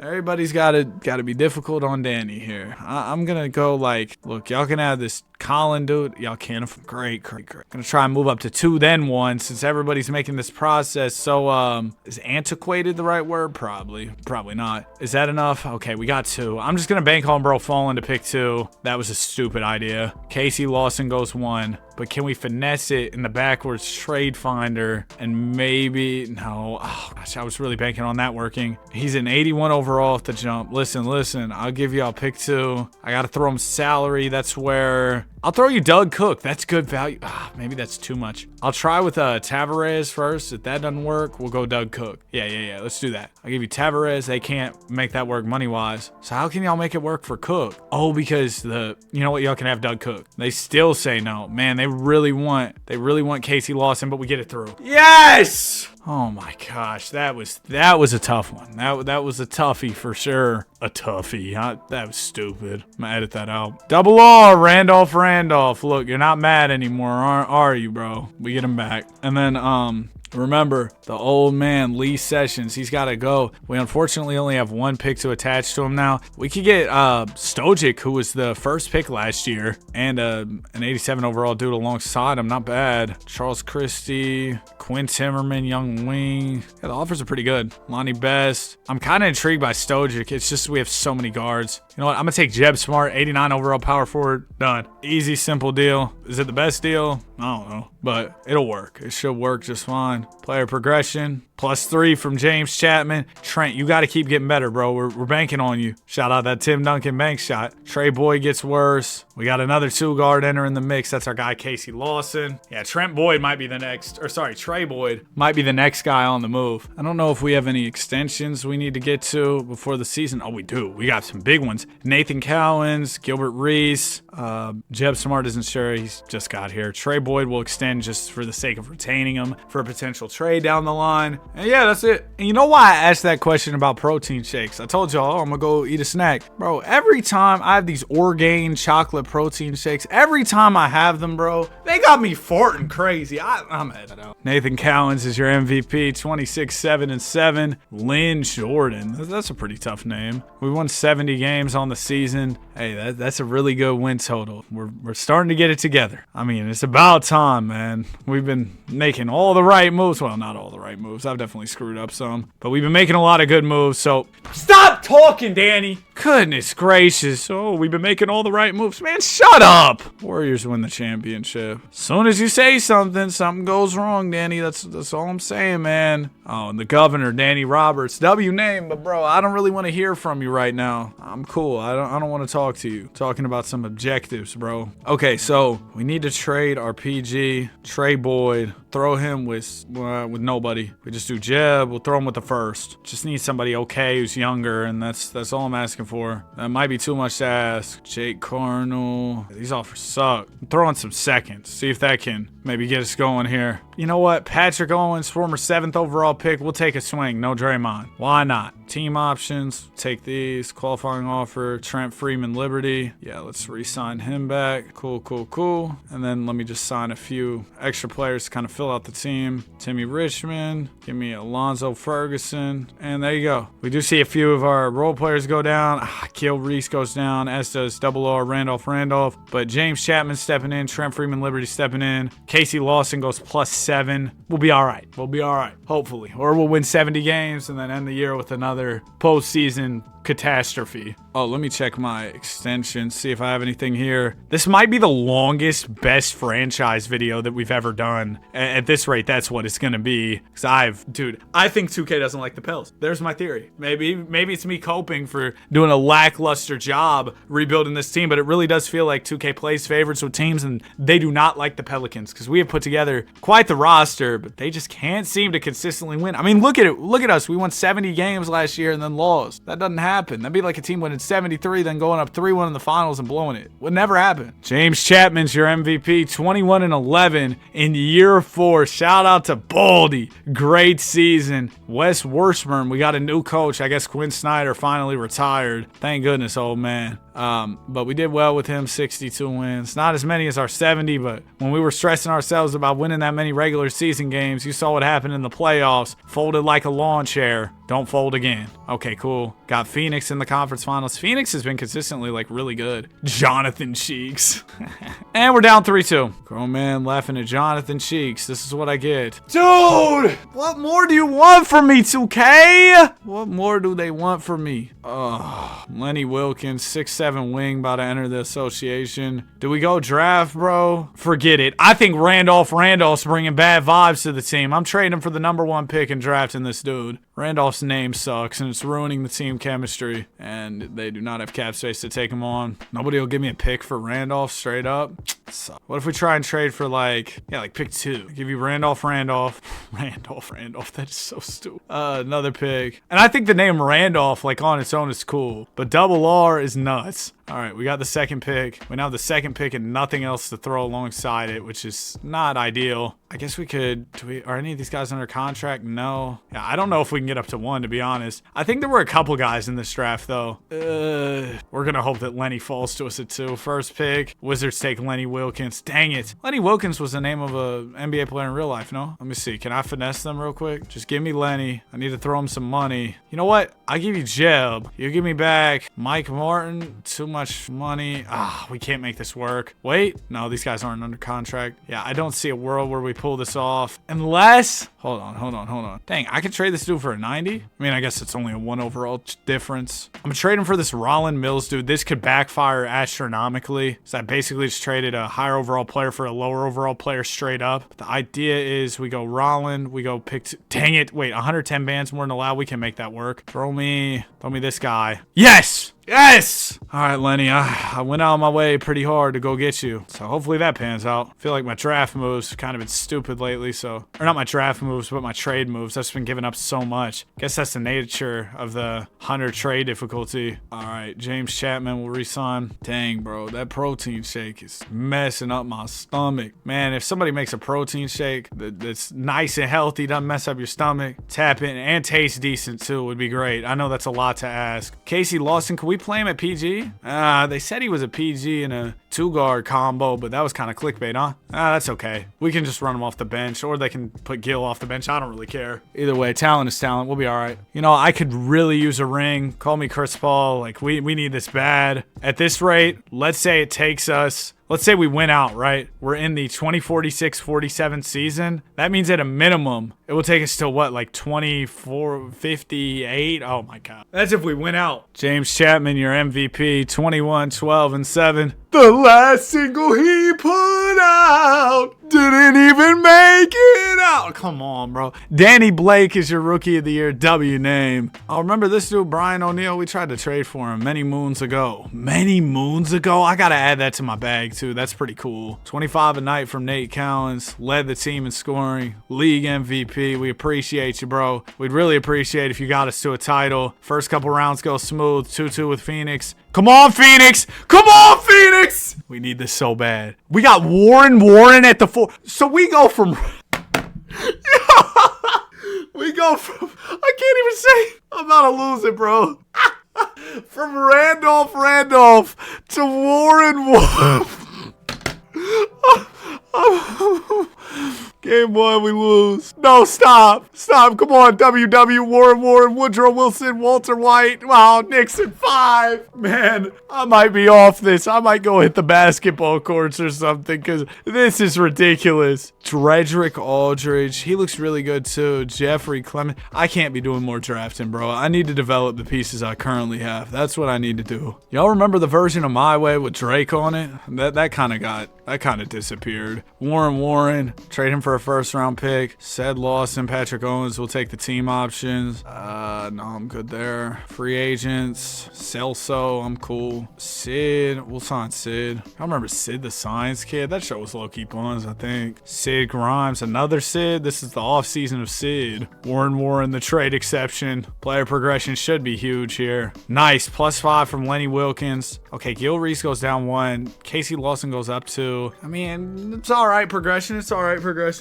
Everybody's gotta be difficult on Danny here. I'm gonna go like, look, y'all can have this Colin dude. Y'all can. Great. Gonna try and move up to 2, then 1, since everybody's making this process so is antiquated the right word? Probably not. Is that enough? Okay, we got 2. I'm just gonna bank on bro falling to pick 2. That was a stupid idea. Casey Lawson goes 1. But can we finesse it in the backwards trade finder and maybe, no, oh gosh, I was really banking on that working. He's an 81 overall off the jump. Listen, I'll give y'all pick 2. I got to throw him salary. That's where I'll throw you Doug Cook. That's good value. Maybe that's too much. I'll try with Tavares first. If that doesn't work, we'll go Doug Cook. Yeah, let's do that. I'll give you Tavares. They can't make that work money-wise. So how can y'all make it work for Cook? Oh, because you know what, y'all can have Doug Cook. They still say no. Man, they really want Casey Lawson, but we get it through. Yes! Oh my gosh, that was a tough one. That was a toughie for sure. A toughie. That was stupid. I'm gonna edit that out. Double R, Randolph. Look, you're not mad anymore, are you, bro? We get him back. And then remember, the old man, Lee Sessions, he's got to go. We unfortunately only have one pick to attach to him now. We could get Stojic, who was the first pick last year, and an 87 overall dude alongside him. Not bad. Charles Christie, Quinn Timmerman, Young Wing. Yeah, the offers are pretty good. Lonnie Best. I'm kind of intrigued by Stojic. It's just we have so many guards. You know what? I'm going to take Jeb Smart, 89 overall power forward. Done. Easy, simple deal. Is it the best deal? I don't know. But it'll work. It should work just fine. Player progression. +3 from James Chapman. Trent, you got to keep getting better, bro. We're banking on you. Shout out that Tim Duncan bank shot. Trey Boyd gets worse. We got another 2-guard entering the mix. That's our guy, Casey Lawson. Yeah, Trent Boyd might be the next, or sorry, Trey Boyd might be the next guy on the move. I don't know if we have any extensions we need to get to before the season. Oh, we do. We got some big ones. Nathan Cowens, Gilbert Reese. Jeb Smart isn't sure. He's just got here. Trey Boyd will extend just for the sake of retaining him for a potential trade down the line. And yeah, that's it. And you know why I asked that question about protein shakes? I told y'all, I'm gonna go eat a snack. Bro, every time I have these Orgain chocolate protein shakes, every time I have them, bro, they got me farting crazy. I'm headed out. Nathan Cowens is your MVP, 26, 7, and 7. Lynn Jordan, that's a pretty tough name. We won 70 games on the season. Hey, that's a really good win total. We're starting to get it together. I mean, it's about time, man. We've been making all the right moves. Well, not all the right moves. I've definitely screwed up some, but we've been making a lot of good moves. So stop talking, Danny. Goodness gracious. Oh, we've been making all the right moves. Man, shut up. Warriors win the championship. As soon as you say something goes wrong, Danny. That's all I'm saying, man. Oh, and the governor, Danny Roberts. W name, but bro, I don't really want to hear from you right now. I'm cool. I don't want to talk to you. Talking about some objectives, bro. Okay, so we need to trade our PG, Trey Boyd. Throw him with nobody. We just do Jeb. We'll throw him with the first. Just need somebody okay who's younger, and that's all I'm asking for. That might be too much to ask. Jake Carnell. These offers suck. I'm throwing some seconds. See if that can maybe get us going here. You know what? Patrick Owens, former 7th overall pick. We'll take a swing. No Draymond. Why not? Team options. Take these. Qualifying offer. Trent Freeman Liberty. Yeah, let's re-sign him back. Cool. And then let me just sign a few extra players to kind of fill out the team. Timmy Richmond. Give me Alonzo Ferguson. And there you go. We do see a few of our role players go down. Kill Reese goes down, as does Double R Randolph. But James Chapman stepping in. Trent Freeman Liberty stepping in. Casey Lawson goes +7. We'll be all right. Hopefully. Or we'll win 70 games and then end the year with another postseason catastrophe. Oh, let me check my extensions, see if I have anything here. This might be the longest best franchise video that we've ever done. At this rate, that's what it's gonna be. Cause I think 2K doesn't like the Pels. There's my theory. Maybe it's me coping for doing a lackluster job rebuilding this team, but it really does feel like 2K plays favorites with teams and they do not like the Pelicans because we have put together quite the roster, but they just can't seem to consistently win. I mean, look at it. Look at us. We won 70 games last year and then lost. That doesn't happen. That'd be like a team winning 73, then going up 3-1 in the finals and blowing it. Would never happen. James Chapman's your MVP, 21 and 11 in year 4. Shout out to Baldy. Great season. Wes Worshburn, we got a new coach. I guess Quinn Snyder finally retired. Thank goodness, old man. But we did well with him, 62 wins. Not as many as our 70, but when we were stressing ourselves about winning that many regular season games, you saw what happened in the playoffs. Folded like a lawn chair. Don't fold again. Okay, cool. Got Phoenix in the conference finals. Phoenix has been consistently like really good. Jonathan Cheeks. And we're down 3-2. Grown man laughing at Jonathan Cheeks. This is what I get. Dude! What more do you want from me, 2K? What more do they want from me? Lenny Wilkins, 6'7" wing, about to enter the association. Do we go draft, bro? Forget it. I think Randolph's bringing bad vibes to the team. I'm trading him for the #1 pick and drafting this dude. Randolph's name sucks, and it's ruining the team chemistry, and they do not have cap space to take him on. Nobody will give me a pick for Randolph straight up. What if we try and trade for like pick 2? Give you Randolph. Randolph, that is so stupid. Another pick. And I think the name Randolph, like on its own, is cool. But double R is nuts. All right, we got the second pick. We now have the second pick and nothing else to throw alongside it, which is not ideal. I guess we could, are any of these guys under contract? No. Yeah, I don't know if we can get up to 1, to be honest. I think there were a couple guys in this draft, though. We're going to hope that Lenny falls to us at 2. First pick, Wizards take Lenny Wilkins. Dang it. Lenny Wilkins was the name of a NBA player in real life, no? Let me see. Can I finesse them real quick? Just give me Lenny. I need to throw him some money. You know what? I'll give you Jeb. You give me back Mike Martin. Too much money. We can't make this work. Wait. No, these guys aren't under contract. Yeah, I don't see a world where we pull this off. Unless... Hold on. Dang, I could trade this dude for a 90? I mean, I guess it's only a 1 overall difference. I'm gonna trade him for this Rollin Mills dude. This could backfire astronomically. So I basically just traded a higher overall player for a lower overall player straight up. The idea is we go Rollin, we go pick... Dang it. Wait, 110 bands more than allowed. We can make that work. Throw me this guy. Yes! Yes! All right, Lenny, I went out of my way pretty hard to go get you. So hopefully that pans out. I feel like my draft moves have kind of been stupid lately, so... Or not my draft moves, but my trade moves. I've just been giving up so much. Guess that's the nature of the Hunter trade difficulty. All right, James Chapman will re-sign. Dang, bro, that protein shake is messing up my stomach. Man, if somebody makes a protein shake that's nice and healthy, doesn't mess up your stomach, tap in, and tastes decent too, would be great. I know that's a lot to ask. Casey Lawson, can we play him at PG? They said he was a PG in a 2-guard combo, but that was kind of clickbait, huh? That's okay. We can just run him off the bench, or they can put Gil off the bench. I don't really care. Either way, talent is talent. We'll be all right. You know, I could really use a ring. Call me Chris Paul. Like, we need this bad. At this rate, let's say it takes us... Let's say we win out, right? We're in the 2046-47 season. That means at a minimum, it will take us to what, like 24-58? Oh my God. That's if we win out. James Chapman, your MVP, 21, 12, and 7. The last single he put out didn't even make it out. Come on, bro. Danny Blake is your Rookie of the Year W name. Oh, remember this dude, Brian O'Neal? We tried to trade for him many moons ago. Many moons ago? I got to add that to my bag, too. That's pretty cool. 25 a night from Nate Cowens. Led the team in scoring. League MVP. We appreciate you, bro. We'd really appreciate if you got us to a title. First couple rounds go smooth. 2-2 with Phoenix. Come on, Phoenix! Come on, Phoenix! We need this so bad. We got Warren at the 4. So we go from... we go from... I can't even say... I'm about to lose it, bro. From Randolph to Warren. Game 1, we lose. No, stop. Come on, WW, Warren, Woodrow Wilson, Walter White. Wow, Nixon, 5. Man, I might be off this. I might go hit the basketball courts or something because this is ridiculous. Dredrick Aldridge, he looks really good too. Jeffrey Clement. I can't be doing more drafting, bro. I need to develop the pieces I currently have. That's what I need to do. Y'all remember the version of My Way with Drake on it? That kind of disappeared. Warren, trade him for a first-round pick. Said Lawson, Patrick Owens will take the team options. No, I'm good there. Free agents. Celso, I'm cool. Sid, we'll sign Sid. I remember Sid the Science Kid. That show was low-key buns, I think. Sid Grimes, another Sid. This is the off-season of Sid. Warren, the trade exception. Player progression should be huge here. Nice, +5 from Lenny Wilkins. Okay, Gil Reese goes down 1. Casey Lawson goes up 2. I mean, it's all right progression.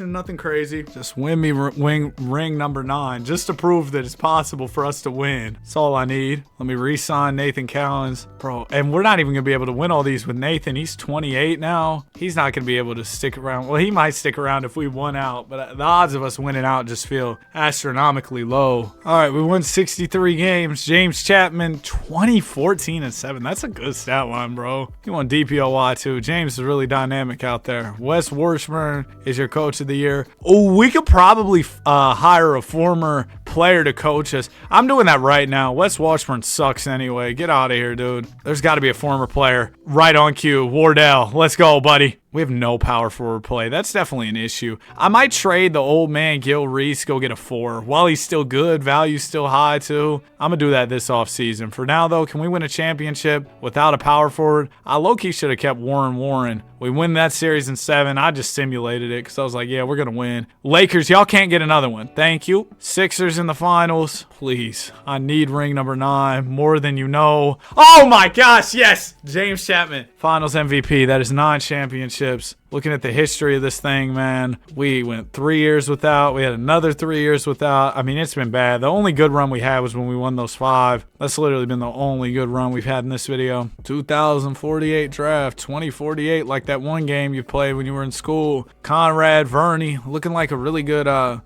Nothing crazy. Just win me ring number 9 just to prove that it's possible for us to win. That's all I need. Let me re-sign Nathan Cowens. Bro, and we're not even going to be able to win all these with Nathan. He's 28 now. He's not going to be able to stick around. Well, he might stick around if we won out, but the odds of us winning out just feel astronomically low. All right, we won 63 games. James Chapman, 2014 and 7. That's a good stat line, bro. He won DPOY too. James is really dynamic out there. Wes Washburn is your coach of the year. Oh, we could probably hire a former player to coach us. I'm doing that right now. Wes Washburn sucks anyway. Get out of here, dude. There's got to be a former player. Right on cue. Wardell. Let's go, buddy. We have no power forward play. That's definitely an issue. I might trade the old man Gil Reese, go get a 4. While he's still good, value's still high too. I'm going to do that this offseason. For now, though, can we win a championship without a power forward? I low-key should have kept Warren. We win that series in 7. I just simulated it because I was like, yeah, we're going to win. Lakers, y'all can't get another one. Thank you. Sixers in the finals. Please. I need ring number 9 more than you know. Oh my gosh, yes! James Chapman, finals MVP. That is 9 championships. Looking at the history of this thing, man, we went 3 years without. We had another 3 years without. I mean, it's been bad. The only good run we had was when we won those 5. That's literally been the only good run we've had in this video. 2048 draft, 2048, like that one game you played when you were in school. Conrad, Verney, looking like a really good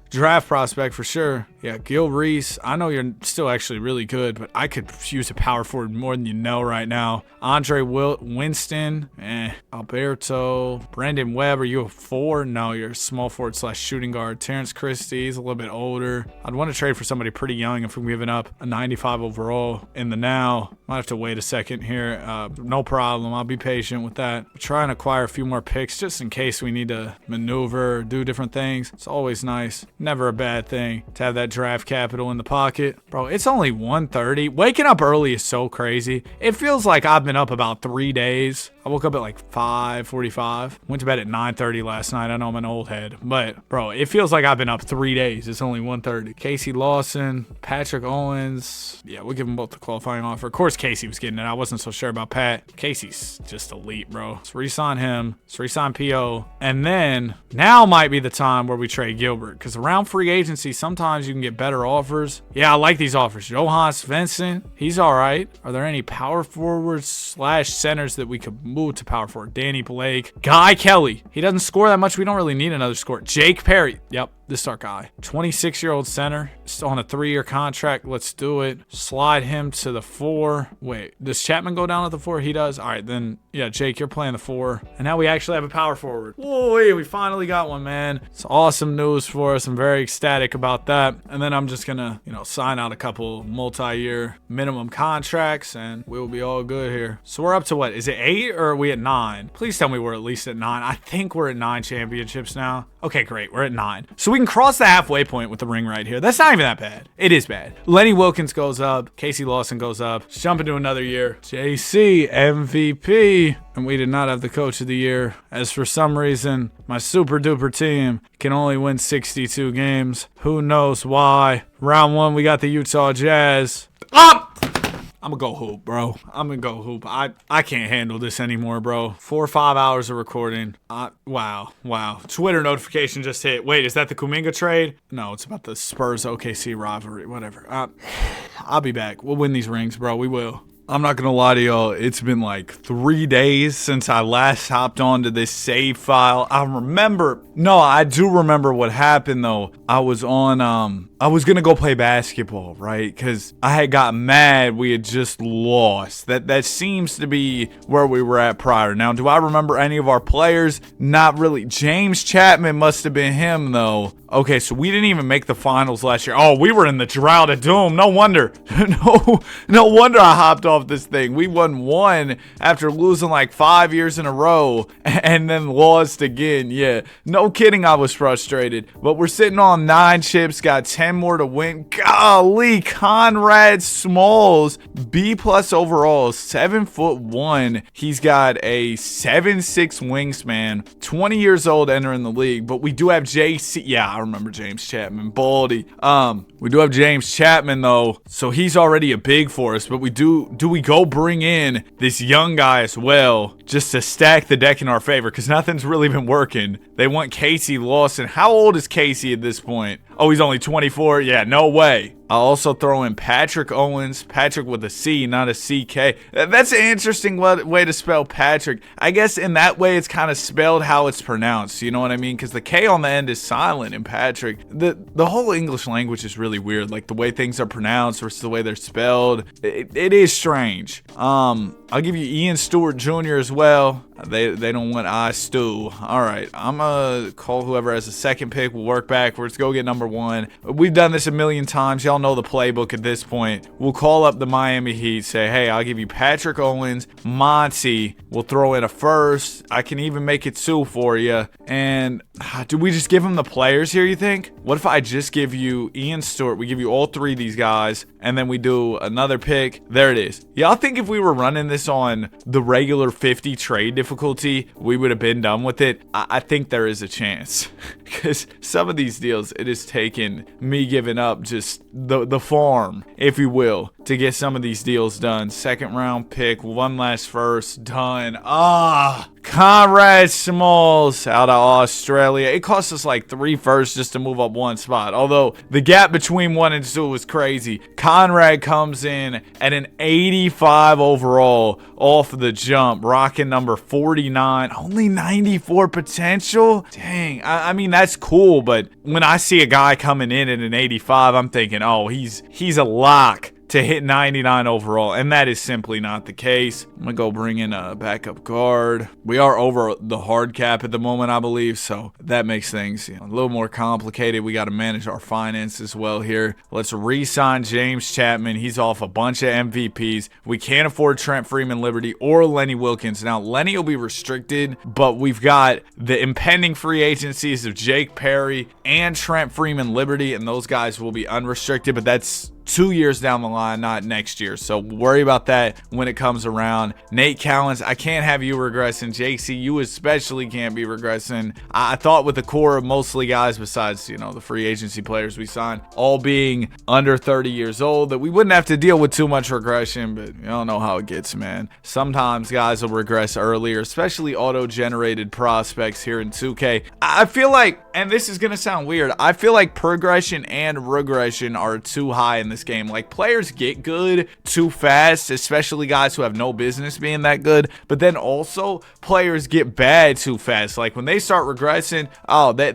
draft prospect for sure. Yeah, Gil Reese, I know you're still actually really good, but I could use a power forward more than you know right now. Andre Winston, Alberto, Brandon Webb, are you a 4? No, you're a small forward / shooting guard. Terrence Christie, he's a little bit older. I'd want to trade for somebody pretty young if we're giving up a 95 overall in the now. Might have to wait a second here. No problem. I'll be patient with that. Try and acquire a few more picks just in case we need to maneuver, do different things. It's always nice. Never a bad thing to have that draft capital in the pocket. Bro, it's only 1:30. Waking up early is so crazy. It feels like I've been up about 3 days. I woke up at like 5:45. Went to bed at 9:30 last night. I know I'm an old head, but bro, it feels like I've been up 3 days. It's only 1:30. Casey Lawson, Patrick Owens. Yeah, we'll give them both the qualifying offer. Of course, Casey was getting it. I wasn't so sure about Pat. Casey's just elite, bro. Let's re-sign him. Let's re-sign P.O. And then now might be the time where we trade Gilbert, because around free agency, sometimes you can get better offers. Yeah, I like these offers. Johan Svensson, he's all right. Are there any power forwards / centers that we could move to power forward? Danny Blake, Guy Kelly. He doesn't score that much. We don't really need another score. Jake Perry. Yep. This is our guy. 26-year-old center. Still on a 3-year contract. Let's do it. Slide him to the 4. Wait, does Chapman go down at the 4? He does. All right, then, yeah, Jake, you're playing the 4. And now we actually have a power forward. Whoa, we finally got one, man. It's awesome news for us. I'm very ecstatic about that. And then I'm just going to, sign out a couple multi-year minimum contracts, and we'll be all good here. So we're up to what? Is it 8 or are we at 9? Please tell me we're at least at 9. I think we're at 9 championships now. Okay, great. We're at 9. So we can cross the halfway point with the ring right here. That's not even that bad. It is bad. Lenny Wilkins goes up. Casey Lawson goes up. Let's jump into another year. JC, MVP. And we did not have the coach of the year, as for some reason, my super duper team can only win 62 games. Who knows why? Round 1, we got the Utah Jazz. I'm gonna go hoop, bro. I'm gonna go hoop. I can't handle this anymore, bro. 4 or 5 hours of recording. Wow. Twitter notification just hit. Wait, is that the Kuminga trade? No, it's about the Spurs OKC rivalry. Whatever. I'll be back. We'll win these rings, bro. We will. I'm not gonna lie to y'all, it's been like 3 days since I last hopped onto this save file. I do remember what happened though. I was gonna go play basketball, right? Because I had got mad we had just lost. That seems to be where we were at prior. Now, do I remember any of our players? Not really. James Chapman must have been him though. Okay, so we didn't even make the finals last year. Oh, we were in the drought of doom. No wonder. No wonder I hopped off this thing. We won 1 after losing like 5 years in a row and then lost again. Yeah, no kidding, I was frustrated. But we're sitting on 9 chips, got 10 more to win. Golly, Conrad Smalls, B+ overall, 7'1". He's got a 7'6" wingspan, 20 years old entering the league. But we do have JC. Yeah, I remember James Chapman, Baldy. We do have James Chapman though, so he's already a big for us. But do we go bring in this young guy as well, just to stack the deck in our favor? Because nothing's really been working. They want Casey Lawson. How old is Casey at this point? Oh, he's only 24. Yeah, no way. I'll also throw in Patrick Owens. Patrick with a C, not a CK. That's an interesting way to spell Patrick. I guess in that way it's kind of spelled how it's pronounced. You know what I mean? Because the K on the end is silent in Patrick. The whole English language is really weird. Like the way things are pronounced versus the way they're spelled. It is strange. I'll give you Ian Stewart Jr. as well. They don't want I stew. All right, I'm gonna call whoever has the second pick. We'll work backwards. Go get number 1. We've done this a million times. Y'all know the playbook at this point. We'll call up the Miami Heat. Say, hey, I'll give you Patrick Owens, Monty. We'll throw in a first. I can even make it 2 for you. And do we just give him the players here, you think? What if I just give you Ian Stewart? We give you all 3 of these guys, and then we do another pick. There it is. Y'all think if we were running this on the regular 50 trade difficulty, we would have been done with it? I think there is a chance. Because some of these deals, it has taken me giving up just the farm, if you will, to get some of these deals done. Second round pick, 1 last first, done. Conrad Smalls out of Australia. It cost us like 3 firsts just to move up 1 spot. Although the gap between 1 and 2 was crazy. Conrad comes in at an 85 overall off the jump, rocking number 49. Only 94 potential? Dang. I mean, that's cool, but when I see a guy coming in at an 85, I'm thinking, oh, he's a lock to hit 99 overall, and that is simply not the case. I'm gonna go bring in a backup guard. We are over the hard cap at the moment, I believe, so that makes things a little more complicated. We got to manage our finances well here. Let's re-sign James Chapman. He's off a bunch of MVPs. We can't afford Trent Freeman Liberty or Lenny Wilkins. Now, Lenny will be restricted, but we've got the impending free agencies of Jake Perry and Trent Freeman Liberty, and those guys will be unrestricted, but that's 2 years down the line, not next year. So worry about that when it comes around. Nate Callens, I can't have you regressing. JC, you especially can't be regressing. I thought with the core of mostly guys besides, the free agency players we signed, all being under 30 years old, that we wouldn't have to deal with too much regression, but you don't know how it gets, man. Sometimes guys will regress earlier, especially auto-generated prospects here in 2K. I feel like, and this is going to sound weird, I feel like progression and regression are too high in this game. Like, players get good too fast, especially guys who have no business being that good, but then also players get bad too fast. Like, when they start regressing,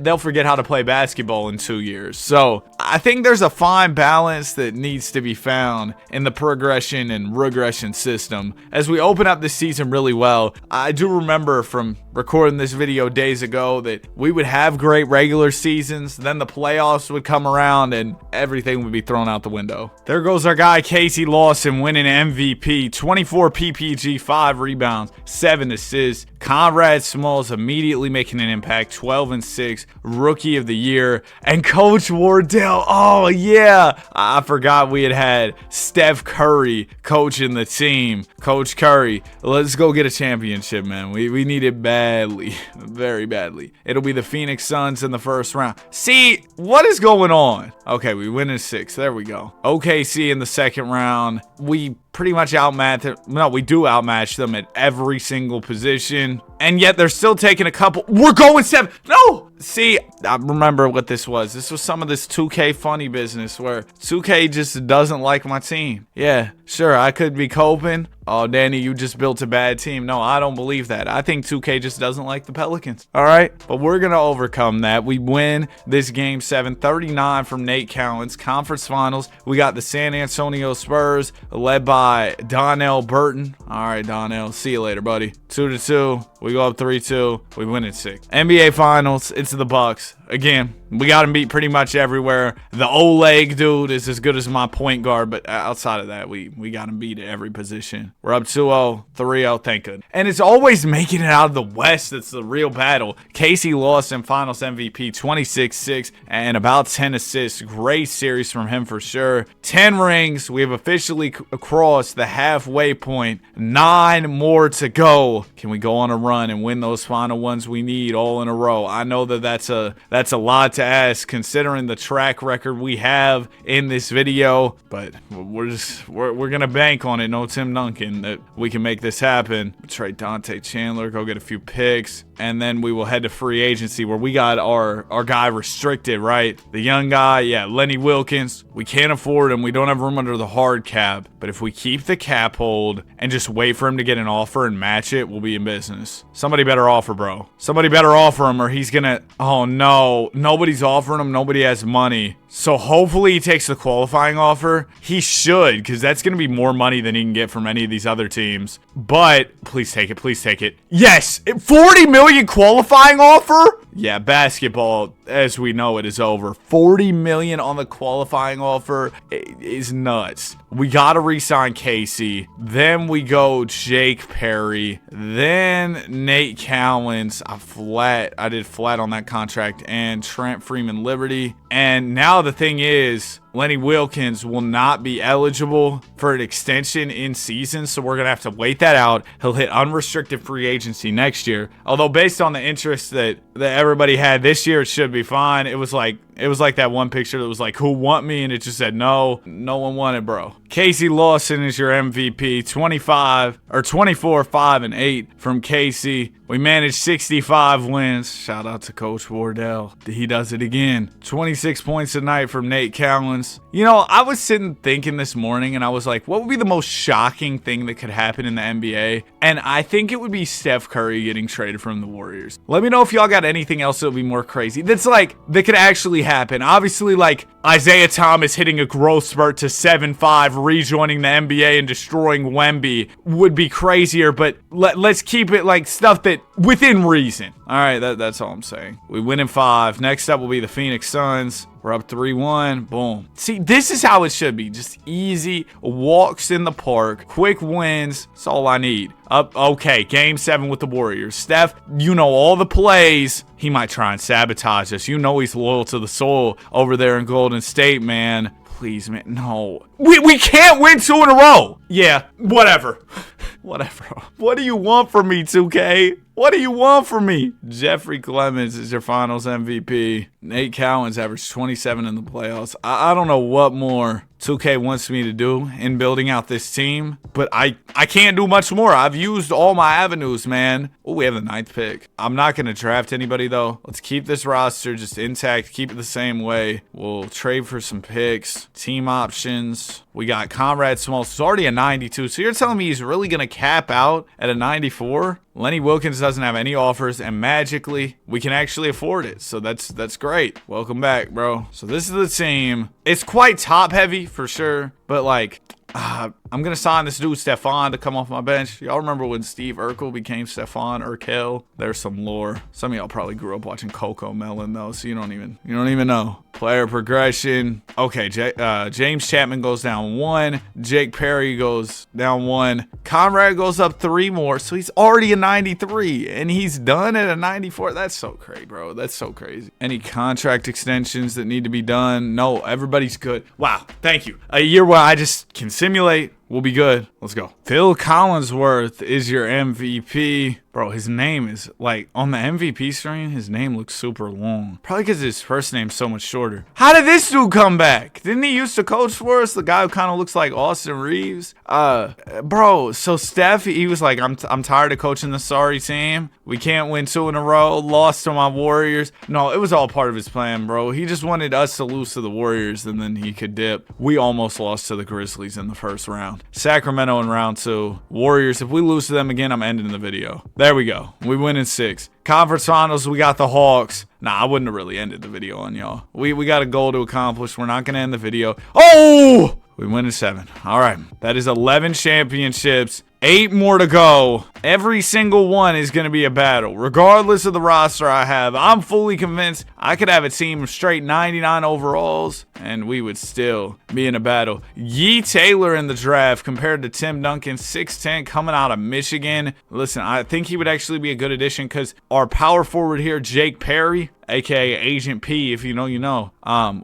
they'll forget how to play basketball in 2 years. So I think there's a fine balance that needs to be found in the progression and regression system. As we open up this season really well, I do remember from recording this video days ago that we would have great regular seasons, then the playoffs would come around and everything would be thrown out the window. There goes our guy Casey Lawson winning MVP, 24 PPG, 5 rebounds, 7 assists. Conrad Smalls immediately making an impact, 12-6, rookie of the year. And Coach Wardell, oh yeah, I forgot we had Steph Curry coaching the team. Coach Curry, let's go get a championship, man. We need it badly, very badly. It'll be the Phoenix Suns in the first round. See, what is going on? Okay, we win in 6. There we go. OKC in the second round. We pretty much outmatch them. No, we do outmatch them at every single position. And yet they're still taking a couple. We're going 7. No! See, I remember what this was. This was some of this 2K funny business where 2K just doesn't like my team. Yeah, sure, I could be coping. Oh, Danny, you just built a bad team. No, I don't believe that. I think 2K just doesn't like the Pelicans. All right? But we're going to overcome that. We win this game 7, 39 from Nate Callens. Conference Finals. We got the San Antonio Spurs led by Donnell Burton. All right, Donnell. See you later, buddy. 2-2. We go up 3-2. We win at 6. NBA Finals. It's the Bucks. Again, we got him beat pretty much everywhere. The Oleg dude is as good as my point guard, but outside of that, we got him beat at every position. We're up 2-0, 3-0, thank goodness. And it's always making it out of the West that's the real battle. Casey Lawson, Finals MVP, 26-6, and about 10 assists. Great series from him for sure. 10 rings. We have officially crossed the halfway point. 9 more to go. Can we go on a run and win those final ones we need all in a row? I know that that's a lot to ask considering the track record we have in this video, but we're gonna bank on it. No Tim Duncan, that we can make this happen. Trade Dante Chandler, go get a few picks, and then we will head to free agency where we got our guy restricted, right? The young guy, yeah, Lenny Wilkins. We can't afford him. We don't have room under the hard cap, but if we keep the cap hold and just wait for him to get an offer and match it, we'll be in business. Somebody better offer, bro. Somebody better offer him or he's gonna, oh no, nobody's offering him. Nobody has money. So hopefully he takes the qualifying offer. He should, because that's going to be more money than he can get from any of these other teams. But please take it. Please take it. Yes. 40 million qualifying offer. Yeah, basketball, as we know it, is over. 40 million on the qualifying offer is nuts. We got to re-sign Casey. Then we go Jake Perry. Then Nate Cowens. I did flat on that contract. And Trent Freeman Liberty. And now the thing is, Lenny Wilkins will not be eligible for an extension in season, so we're going to have to wait that out. He'll hit unrestricted free agency next year. Although based on the interest that everybody had this year, it should be fine. It was like that one picture that was like, who want me? And it just said no one wanted, bro. Casey Lawson is your MVP. 24, 5, and 8 from Casey. We managed 65 wins. Shout out to Coach Wardell. He does it again. 26 points a night from Nate Cowens. You know, I was sitting thinking this morning and I was like, what would be the most shocking thing that could happen in the NBA? And I think it would be Steph Curry getting traded from the Warriors. Let me know if y'all got anything else that would be more crazy. That could actually happen. Obviously, like Isaiah Thomas hitting a growth spurt to 7'5", rejoining the NBA and destroying Wemby would be crazier, but let's keep it like stuff that within reason. All right, that's all I'm saying. We win in 5. Next up will be the Phoenix Suns. We're up 3-1. Boom. See, this is how it should be. Just easy walks in the park. Quick wins. That's all I need. Okay, game 7 with the Warriors. Steph, you know all the plays. He might try and sabotage us. You know he's loyal to the soul over there in Golden State, man. Please, man. No. We can't win 2 in a row. Yeah, whatever. Whatever. What do you want from me, 2K? What do you want from me? Jeffrey Clemens is your finals MVP. Nate Cowens averaged 27 in the playoffs. I don't know what more 2K wants me to do in building out this team, but I can't do much more. I've used all my avenues, man. Oh, we have the 9th pick. I'm not going to draft anybody, though. Let's keep this roster just intact. Keep it the same way. We'll trade for some picks, team options. We got Conrad Smalls. It's already a 92, so you're telling me he's really going to cap out at a 94? Lenny Wilkins doesn't have any offers, and magically, we can actually afford it. So that's great. Welcome back, bro. So this is the team. It's quite top-heavy for sure, but like, I'm going to sign this dude Stephon to come off my bench. Y'all remember when Steve Urkel became Stephon Urkel? There's some lore. Some of y'all probably grew up watching Coco Melon, though, so you don't even know. Player progression. Okay, James Chapman goes down 1. Jake Perry goes down 1. Conrad goes up 3 more, so he's already a 93, and he's done at a 94. That's so crazy, bro. That's so crazy. Any contract extensions that need to be done? No, everybody's good. Wow, thank you. A year where I just can simulate. We'll be good. Let's go. Phil Collinsworth is your MVP. Bro, his name is, like, on the MVP screen, his name looks super long. Probably because his first name's so much shorter. How did this dude come back? Didn't he used to coach for us? The guy who kind of looks like Austin Reeves? Bro, so Steph, he was like, I'm tired of coaching the sorry team. We can't win 2 in a row. Lost to my Warriors. No, it was all part of his plan, bro. He just wanted us to lose to the Warriors, and then he could dip. We almost lost to the Grizzlies in the first round. Sacramento in round 2. Warriors, if we lose to them again, I'm ending the video. There we go. We win in 6. Conference finals, we got the Hawks. Nah, I wouldn't have really ended the video on y'all. We got a goal to accomplish. We're not going to end the video. Oh! We win in 7. All right. That is 11 championships. 8 more to go. Every single one is going to be a battle. Regardless of the roster I have, I'm fully convinced I could have a team of straight 99 overalls, and we would still be in a battle. Yee Taylor in the draft compared to Tim Duncan, 6'10", coming out of Michigan. Listen, I think he would actually be a good addition because our power forward here, Jake Perry, aka Agent P, if you know, you know.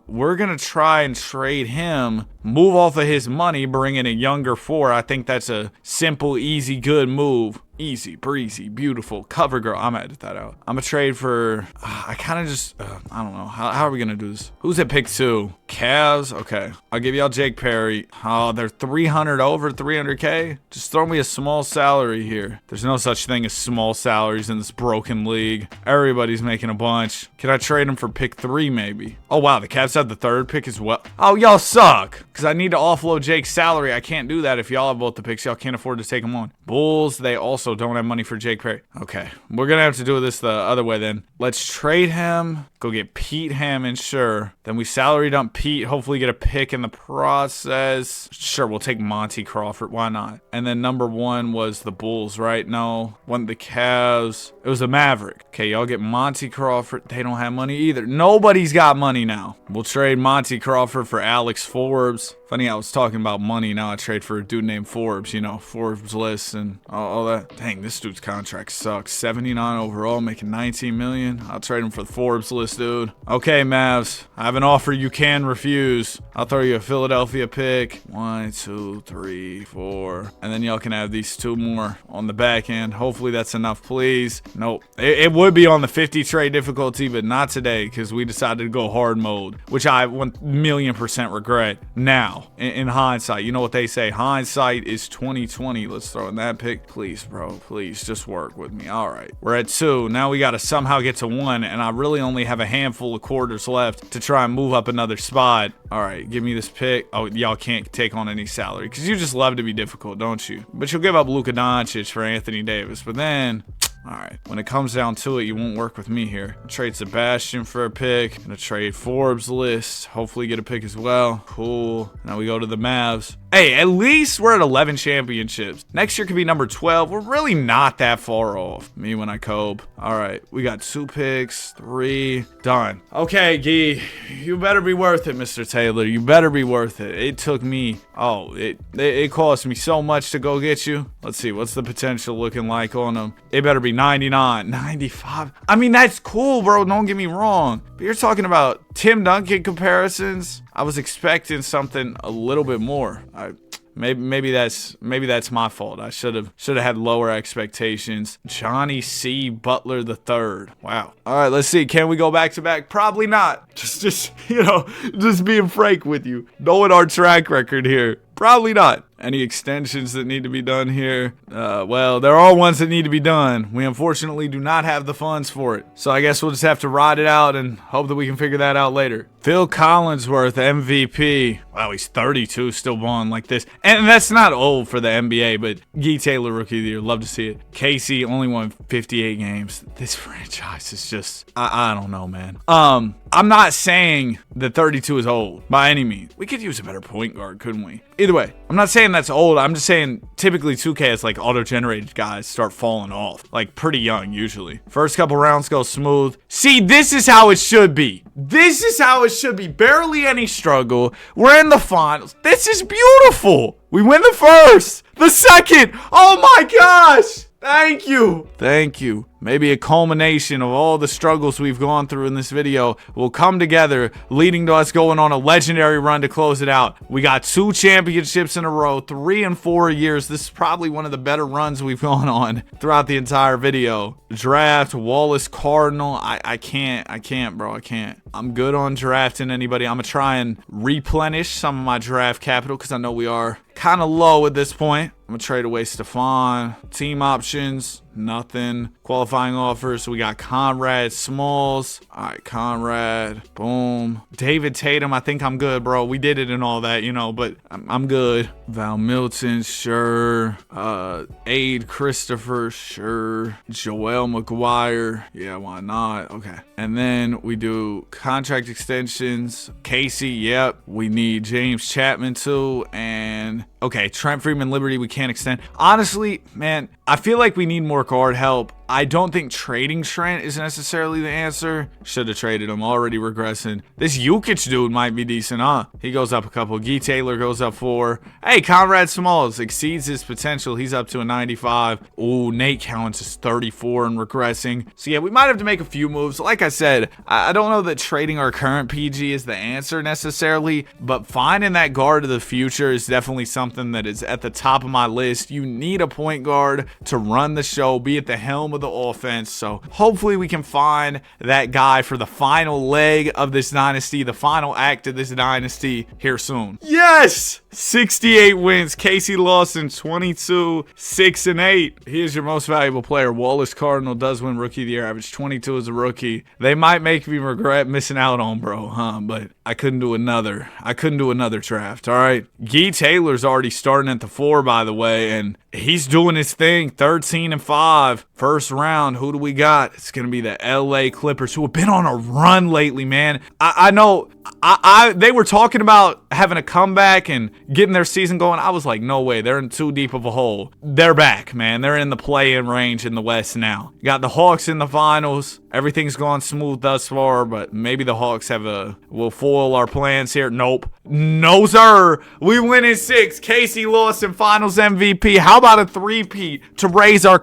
We're going to try and trade him, move off of his money, bring in a younger 4. I think that's a simple, easy, good move. Easy, breezy, beautiful. Cover girl. I'm going to edit that out. I'm going to trade for, I kind of just, I don't know. How are we going to do this? Who's at pick 2? Cavs? Okay. I'll give y'all Jake Perry. Oh, they're 300 over 300K? Just throw me a small salary here. There's no such thing as small salaries in this broken league. Everybody's making a bunch. Can I trade him for pick 3 maybe? Oh, wow. The Cavs have the 3rd pick as well. Oh, y'all suck. Because I need to offload Jake's salary. I can't do that if y'all have both the picks. Y'all can't afford to take them on. Bulls, they also also don't have money for Jake Perry. Okay, we're going to have to do this the other way then. Let's trade him, go get Pete Hammond, sure. Then we salary dump Pete, hopefully get a pick in the process. Sure, we'll take Monty Crawford, why not? And then number 1 was the Bulls, right? No, one of the Cavs. It was the Maverick. Okay, y'all get Monty Crawford. They don't have money either. Nobody's got money now. We'll trade Monty Crawford for Alex Forbes. Funny, I was talking about money. Now I trade for a dude named Forbes, you know, Forbes list and all that. Dang, this dude's contract sucks. 79 overall, making 19 million. I'll trade him for the Forbes list, dude. Okay, Mavs, I have an offer you can refuse. I'll throw you a Philadelphia pick. 1, 2, 3, 4. And then y'all can have these 2 more on the back end. Hopefully that's enough, please. Nope. It would be on the 50 trade difficulty, but not today because we decided to go hard mode, which I 1,000,000% regret now. In hindsight, you know what they say, hindsight is 20/20. Let's throw in that pick, please, bro. Please just work with me. All right, we're at 2 now. We got to somehow get to 1, and I really only have a handful of quarters left to try and move up another spot. All right, give me this pick. Oh, y'all can't take on any salary because you just love to be difficult, don't you? But you'll give up Luka Doncic for Anthony Davis. But then, all right, when it comes down to it, you won't work with me here. I'll trade Sebastian for a pick. Gonna trade Forbes list. Hopefully get a pick as well. Cool. Now we go to the Mavs. Hey, at least we're at 11 championships. Next year could be number 12. We're really not that far off. Me when I cope. All right, we got 2 picks, 3, done. Okay, Gee, you better be worth it, Mr. Taylor. You better be worth it. It took me, it cost me so much to go get you. Let's see, what's the potential looking like on them? It better be 99, 95. I mean, that's cool, bro. Don't get me wrong. But you're talking about Tim Duncan comparisons. I was expecting something a little bit more. Maybe that's my fault. I should have had lower expectations. Johnny C. Butler III. Wow. All right, let's see. Can we go back to back? Probably not. Just being frank with you. Knowing our track record here. Probably not. Any extensions that need to be done here? Well, there are ones that need to be done. We unfortunately do not have the funds for it. So I guess we'll just have to ride it out and hope that we can figure that out later. Phil Collinsworth, MVP. Wow, he's 32, still balling like this. And that's not old for the NBA, but Guy Taylor, Rookie of the Year. Love to see it. Casey only won 58 games. This franchise is just, I don't know, man. I'm not saying that 32 is old by any means. We could use a better point guard, couldn't we? Either way, I'm not saying that's old. I'm just saying typically 2K is like auto-generated guys start falling off. Like pretty young usually. First couple rounds go smooth. See, this is how it should be. This is how it should be. Barely any struggle. We're in the finals. This is beautiful. We win the first. The second. Oh my gosh. Thank you. Thank you. Maybe a culmination of all the struggles we've gone through in this video will come together, leading to us going on a legendary run to close it out. We got 2 championships in a row, 3 in 4 years. This is probably one of the better runs we've gone on throughout the entire video. Draft, Wallace Cardinal. I can't, bro. I can't. I'm good on drafting anybody. I'm going to try and replenish some of my draft capital because I know we are kind of low at this point. I'm going to trade away Stephon. Team options, nothing. Qualifying offers, so we got Conrad Smalls. All right, Conrad. Boom. David Tatum, I think I'm good, bro. We did it and all that, but I'm good. Val Milton, sure. Aid Christopher, sure. Joel McGuire. Yeah, why not? Okay. And then we do contract extensions. Casey, yep. We need James Chapman too. And okay, Trent Freeman Liberty, we can't extend. Honestly, man, I feel like we need more guard help. I don't think trading Trent is necessarily the answer. Should have traded him. Already regressing. This Jokic dude might be decent, huh? He goes up a couple. Guy Taylor goes up 4. Hey, Conrad Smalls exceeds his potential. He's up to a 95. Ooh, Nate Cowens is 34 and regressing. So yeah, we might have to make a few moves. Like I said, I don't know that trading our current PG is the answer necessarily, but finding that guard of the future is definitely something that is at the top of my list. You need a point guard to run the show, be at the helm of with the offense. So hopefully we can find that guy for the final leg of this dynasty, the final act of this dynasty here soon. Yes! 68 wins. Casey Lawson, 22, 6-8. He is your most valuable player. Wallace Cardinal does win Rookie of the Year, average 22 as a rookie. They might make me regret missing out on bro, huh? But I couldn't do another. Draft, all right? Guy Taylor's already starting at the 4, by the way, and he's doing his thing. 13-5. First round, who do we got? It's going to be the LA Clippers, who have been on a run lately, man. I know they were talking about having a comeback and getting their season going. I was like, no way. They're in too deep of a hole. They're back, man. They're in the play-in range in the West now. Got the Hawks in the finals. Everything's gone smooth thus far, but maybe the Hawks will foil our plans here. Nope. No, sir. We win in 6. Casey Lawson, finals MVP. How about a three-peat to raise our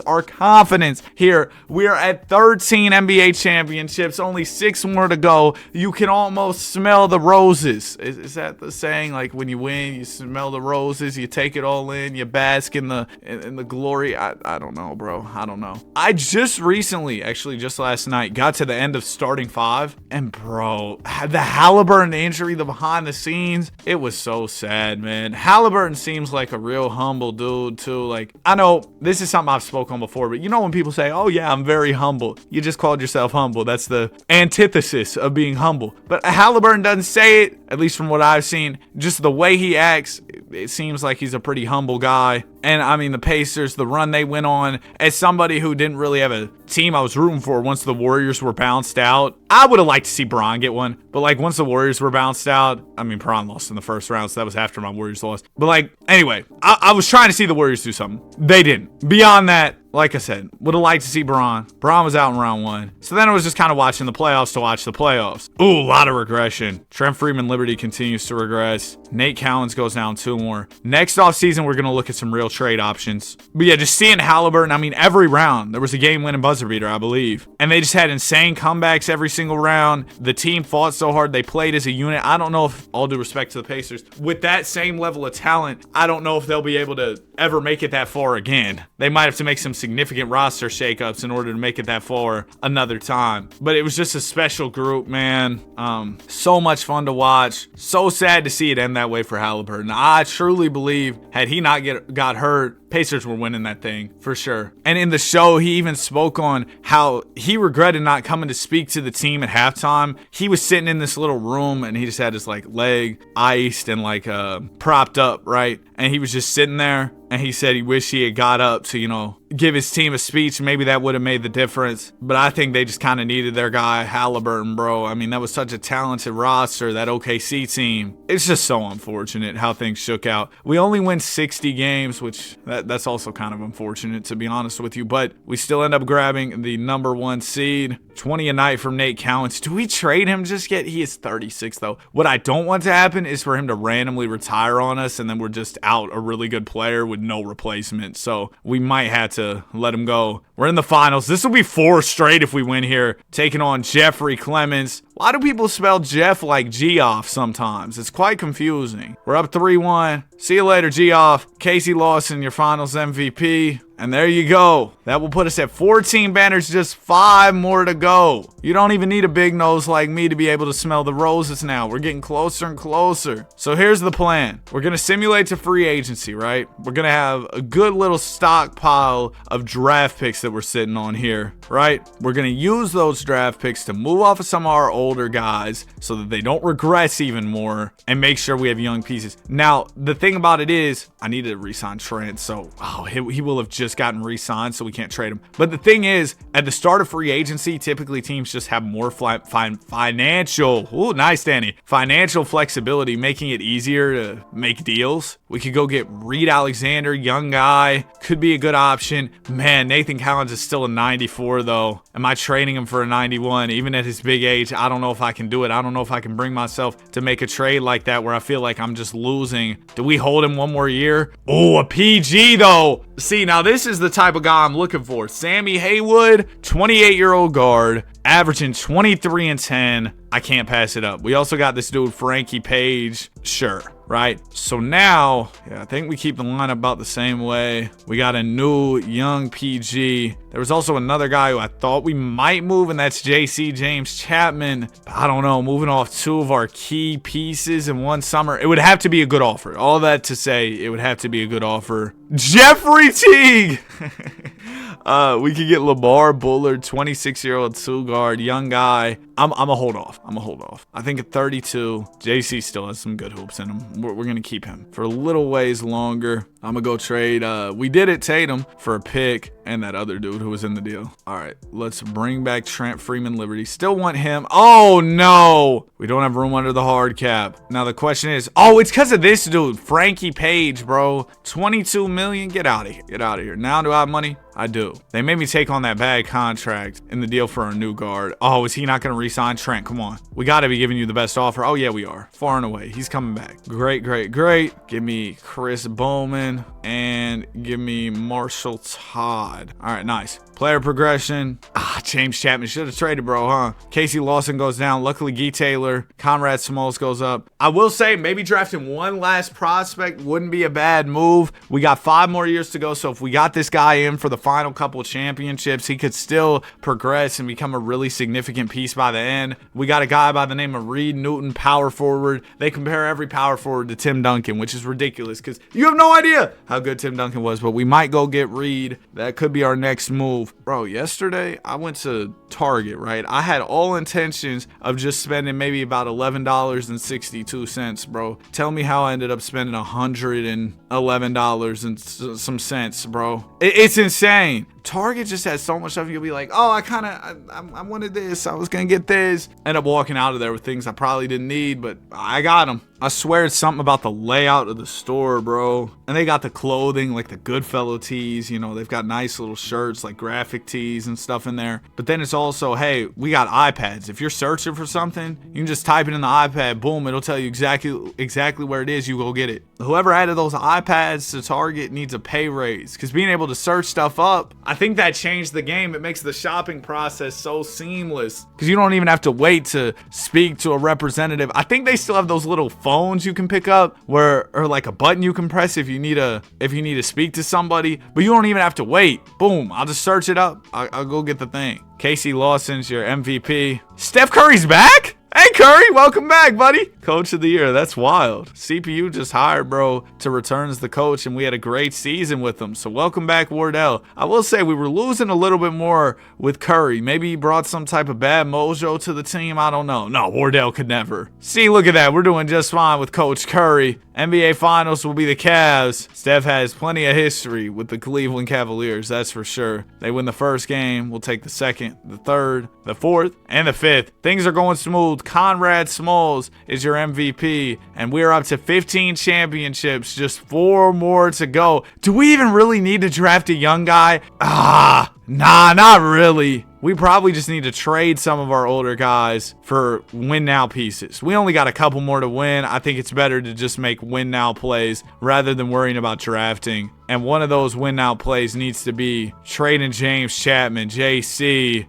our confidence here? We are at 13 NBA championships, only 6 more to go. You can almost smell the roses. Is that the saying? Like when you win, you smell the roses, you take it all in, you bask in the glory. I don't know, bro. I don't know. I just recently, actually just last night, got to the end of starting 5, and bro, the Halliburton injury, the behind the scenes, it was so sad, man. Halliburton seems like a real humble dude too. Like, I know this is something I've spoken on before, but you know when people say, oh yeah, I'm very humble, you just called yourself humble. That's the antithesis of being humble. But Halliburton doesn't say it, at least from what I've seen. Just the way he acts, it seems like he's a pretty humble guy. And I mean, the Pacers, the run they went on, as somebody who didn't really have a team I was rooting for once the Warriors were bounced out, I would have liked to see Bron get one. But like once the Warriors were bounced out, I mean, Bron lost in the first round, so that was after my Warriors lost. But like, anyway, I was trying to see the Warriors do something. They didn't. Beyond that, like I said, would have liked to see Bron. Bron was out in round 1. So then I was just kind of watching the playoffs to watch the playoffs. Ooh, a lot of regression. Trent Freeman Liberty continues to regress. Nate Cowens goes down 2 more. Next offseason, we're going to look at some real trade options. But yeah, just seeing Halliburton, I mean, every round, there was a game-winning buzzer beater, I believe. And they just had insane comebacks every single round. The team fought so hard. They played as a unit. I don't know if, all due respect to the Pacers, with that same level of talent, I don't know if they'll be able to ever make it that far again. They might have to make some significant roster shakeups in order to make it that far another time. But it was just a special group, man. So much fun to watch. So sad to see it end that way for Halliburton. I truly believe had he not got hurt, Pacers were winning that thing for sure. And in the show, he even spoke on how he regretted not coming to speak to the team at halftime. He was sitting in this little room and he just had his like leg iced and like propped up, right? And he was just sitting there, and he said he wished he had got up to, you know, give his team a speech. Maybe that would have made the difference. But I think they just kind of needed their guy, Halliburton, bro. I mean, that was such a talented roster, that OKC team. It's just so unfortunate how things shook out. We only win 60 games, which that's also kind of unfortunate, to be honest with you. But we still end up grabbing the number 1 seed. 20 a night from Nate Cowens. Do we trade him just yet? He is 36, though. What I don't want to happen is for him to randomly retire on us, and then we're just out a really good player with no replacement. So we might have to let him go. We're in the finals. This will be 4 straight if we win here, taking on Jeffrey Clemens. Why do people spell Jeff like Geoff sometimes? It's quite confusing. We're up 3-1. See you later, Geoff. Casey Lawson, your finals MVP. And there you go. That will put us at 14 banners, just 5 more to go. You don't even need a big nose like me to be able to smell the roses now. We're getting closer and closer. So here's the plan. We're going to simulate to free agency, right? We're going to have a good little stockpile of draft picks that we're sitting on here, right? We're going to use those draft picks to move off of some of our older guys so that they don't regress even more, and make sure we have young pieces. Now, the thing about it is, I need to re-sign Trent, so he will have just gotten re-signed, so we can't trade him. But the thing is, at the start of free agency, typically teams just have more financial, ooh, nice, Danny, financial flexibility, making it easier to make deals. We could go get Reed Alexander, young guy, could be a good option. Man, Nathan Collins is still a 94, though. Am I trading him for a 91? Even at his big age, I don't know if I can do it. I don't know if I can bring myself to make a trade like that where I feel like I'm just losing. Do we hold him 1 more year? Oh, a PG, though. See, now this is the type of guy I'm looking for. Sammy Haywood, 28-year-old guard, averaging 23 and 10. I can't pass it up. We also got this dude, Frankie Page. Sure. right? So now, yeah, I think we keep the line about the same way. We got a new young PG. There was also another guy who I thought we might move, and that's JC James Chapman. But I don't know, moving off 2 of our key pieces in one summer, it would have to be a good offer. All that to say, it would have to be a good offer. Jeffrey Teague! We could get Lamar Bullard, 26-year-old 2-guard, young guy. I'm a hold off. I think at 32, JC still has some good hoops in him. We're going to keep him for a little ways longer. I'm going to go trade. We did it, Tatum, for a pick and that other dude who was in the deal. All right, let's bring back Trent Freeman Liberty. Still want him. Oh, no. We don't have room under the hard cap. Now, the question is, oh, it's because of this dude, Frankie Page, bro. $22 million. Get out of here. Get out of here. Now do I have money? I do. They made me take on that bad contract in the deal for a new guard. Oh, is he not going to re-sign? Trent, come on. We got to be giving you the best offer. Oh, yeah, we are. Far and away. He's coming back. Great, great, great. Give me Chris Bowman and give me Marshall Todd. All right, nice. Player progression. James Chapman should have traded, bro, huh? Casey Lawson goes down. Luckily, Guy Taylor. Conrad Smalls goes up. I will say maybe drafting one last prospect wouldn't be a bad move. We got 5 more years to go, so if we got this guy in for the final couple championships, he could still progress and become a really significant piece by the end. We got a guy by the name of Reed Newton, power forward. They compare every power forward to Tim Duncan, which is ridiculous because you have no idea how good Tim Duncan was, but we might go get Reed. That could be our next move. Bro, yesterday I went to Target, right? I had all intentions of just spending maybe about $11.62, bro. Tell me how I ended up spending $111 and some cents, bro. It's insane. Target just has so much stuff. You'll be like, oh, I wanted this. I was going to get this. End up walking out of there with things I probably didn't need, but I got them. I swear it's something about the layout of the store, bro. And they got the clothing, like the Goodfellow tees. You know, they've got nice little shirts, like graphic tees and stuff in there. But then it's also, hey, we got iPads. If you're searching for something, you can just type it in the iPad. Boom, it'll tell you exactly where it is. You go get it. Whoever added those iPads to Target needs a pay raise, because being able to search stuff up, I think that changed the game. It makes the shopping process so seamless because you don't even have to wait to speak to a representative. I think they still have those little phones you can pick up or like a button you can press if you need to speak to somebody, but you don't even have to wait. Boom, I'll just search it up. I'll go get the thing. Casey Lawson's your MVP. Steph Curry's back? Hey, Curry, welcome back, buddy. Coach of the year. That's wild. CPU just hired, bro, to return as the coach, and we had a great season with him. So welcome back, Wardell. I will say we were losing a little bit more with Curry. Maybe he brought some type of bad mojo to the team. I don't know. No, Wardell could never. See, look at that. We're doing just fine with Coach Curry. NBA Finals will be the Cavs. Steph has plenty of history with the Cleveland Cavaliers, that's for sure. They win the first game. We'll take the second, the third, the fourth, and the fifth. Things are going smooth. Conrad Smalls is your MVP, and we're up to 15 championships, just 4 more to go. Do we even really need to draft a young guy? Nah, not really. We probably just need to trade some of our older guys for win now pieces. We only got a couple more to win. I think it's better to just make win now plays rather than worrying about drafting. And one of those win now plays needs to be trading James Chapman, JC.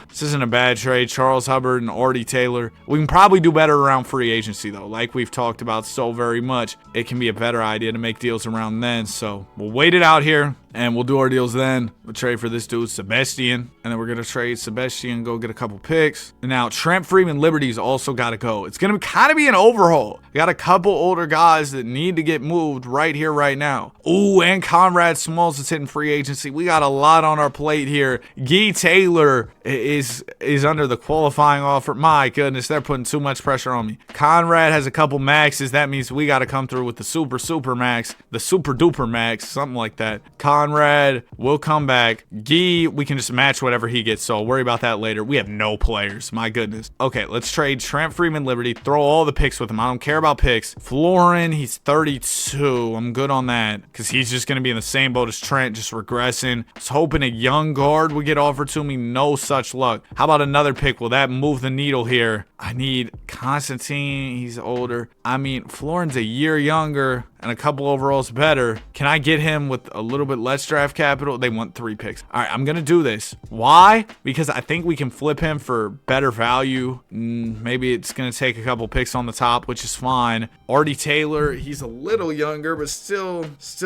This isn't a bad trade. Charles Hubbard and Artie Taylor. We can probably do better around free agency, though. Like we've talked about so very much, it can be a better idea to make deals around then. So we'll wait it out here and we'll do our deals then. We'll trade for this dude, Sebastian. And then we're going to trade Sebastian and go get a couple picks. And now Trent Freeman Liberty's also got to go. It's going to kind of be an overhaul. We got a couple older guys that need to get moved right here, right now. Ooh, and Conrad Smalls is hitting free agency. We got a lot on our plate here. Guy Taylor is under the qualifying offer. My goodness, they're putting too much pressure on me. Conrad has a couple maxes. That means we got to come through with the super max, the super duper max, something like that. Conrad will come back. Guy, we can just match whatever he gets, so I'll worry about that later. We have no players. My goodness. Okay, let's trade Trent Freeman Liberty. Throw all the picks with him. I don't care about picks. Florin, he's 32. I'm good on that because he's just going to be in the same boat as Trent, just regressing. I was hoping a young guard would get offered to me. No such luck. How about another pick? Will that move the needle here? I need Constantine. He's older. I mean, Florin's a year younger. and a couple overalls better. Can I get him with a little bit less draft capital? They want 3 picks. All right, I'm going to do this. Why? Because I think we can flip him for better value. Maybe it's going to take a couple picks on the top, which is fine. Artie Taylor, he's a little younger, but still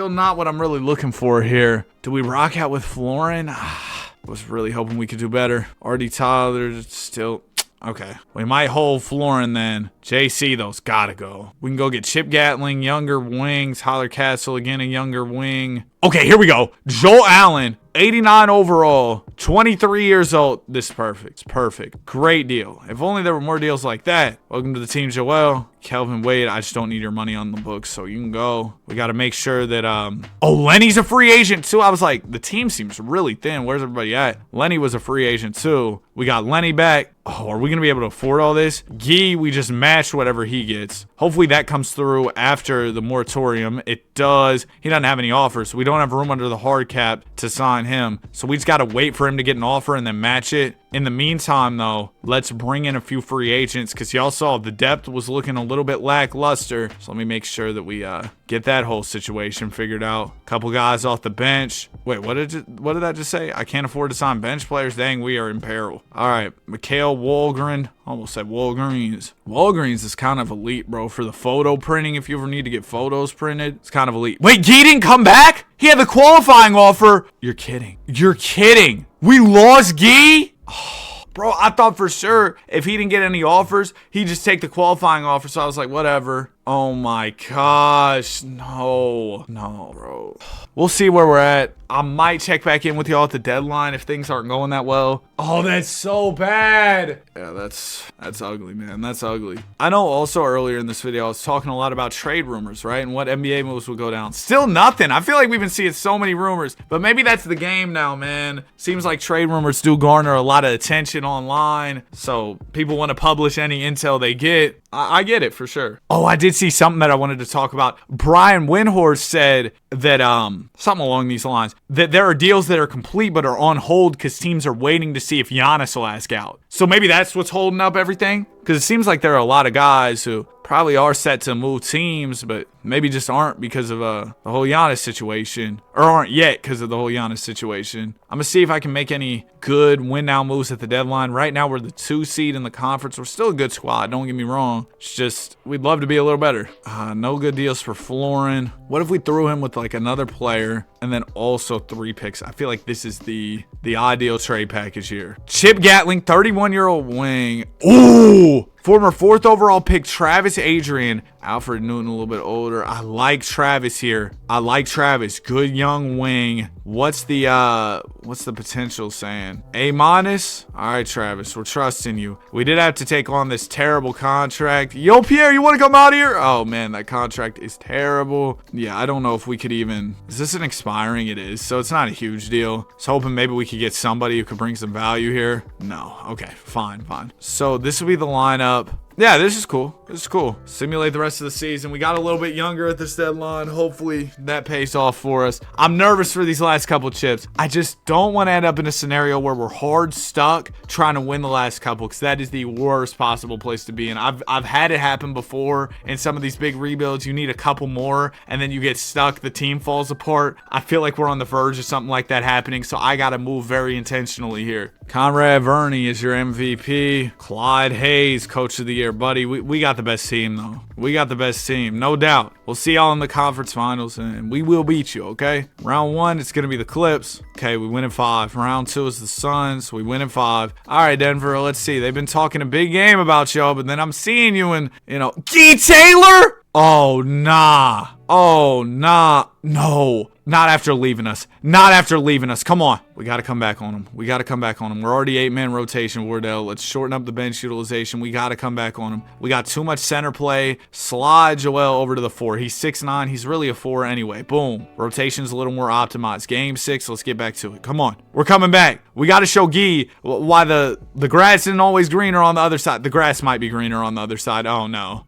not what I'm really looking for here. Do we rock out with Florin? I was really hoping we could do better. Artie Tyler, still... Okay, we might hold Florin then. JC, those gotta go. We can go get Chip Gatling, younger wing. Tyler Castle, again, a younger wing. Okay, here we go. Joel Allen, 89 overall, 23 years old. This is perfect. It's perfect. Great deal. If only there were more deals like that. Welcome to the team, Joel. Kelvin Wade, I just don't need your money on the books, so you can go. We got to make sure that, oh, Lenny's a free agent, too. I was like, the team seems really thin. Where's everybody at? Lenny was a free agent, too. We got Lenny back. Oh, are we going to be able to afford all this? Gee, we just match whatever he gets. Hopefully that comes through after the moratorium. It does. He doesn't have any offers, so we don't have room under the hard cap to sign him. So we just got to wait for him to get an offer and then match it. In the meantime, though, let's bring in a few free agents because y'all saw the depth was looking a little bit lackluster. So let me make sure that we get that whole situation figured out. Couple guys off the bench. Wait, what did I just say? I can't afford to sign bench players. Dang, we are in peril. All right, Mikhail Walgren. Almost said Walgreens. Walgreens is kind of elite, bro, for the photo printing. If you ever need to get photos printed, it's kind of elite. Wait, Gee didn't come back? He had the qualifying offer. You're kidding. You're kidding. We lost Gee? Oh, bro, I thought for sure if he didn't get any offers, he'd just take the qualifying offer. So I was like, whatever. Oh my gosh. No, bro. We'll see where we're at. I might check back in with y'all at the deadline if things aren't going that well. Oh, that's so bad. Yeah, that's ugly, man. That's ugly. I know also earlier in this video, I was talking a lot about trade rumors, right? And what NBA moves will go down. Still nothing. I feel like we've been seeing so many rumors, but maybe that's the game now, man. Seems like trade rumors do garner a lot of attention online. So people want to publish any intel they get. I get it for sure. Oh, I did see something that I wanted to talk about. Brian Windhorst said that something along these lines, that there are deals that are complete but are on hold because teams are waiting to see if Giannis will ask out. So maybe that's what's holding up everything? Because it seems like there are a lot of guys who probably are set to move teams, but maybe just aren't because of the whole Giannis situation, or aren't yet because of the whole Giannis situation. I'm going to see if I can make any good win-now moves at the deadline. Right now, we're the 2 seed in the conference. We're still a good squad, don't get me wrong. It's just, we'd love to be a little better. No good deals for Florin. What if we threw him with like another player and then also 3 picks? I feel like this is the ideal trade package here. Chip Gatling, 31-year-old wing. Ooh! Former 4th overall pick Travis Adrian. Alfred Newton, a little bit older. I like Travis here. I like Travis. Good young wing. What's the potential saying? A-? All right, Travis, we're trusting you. We did have to take on this terrible contract. Yo, Pierre, you want to come out here? Oh, man, that contract is terrible. Yeah, I don't know if we could even... Is this an expiring? It is, so it's not a huge deal. I was hoping maybe we could get somebody who could bring some value here. No. Okay, fine. So this will be the lineup. Yeah, this is cool. Simulate the rest of the season. We got a little bit younger at this deadline. Hopefully that pays off for us. I'm nervous for these last couple chips. I just don't want to end up in a scenario where we're hard stuck trying to win the last couple, because that is the worst possible place to be in. I've had it happen before in some of these big rebuilds. You need a couple more and then you get stuck. The team falls apart. I feel like we're on the verge of something like that happening, so I got to move very intentionally here. Conrad Verney is your MVP. Clyde Hayes, coach of the year. Buddy, we got the best team, though. We got the best team, no doubt. We'll see y'all in the conference finals, and we will beat you, okay? Round 1, it's going to be the Clips. Okay, we win in 5. Round 2 is the Suns. We win in 5. All right, Denver, let's see. They've been talking a big game about y'all, but then I'm seeing you in, Gee Taylor? Oh, nah. No. Not after leaving us. Come on. We got to come back on him. We're already 8-man rotation, Wardell. Let's shorten up the bench utilization. We got to come back on him. We got too much center play. Slide Joel over to the 4. He's 6'9". He's really a 4 anyway. Boom. Rotation's a little more optimized. Game 6. Let's get back to it. Come on. We're coming back. We got to show Gee why the grass isn't always greener on the other side. The grass might be greener on the other side. Oh, no.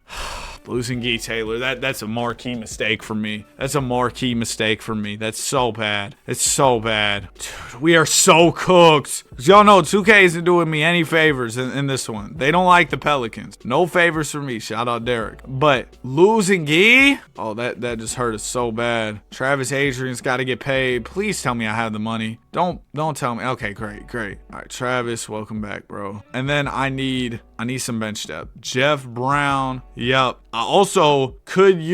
Losing Gee Taylor, that's a marquee mistake for me. That's a marquee mistake for me. That's so bad. It's so bad. Dude, we are so cooked. Y'all know 2K isn't doing me any favors in this one. They don't like the Pelicans. No favors for me. Shout out Derek. But losing Gee, oh, that just hurt us so bad. Travis Adrian's got to get paid. Please tell me I have the money. Don't tell me. Okay, great. All right, Travis, welcome back, bro. And then I need some bench depth. Jeff Brown. Yep. I also could we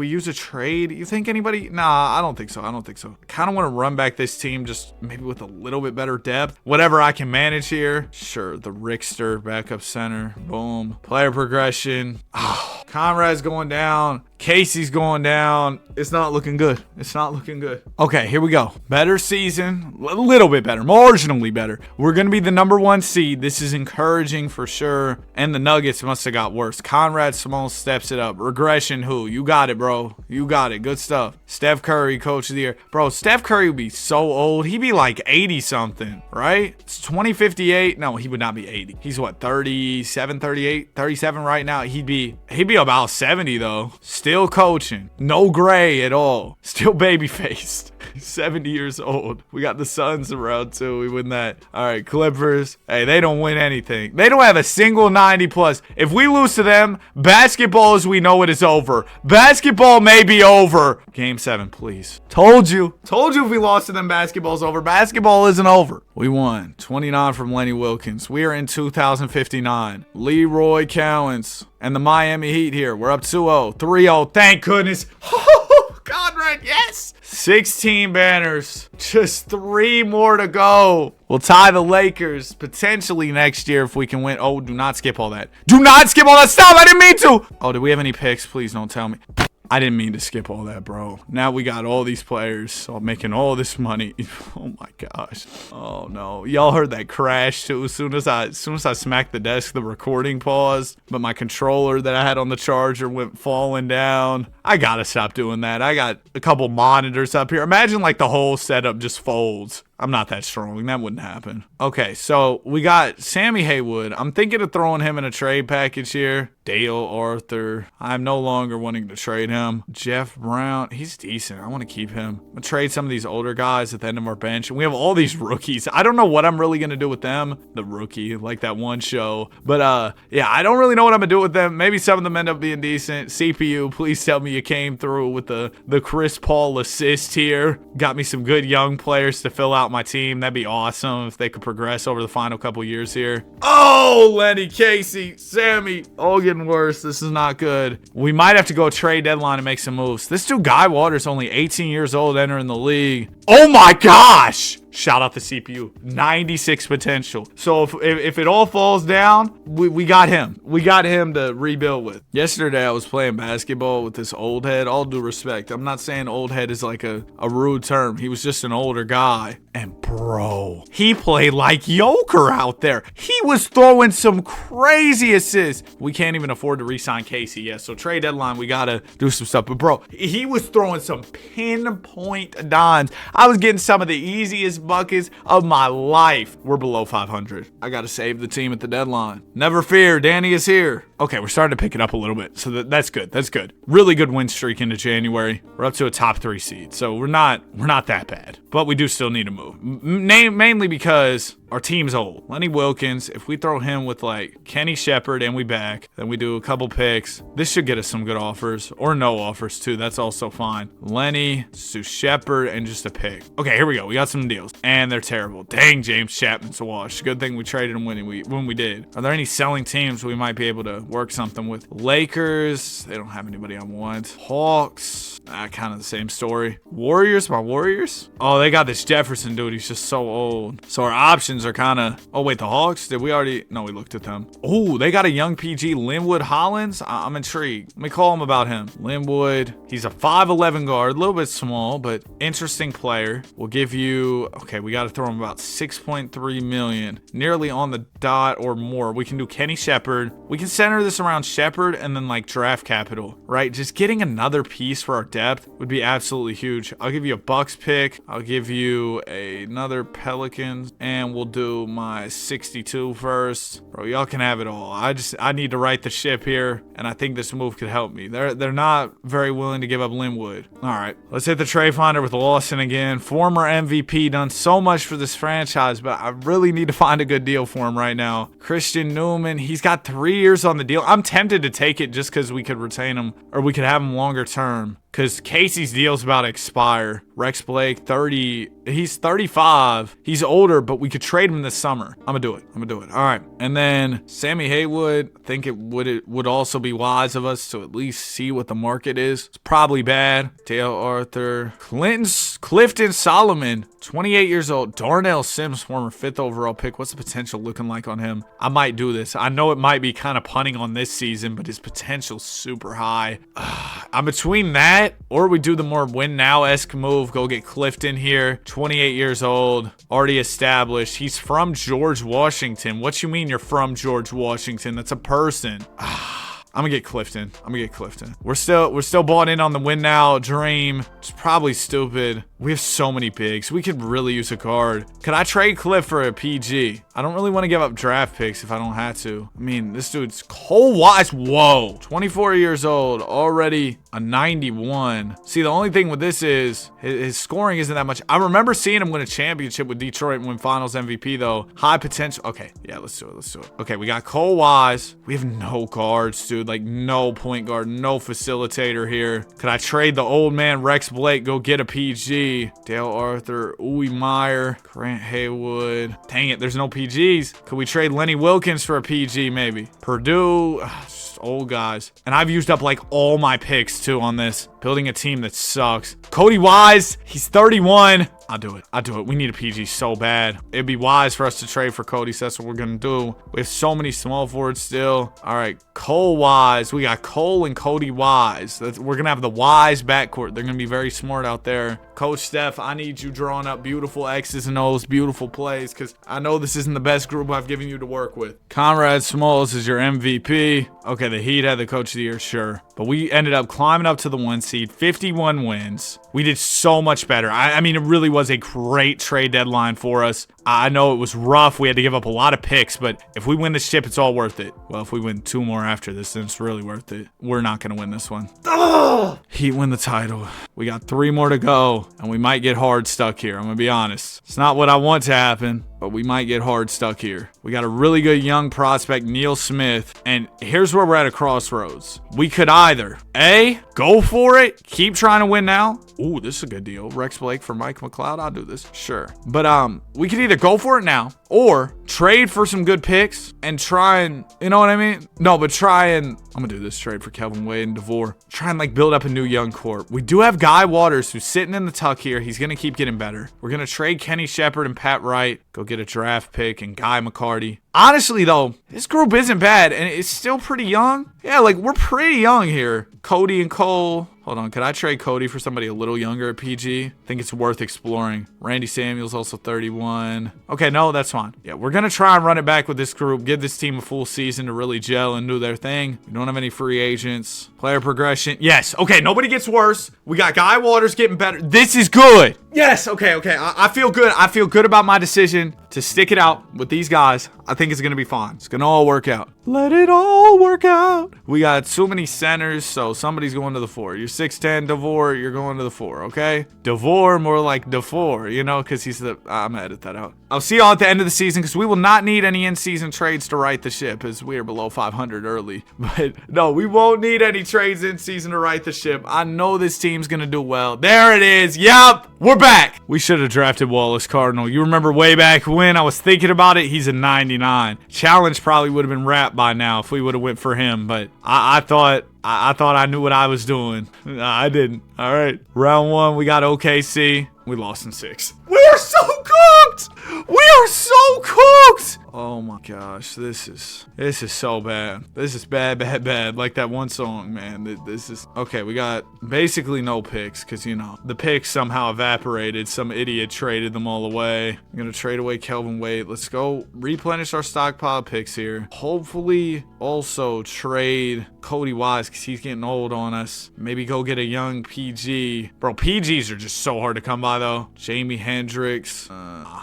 use a trade? You think anybody? Nah, I don't think so. I kind of want to run back this team just maybe with a little bit better depth. Whatever I can manage here. Sure, the Rickster backup center. Boom. Player progression. Oh, Conrad's going down. Casey's going down. It's not looking good. Okay, here we go. Better season. A little bit better. Marginally better. We're going to be the #1 seed. This is encouraging for sure. And the Nuggets must have got worse. Conrad Small steps it up. Regression who? You got it, bro. You got it. Good stuff. Steph Curry, coach of the year. Bro, Steph Curry would be so old. He'd be like 80 something, right? It's 2058. No, he would not be 80. He's what, 37, 38, 37 right now. He'd be about 70 though. Still coaching. No gray at all. Still baby faced. 70 years old. We got the Suns around too. We win that. All right, Clippers. Hey, they don't win anything. They don't have a single 90 plus. If we lose to them, basketball as we know it is over. Basketball may be over. Game 7, please. Told you if we lost to them, basketball's over. Basketball isn't over. We won. 29 from Lenny Wilkins. We are in 2059. Leroy Cowens and the Miami Heat here. We're up 2-0. 3-0. Thank goodness. Conrad, yes. 16 banners. Just 3 more to go. We'll tie the Lakers potentially next year if we can win. Oh, do not skip all that. Do not skip all that. Stop. I didn't mean to. Oh, do we have any picks? Please don't tell me. I didn't mean to skip all that, bro. Now we got all these players, so I'm making all this money. Oh my gosh. Oh no. Y'all heard that crash too. As soon as I smacked the desk, the recording paused. But my controller that I had on the charger went falling down. I gotta stop doing that. I got a couple monitors up here. Imagine like the whole setup just folds. I'm not that strong. That wouldn't happen. Okay, so we got Sammy Haywood. I'm thinking of throwing him in a trade package here. Dale Arthur. I'm no longer wanting to trade him. Jeff Brown. He's decent. I want to keep him. I'm going to trade some of these older guys at the end of our bench. And we have all these rookies. I don't know what I'm really going to do with them. The rookie, like that one show. But, yeah, I don't really know what I'm going to do with them. Maybe some of them end up being decent. CPU, please tell me you came through with the Chris Paul assist here. Got me some good young players to fill out my team. That'd be awesome if they could progress over the final couple years here. Oh, Lenny, Casey, Sammy, all getting worse. This is not good. We might have to go trade deadline and make some moves. This dude Guy Waters, only 18 years old, entering the league. Oh my gosh. Shout out the CPU. 96 potential. So if it all falls down, we got him. We got him to rebuild with. Yesterday, I was playing basketball with this old head. All due respect. I'm not saying old head is like a rude term. He was just an older guy. And bro, he played like Joker out there. He was throwing some crazy assists. We can't even afford to re-sign Casey yet. So trade deadline, we got to do some stuff. But bro, he was throwing some pinpoint dimes. I was getting some of the easiest buckets of my life. We're below 500. I got to save the team at the deadline. Never fear, Danny is here. Okay, we're starting to pick it up a little bit. So that's good. That's good. Really good win streak into January. We're up to a top 3 seed. So we're not that bad. But we do still need to move. Mainly because our team's old. Lenny Wilkins, if we throw him with like Kenny Shepard and we back, then we do a couple picks. This should get us some good offers or no offers too. That's also fine. Lenny, Sue Shepard, and just a pick. Okay, here we go. We got some deals and they're terrible. Dang, James Chapman's a wash. Good thing we traded him when we did. Are there any selling teams we might be able to work something with? Lakers, they don't have anybody I want. Hawks, kind of the same story. Warriors, my Warriors. Oh, they got this Jefferson dude. He's just so old. So our options are kind of, oh wait, the Hawks, did we already, no, we looked at them. Oh, they got a young PG, Linwood Hollins. I'm intrigued. Let me call him about him. Linwood, he's a 5'11 guard, a little bit small, but interesting player. We'll give you, okay, we got to throw him about 6.3 million, nearly on the dot or more. We can do Kenny Shepard. We can center this around Shepherd and then like draft capital, right? Just getting another piece for our depth would be absolutely huge. I'll give you a Bucks pick. I'll give you another Pelicans, and we'll do my 62 first. Bro, y'all can have it all. I need to right the ship here, and I think this move could help me. They're not very willing to give up Linwood. All right, let's hit the trade finder with Lawson again. Former MVP, done so much for this franchise, but I really need to find a good deal for him right now. Christian Newman, he's got 3 years on the deal. I'm tempted to take it just because we could retain him, or we could have him longer term. Because Casey's deal's about to expire. Rex Blake, 30. He's 35. He's older, but we could trade him this summer. I'm going to do it. All right. And then Sammy Haywood, I think it would also be wise of us to at least see what the market is. It's probably bad. Dale Arthur. Clifton Solomon, 28 years old. Darnell Sims, former 5th overall pick. What's the potential looking like on him? I might do this. I know it might be kind of punting on this season, but his potential's super high. I'm between that, or we do the more win now-esque move. Go get Clifton here. 28 years old. Already established. He's from George Washington. What you mean you're from George Washington? That's a person. I'm gonna get Clifton. We're still bought in on the win now dream. It's probably stupid. We have so many bigs. We could really use a guard. Could I trade Cliff for a PG? I don't really want to give up draft picks if I don't have to. I mean, this dude's Cole Wise. Whoa. 24 years old. Already a 91. See, the only thing with this is his scoring isn't that much. I remember seeing him win a championship with Detroit and win finals MVP though. High potential. Okay. Yeah, let's do it. Okay, we got Cole Wise. We have no guards, dude. Like no point guard, no facilitator here. Could I trade the old man Rex Blake, go get a PG? Dale Arthur, Uwe Meyer, Grant Haywood. Dang it, there's no PGs. Could we trade Lenny Wilkins for a PG maybe? Purdue, just old guys. And I've used up like all my picks too on this. Building a team that sucks. Cody Wise, he's 31. I'll do it. We need a PG so bad. It'd be wise for us to trade for Cody, so that's what we're going to do. We have so many small forwards still. All right, Cole Wise. We got Cole and Cody Wise. We're going to have the Wise backcourt. They're going to be very smart out there. Coach Steph, I need you drawing up beautiful X's and O's, beautiful plays, because I know this isn't the best group I've given you to work with. Conrad Smalls is your MVP. Okay, the Heat had the Coach of the Year, sure. But we ended up climbing up to the 1 seed, 51 wins. We did so much better. I mean, it really was a great trade deadline for us. I know it was rough. We had to give up a lot of picks, but if we win this chip, it's all worth it. Well, if we win 2 more after this, then it's really worth it. We're not going to win this one. Heat win the title. We got 3 more to go, and we might get hard stuck here. I'm going to be honest. It's not what I want to happen, but we might get hard stuck here. We got a really good young prospect, Neil Smith, and here's where we're at a crossroads. We could either, A, go for it, keep trying to win now. Ooh, this is a good deal. Rex Blake for Mike McLeod. I'll do this. Sure. But we could either go for it now or trade for some good picks and try and, you know what I mean? No, but try and, I'm going to do this trade for Kelvin Wade and DeVore. Try and like build up a new young core. We do have Guy Waters who's sitting in the tuck here. He's going to keep getting better. We're going to trade Kenny Shepard and Pat Wright. Go get a draft pick and Guy McCarty. Honestly, though, this group isn't bad and it's still pretty young. Yeah, like we're pretty young here. Cody and Cole. Hold on, could I trade Cody for somebody a little younger at PG? I think it's worth exploring. Randy Samuels also 31. Okay, no, that's fine. Yeah, we're going to try and run it back with this group. Give this team a full season to really gel and do their thing. We don't have any free agents. Player progression. Yes, okay, nobody gets worse. We got Guy Waters getting better. This is good. Yes, okay. I feel good. I feel good about my decision to stick it out with these guys. I think it's going to be fine. It's going to all work out. Let it all work out. We got so many centers, so somebody's going to the 4. You're 6'10", DeVore, you're going to the 4, okay? DeVore, more like DeFore, you know, because he's the... I'm going to edit that out. I'll see y'all at the end of the season, because we will not need any in-season trades to right the ship, as we are below 500 early. But, no, we won't need any trades in-season to right the ship. I know this team's going to do well. There it is. Yup. We're back. We should have drafted Wallace Cardinal. You remember way back when I was thinking about it? He's a 99. Challenge probably would have been wrapped by now if we would have went for him, but I thought I knew what I was doing. I didn't. All right. Round 1, we got OKC. We lost in 6. We are so cooked. We are so cooked. Oh my gosh, this is so bad. This is bad, bad, bad. Like that one song, man. This is okay. We got basically no picks because you know the picks somehow evaporated. Some idiot traded them all away. I'm gonna trade away Kelvin Wade. Let's go replenish our stockpile of picks here. Hopefully, also trade Cody Wise because he's getting old on us. Maybe go get a young PG. Bro, PGs are just so hard to come by though. Jamie Hendricks.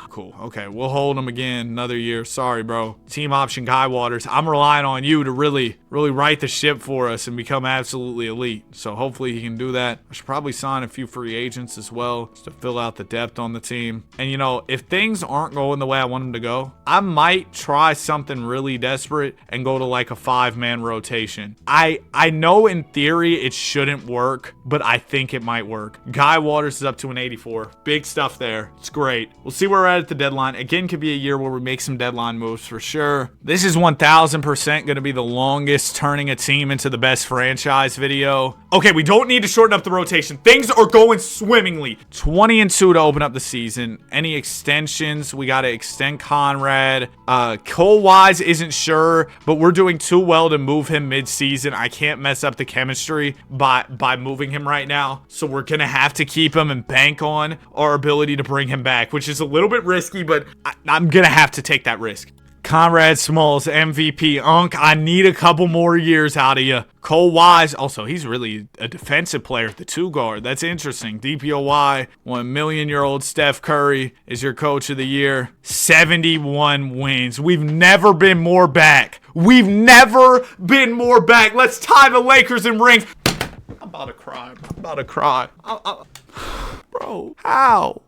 Cool. Okay, we'll hold him again another year. Sorry, bro. Team option Guy Waters. I'm relying on you to really right the ship for us and become absolutely elite. So hopefully he can do that. I should probably sign a few free agents as well just to fill out the depth on the team. And you know, if things aren't going the way I want them to go, I might try something really desperate and go to like a 5-man rotation. I know in theory it shouldn't work, but I think it might work. Guy Waters is up to an 84. Big stuff there. It's great. We'll see where we're at the deadline. Again, could be a year where we make some deadline moves for sure. This is 1000% going to be the longest turning a team into the best franchise video. Okay, we don't need to shorten up the rotation. Things are going swimmingly. 20-2 to open up the season. Any extensions? We got to extend Conrad. Cole Wise isn't sure, but we're doing too well to move him mid-season. I can't mess up the chemistry by moving him right now. So we're going to have to keep him and bank on our ability to bring him back, which is a little bit risky, but I'm going to have to take that risk. Conrad Smalls, MVP. Unc, I need a couple more years out of you. Cole Wise, also, he's really a defensive player at the 2 guard. That's interesting. DPOY, 1 million-year-old Steph Curry is your coach of the year. 71 wins. We've never been more back. We've never been more back. Let's tie the Lakers in rings. I'm about to cry. I'm about to cry. Bro, how?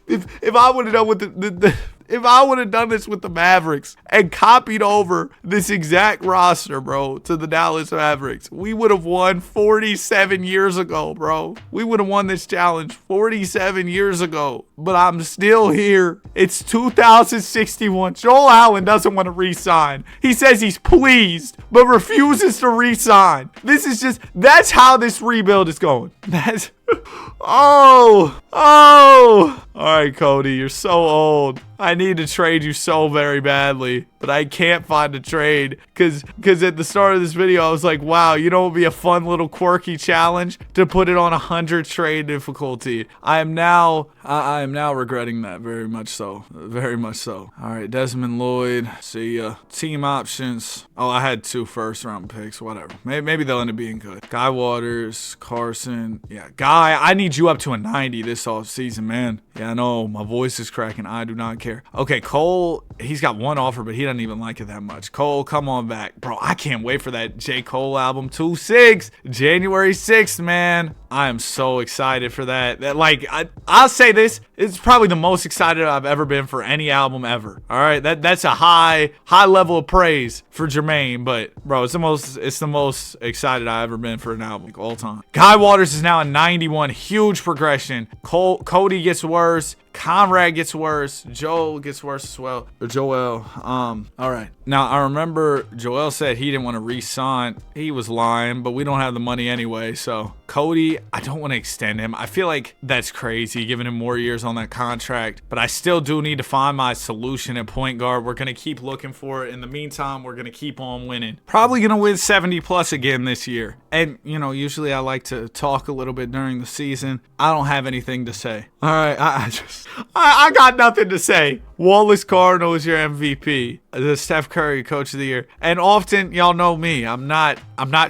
If I would have done with if I would have done this with the Mavericks and copied over this exact roster, bro, to the Dallas Mavericks, we would have won 47 years ago, bro. We would have won this challenge 47 years ago, but I'm still here. It's 2061. Joel Allen doesn't want to re-sign. He says he's pleased, but refuses to re-sign. That's how this rebuild is going. Oh. All right, Cody, you're so old. I need to trade you so very badly, but I can't find a trade because at the start of this video, I was like, wow, you know what would be a fun little quirky challenge to put it on 100 trade difficulty. I am now regretting that very much so. Very much so. All right, Desmond Lloyd, see ya. Team options. Oh, I had 2 first-round picks, whatever. Maybe they'll end up being good. Guy Waters, Carson. Yeah, Guy, I need you up to a 90 this offseason, man. Yeah, I know, my voice is cracking. I do not care. Okay, Cole, he's got 1 offer, but he doesn't even like it that much. Cole, come on back. Bro, I can't wait for that J. Cole album, 2-6, January 6th, man. I am so excited for that. I'll say this, it's probably the most excited I've ever been for any album ever. All right, that's a high level of praise for Jermaine, but bro, it's the most excited I've ever been for an album all time. Guy Waters is now a 91, huge progression. Cody gets worse. Conrad gets worse. Joel gets worse as well. Or Joel. All right. Now, I remember Joel said he didn't want to re-sign. He was lying, but we don't have the money anyway. So, Cody, I don't want to extend him. I feel like that's crazy, giving him more years on that contract. But I still do need to find my solution at point guard. We're going to keep looking for it. In the meantime, we're going to keep on winning. Probably going to win 70 plus again this year. And, you know, usually I like to talk a little bit during the season. I don't have anything to say. All right, I got nothing to say. Wallace Cardinal is your MVP, the Steph Curry Coach of the Year. And often, y'all know me, I'm not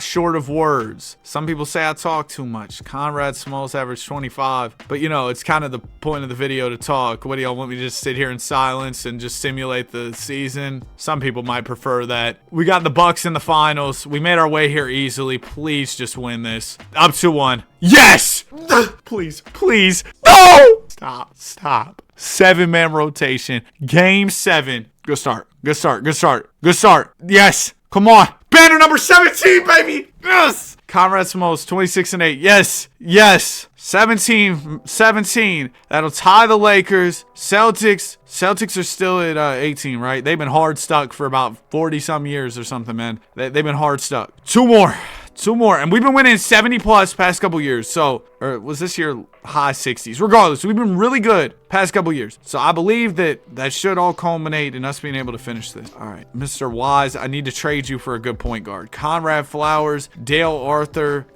short of words. Some people say I talk too much. Conrad Smalls averaged 25, but you know, it's kind of the point of the video to talk. What do y'all want me to just sit here in silence and just simulate the season? Some people might prefer that. We got the Bucks in the finals. We made our way here easily. Please just win this. Up 2-1. Yes! Please. No! Stop. 7-man rotation. Game 7. Good start. Yes. Come on. Banner number 17, baby. Yes. Conrad Smalls, 26-8. Yes. 17. That'll tie the Lakers. Celtics are still at 18, right? They've been hard stuck for about 40 some years or something, man. They've been hard stuck. 2 more. 2 more. And we've been winning 70 plus past couple years. So, or was this year high 60s? Regardless, we've been really good past couple years. So I believe that should all culminate in us being able to finish this. All right, Mr. Wise, I need to trade you for a good point guard. Conrad Flowers, Dale Arthur.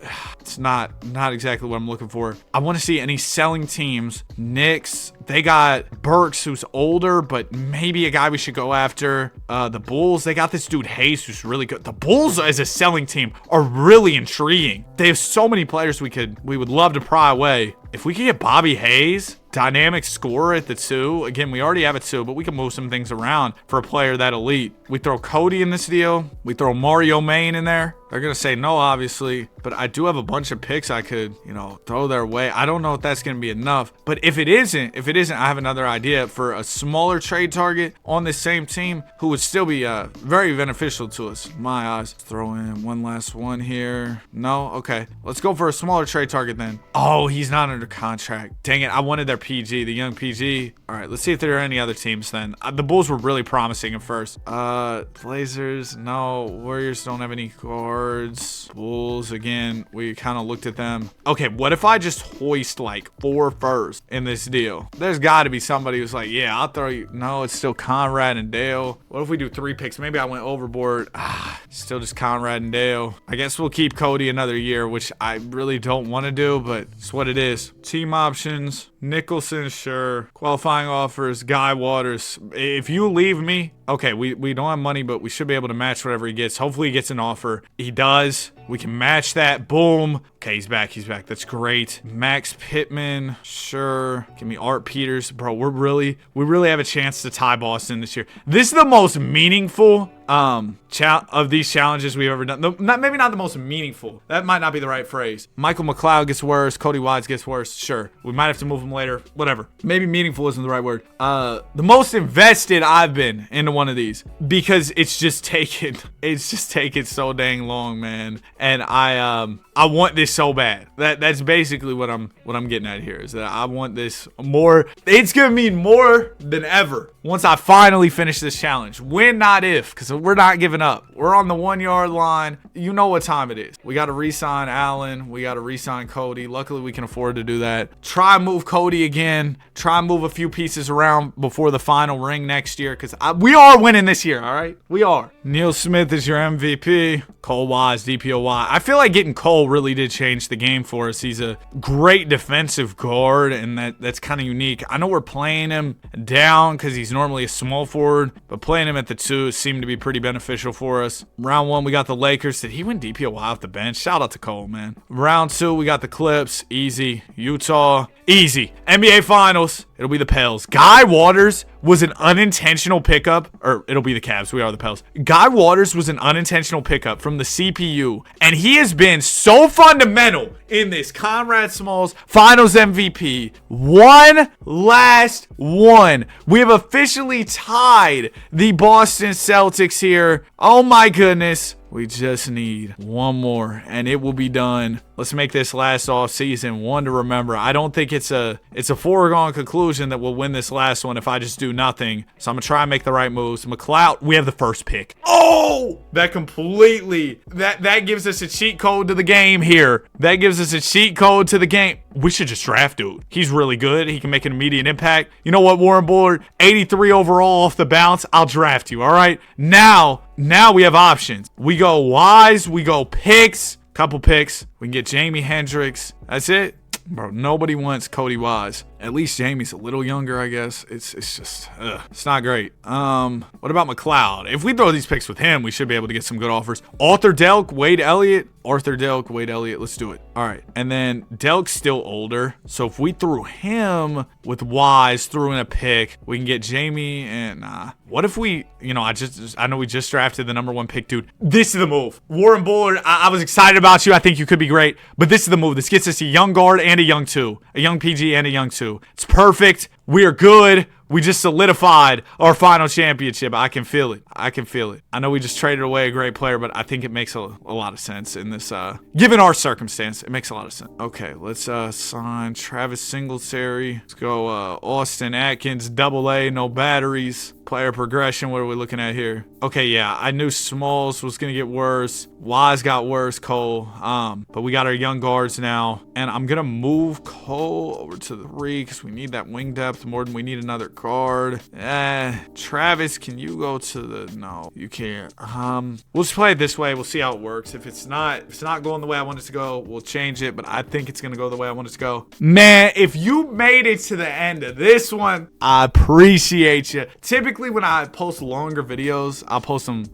It's not exactly what I'm looking for. I want to see any selling teams. Knicks, they got Burks, who's older, but maybe a guy we should go after. The Bulls, they got this dude Hayes, who's really good. The Bulls as a selling team are really intriguing. They have so many players we would love to pry away. If we could get Bobby Hayes, dynamic scorer at the 2. Again, we already have a 2, but we can move some things around for a player that elite. We throw Cody in this deal. We throw Mario Main in there. They're going to say no, obviously, but I do have a bunch of picks I could, throw their way. I don't know if that's going to be enough, but if it isn't, I have another idea for a smaller trade target on this same team who would still be very beneficial to us, in my eyes. Let's throw in one last one here. No? Okay. Let's go for a smaller trade target then. Oh, he's not under contract. Dang it. I wanted their PG, the young PG. All right, let's see if there are any other teams then. The Bulls were really promising at first. Blazers, no. Warriors don't have any cards. Bulls, again, we kind of looked at them. Okay, what if I just hoist like 4 firsts in this deal? There's got to be somebody who's like, yeah, I'll throw you. No, it's still Conrad and Dale. What if we do 3 picks? Maybe I went overboard. Still just Conrad and Dale. I guess we'll keep Cody another year, which I really don't want to do, but it's what it is. Team options. Nicholson, sure. Qualifying offers, Guy Waters. If you leave me, okay, we don't have money, but we should be able to match whatever he gets. Hopefully he gets an offer. He does. We can match that. Boom. Okay, he's back. That's great. Max Pittman, sure. Give me Art Peters. Bro, we really have a chance to tie Boston this year. This is the most meaningful of these challenges we've ever done. Maybe not the most meaningful. That might not be the right phrase. Michael McLeod gets worse. Cody Wise gets worse. Sure. We might have to move him later. Whatever. Maybe meaningful isn't the right word. The most invested I've been into one of these because it's just taken so dang long, man. And I want this so bad. That's basically what I'm getting at here is that I want this more. It's gonna mean more than ever once I finally finish this challenge. When, not if, because we're not giving up. We're on the 1 yard line. You know what time it is. We got to re-sign Allen. We got to re-sign Cody. Luckily, we can afford to do that. Try and move Cody again. Try and move a few pieces around before the final ring next year because we are winning this year, all right? We are. Neil Smith is your MVP. Cole Wise, DPOY. I feel like getting Cole really did change the game for us. He's a great defensive guard, and that's kind of unique. I know we're playing him down because he's normally a small forward, but playing him at the 2 seemed to be pretty beneficial for us. Round 1, we got the Lakers. Did he win DPOY off the bench? Shout out to Cole, man. Round 2, we got the Clips. Easy. Utah. Easy. NBA Finals. It'll be the Pels. Guy Waters was an unintentional pickup, or it'll be the Cavs. We are the Pels. Guy Waters was an unintentional pickup from the CPU, and he has been so fundamental in this. Conrad Smalls Finals MVP. One last one. We have officially tied the Boston Celtics here. Oh my goodness. We just need one more, and it will be done. Let's make this last off season one to remember. I don't think it's a foregone conclusion that we'll win this last one if I just do nothing. So I'm gonna try and make the right moves. McLeod, we have the first pick. Oh, that gives us a cheat code to the game here. That gives us a cheat code to the game. We should just draft dude. He's really good. He can make an immediate impact. You know what, Warren Bullard? 83 overall off the bounce. I'll draft you. All right. Now we have options. We go Wise. We go picks. Couple picks. We can get Jamie Hendricks. That's it. Bro, nobody wants Cody Wise. At least Jamie's a little younger, I guess. It's just, it's not great. What about McLeod? If we throw these picks with him, we should be able to get some good offers. Arthur Delk, Wade Elliott. Let's do it. All right. And then Delk's still older. So if we threw him with Wise, threw in a pick, we can get Jamie and what if we, I know we just drafted the number 1 pick, dude. This is the move. Warren Bullard, I was excited about you. I think you could be great. But this is the move. This gets us a young guard and a young 2. A young PG and a young 2. It's perfect. We are good. We just solidified our final championship. I can feel it. I know we just traded away a great player, but I think it makes a lot of sense in this, given our circumstance, it makes a lot of sense. Okay, let's sign Travis Singletary. Let's go Austin Atkins, AA, no batteries. Player progression, what are we looking at here? Okay, yeah, I knew Smalls was gonna get worse. Wise got worse, Cole. But we got our young guards now. And I'm gonna move Cole over to the 3 because we need that wing depth more than we need another guard. Travis, can you go to the... No, you can't. We'll just play it this way. We'll see how it works. If it's not going the way I want it to go, we'll change it. But I think it's gonna go the way I want it to go. Man, if you made it to the end of this one, I appreciate you. Typically, when I post longer videos, I'll post them.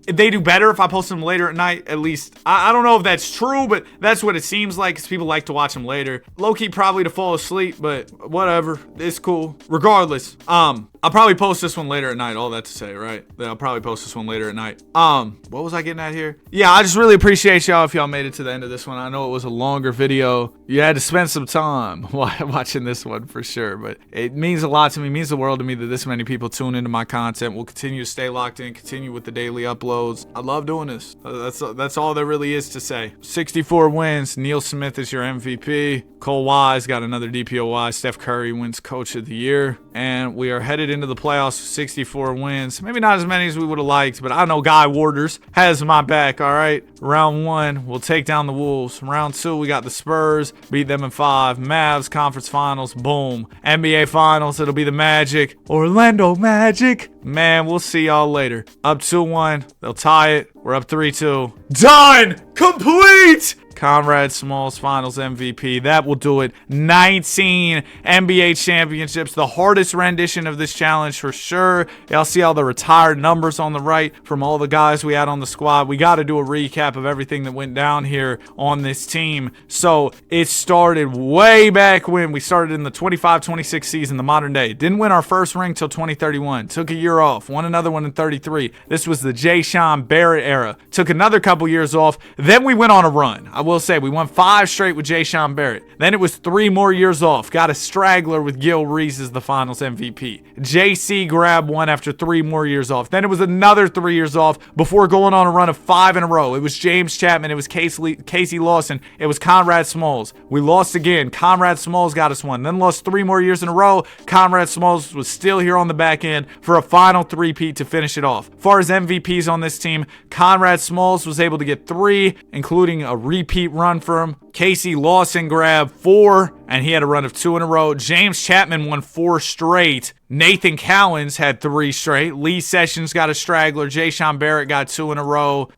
They do better if I post them later at night, at least. I don't know if that's true, but that's what it seems like, because people like to watch them later. Low-key probably to fall asleep, but whatever. It's cool. Regardless, I'll probably post this one later at night. All that to say, right? I'll probably post this one later at night. What was I getting at here? Yeah, I just really appreciate y'all if y'all made it to the end of this one. I know it was a longer video. You had to spend some time watching this one for sure, but it means a lot to me. It means the world to me that this many people tune into my content. We'll continue to stay locked in, continue with the daily uploads. I love doing this. That's all there really is to say. 64 wins. Neil Smith is your MVP. Cole Wise got another DPOY. Steph Curry wins Coach of the Year. And we are headed into the playoffs with 64 wins. Maybe not as many as we would have liked, but I know Guy Warders has my back, all right? Round 1, we'll take down the Wolves. Round 2, we got the Spurs, beat them in 5. Mavs, Conference Finals, boom. NBA Finals, it'll be the Magic. Orlando Magic. Man, we'll see y'all later. Up 2-1, they'll tie it. We're up 3-2. Done! Complete! Conrad Smalls Finals MVP. That will do it. 19 NBA championships. The hardest rendition of this challenge for sure. Y'all see all the retired numbers on the right from all the guys we had on the squad. We got to do a recap of everything that went down here on this team. So it started way back when we started in the 25-26 season, the modern day. Didn't win our first ring till 2031. Took a year off. Won another one in 33. This was the Jay-Sean Barrett era. Took another couple years off. Then we went on a run. I will say we won 5 straight with Jay-Sean Barrett. Then it was 3 more years off. Got a straggler with Gil Reese as the finals MVP. JC grabbed one after 3 more years off. Then it was another 3 years off before going on a run of 5 in a row. It was James Chapman. It was Casey Lawson. It was Conrad Smalls. We lost again. Conrad Smalls got us one. Then lost 3 more years in a row. Conrad Smalls was still here on the back end for a final 3-peat to finish it off. As far as MVPs on this team, Conrad Smalls was able to get 3, including a repeat run for him. Casey Lawson grabbed 4, and he had a run of 2 in a row. James Chapman won 4 straight. Nathan Cowens had 3 straight. Lee Sessions got a straggler. Jay-Sean Barrett got 2 in a row.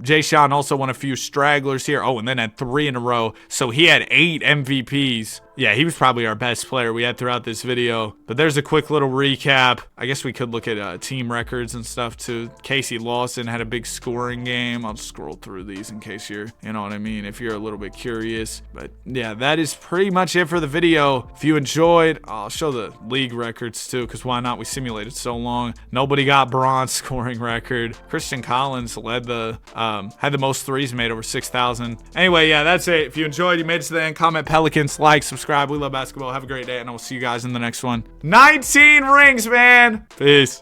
Jay-Sean also won a few stragglers here. Oh, and then had 3 in a row. So he had 8 MVPs. Yeah, he was probably our best player we had throughout this video. But there's a quick little recap. I guess we could look at team records and stuff too. Casey Lawson had a big scoring game. I'll scroll through these in case you're, you know what I mean, if you're a little bit curious. But yeah, that is pretty much it for the video. If you enjoyed, I'll show the league records too, because why not? We simulated so long. Nobody got bronze scoring record. Christian Collins led the, had the most threes made, over 6,000. Anyway, yeah, that's it. If you enjoyed, you made it to the end, comment Pelicans, like, subscribe. We love basketball. Have a great day, and I will see you guys in the next one. 19 rings, man. Peace.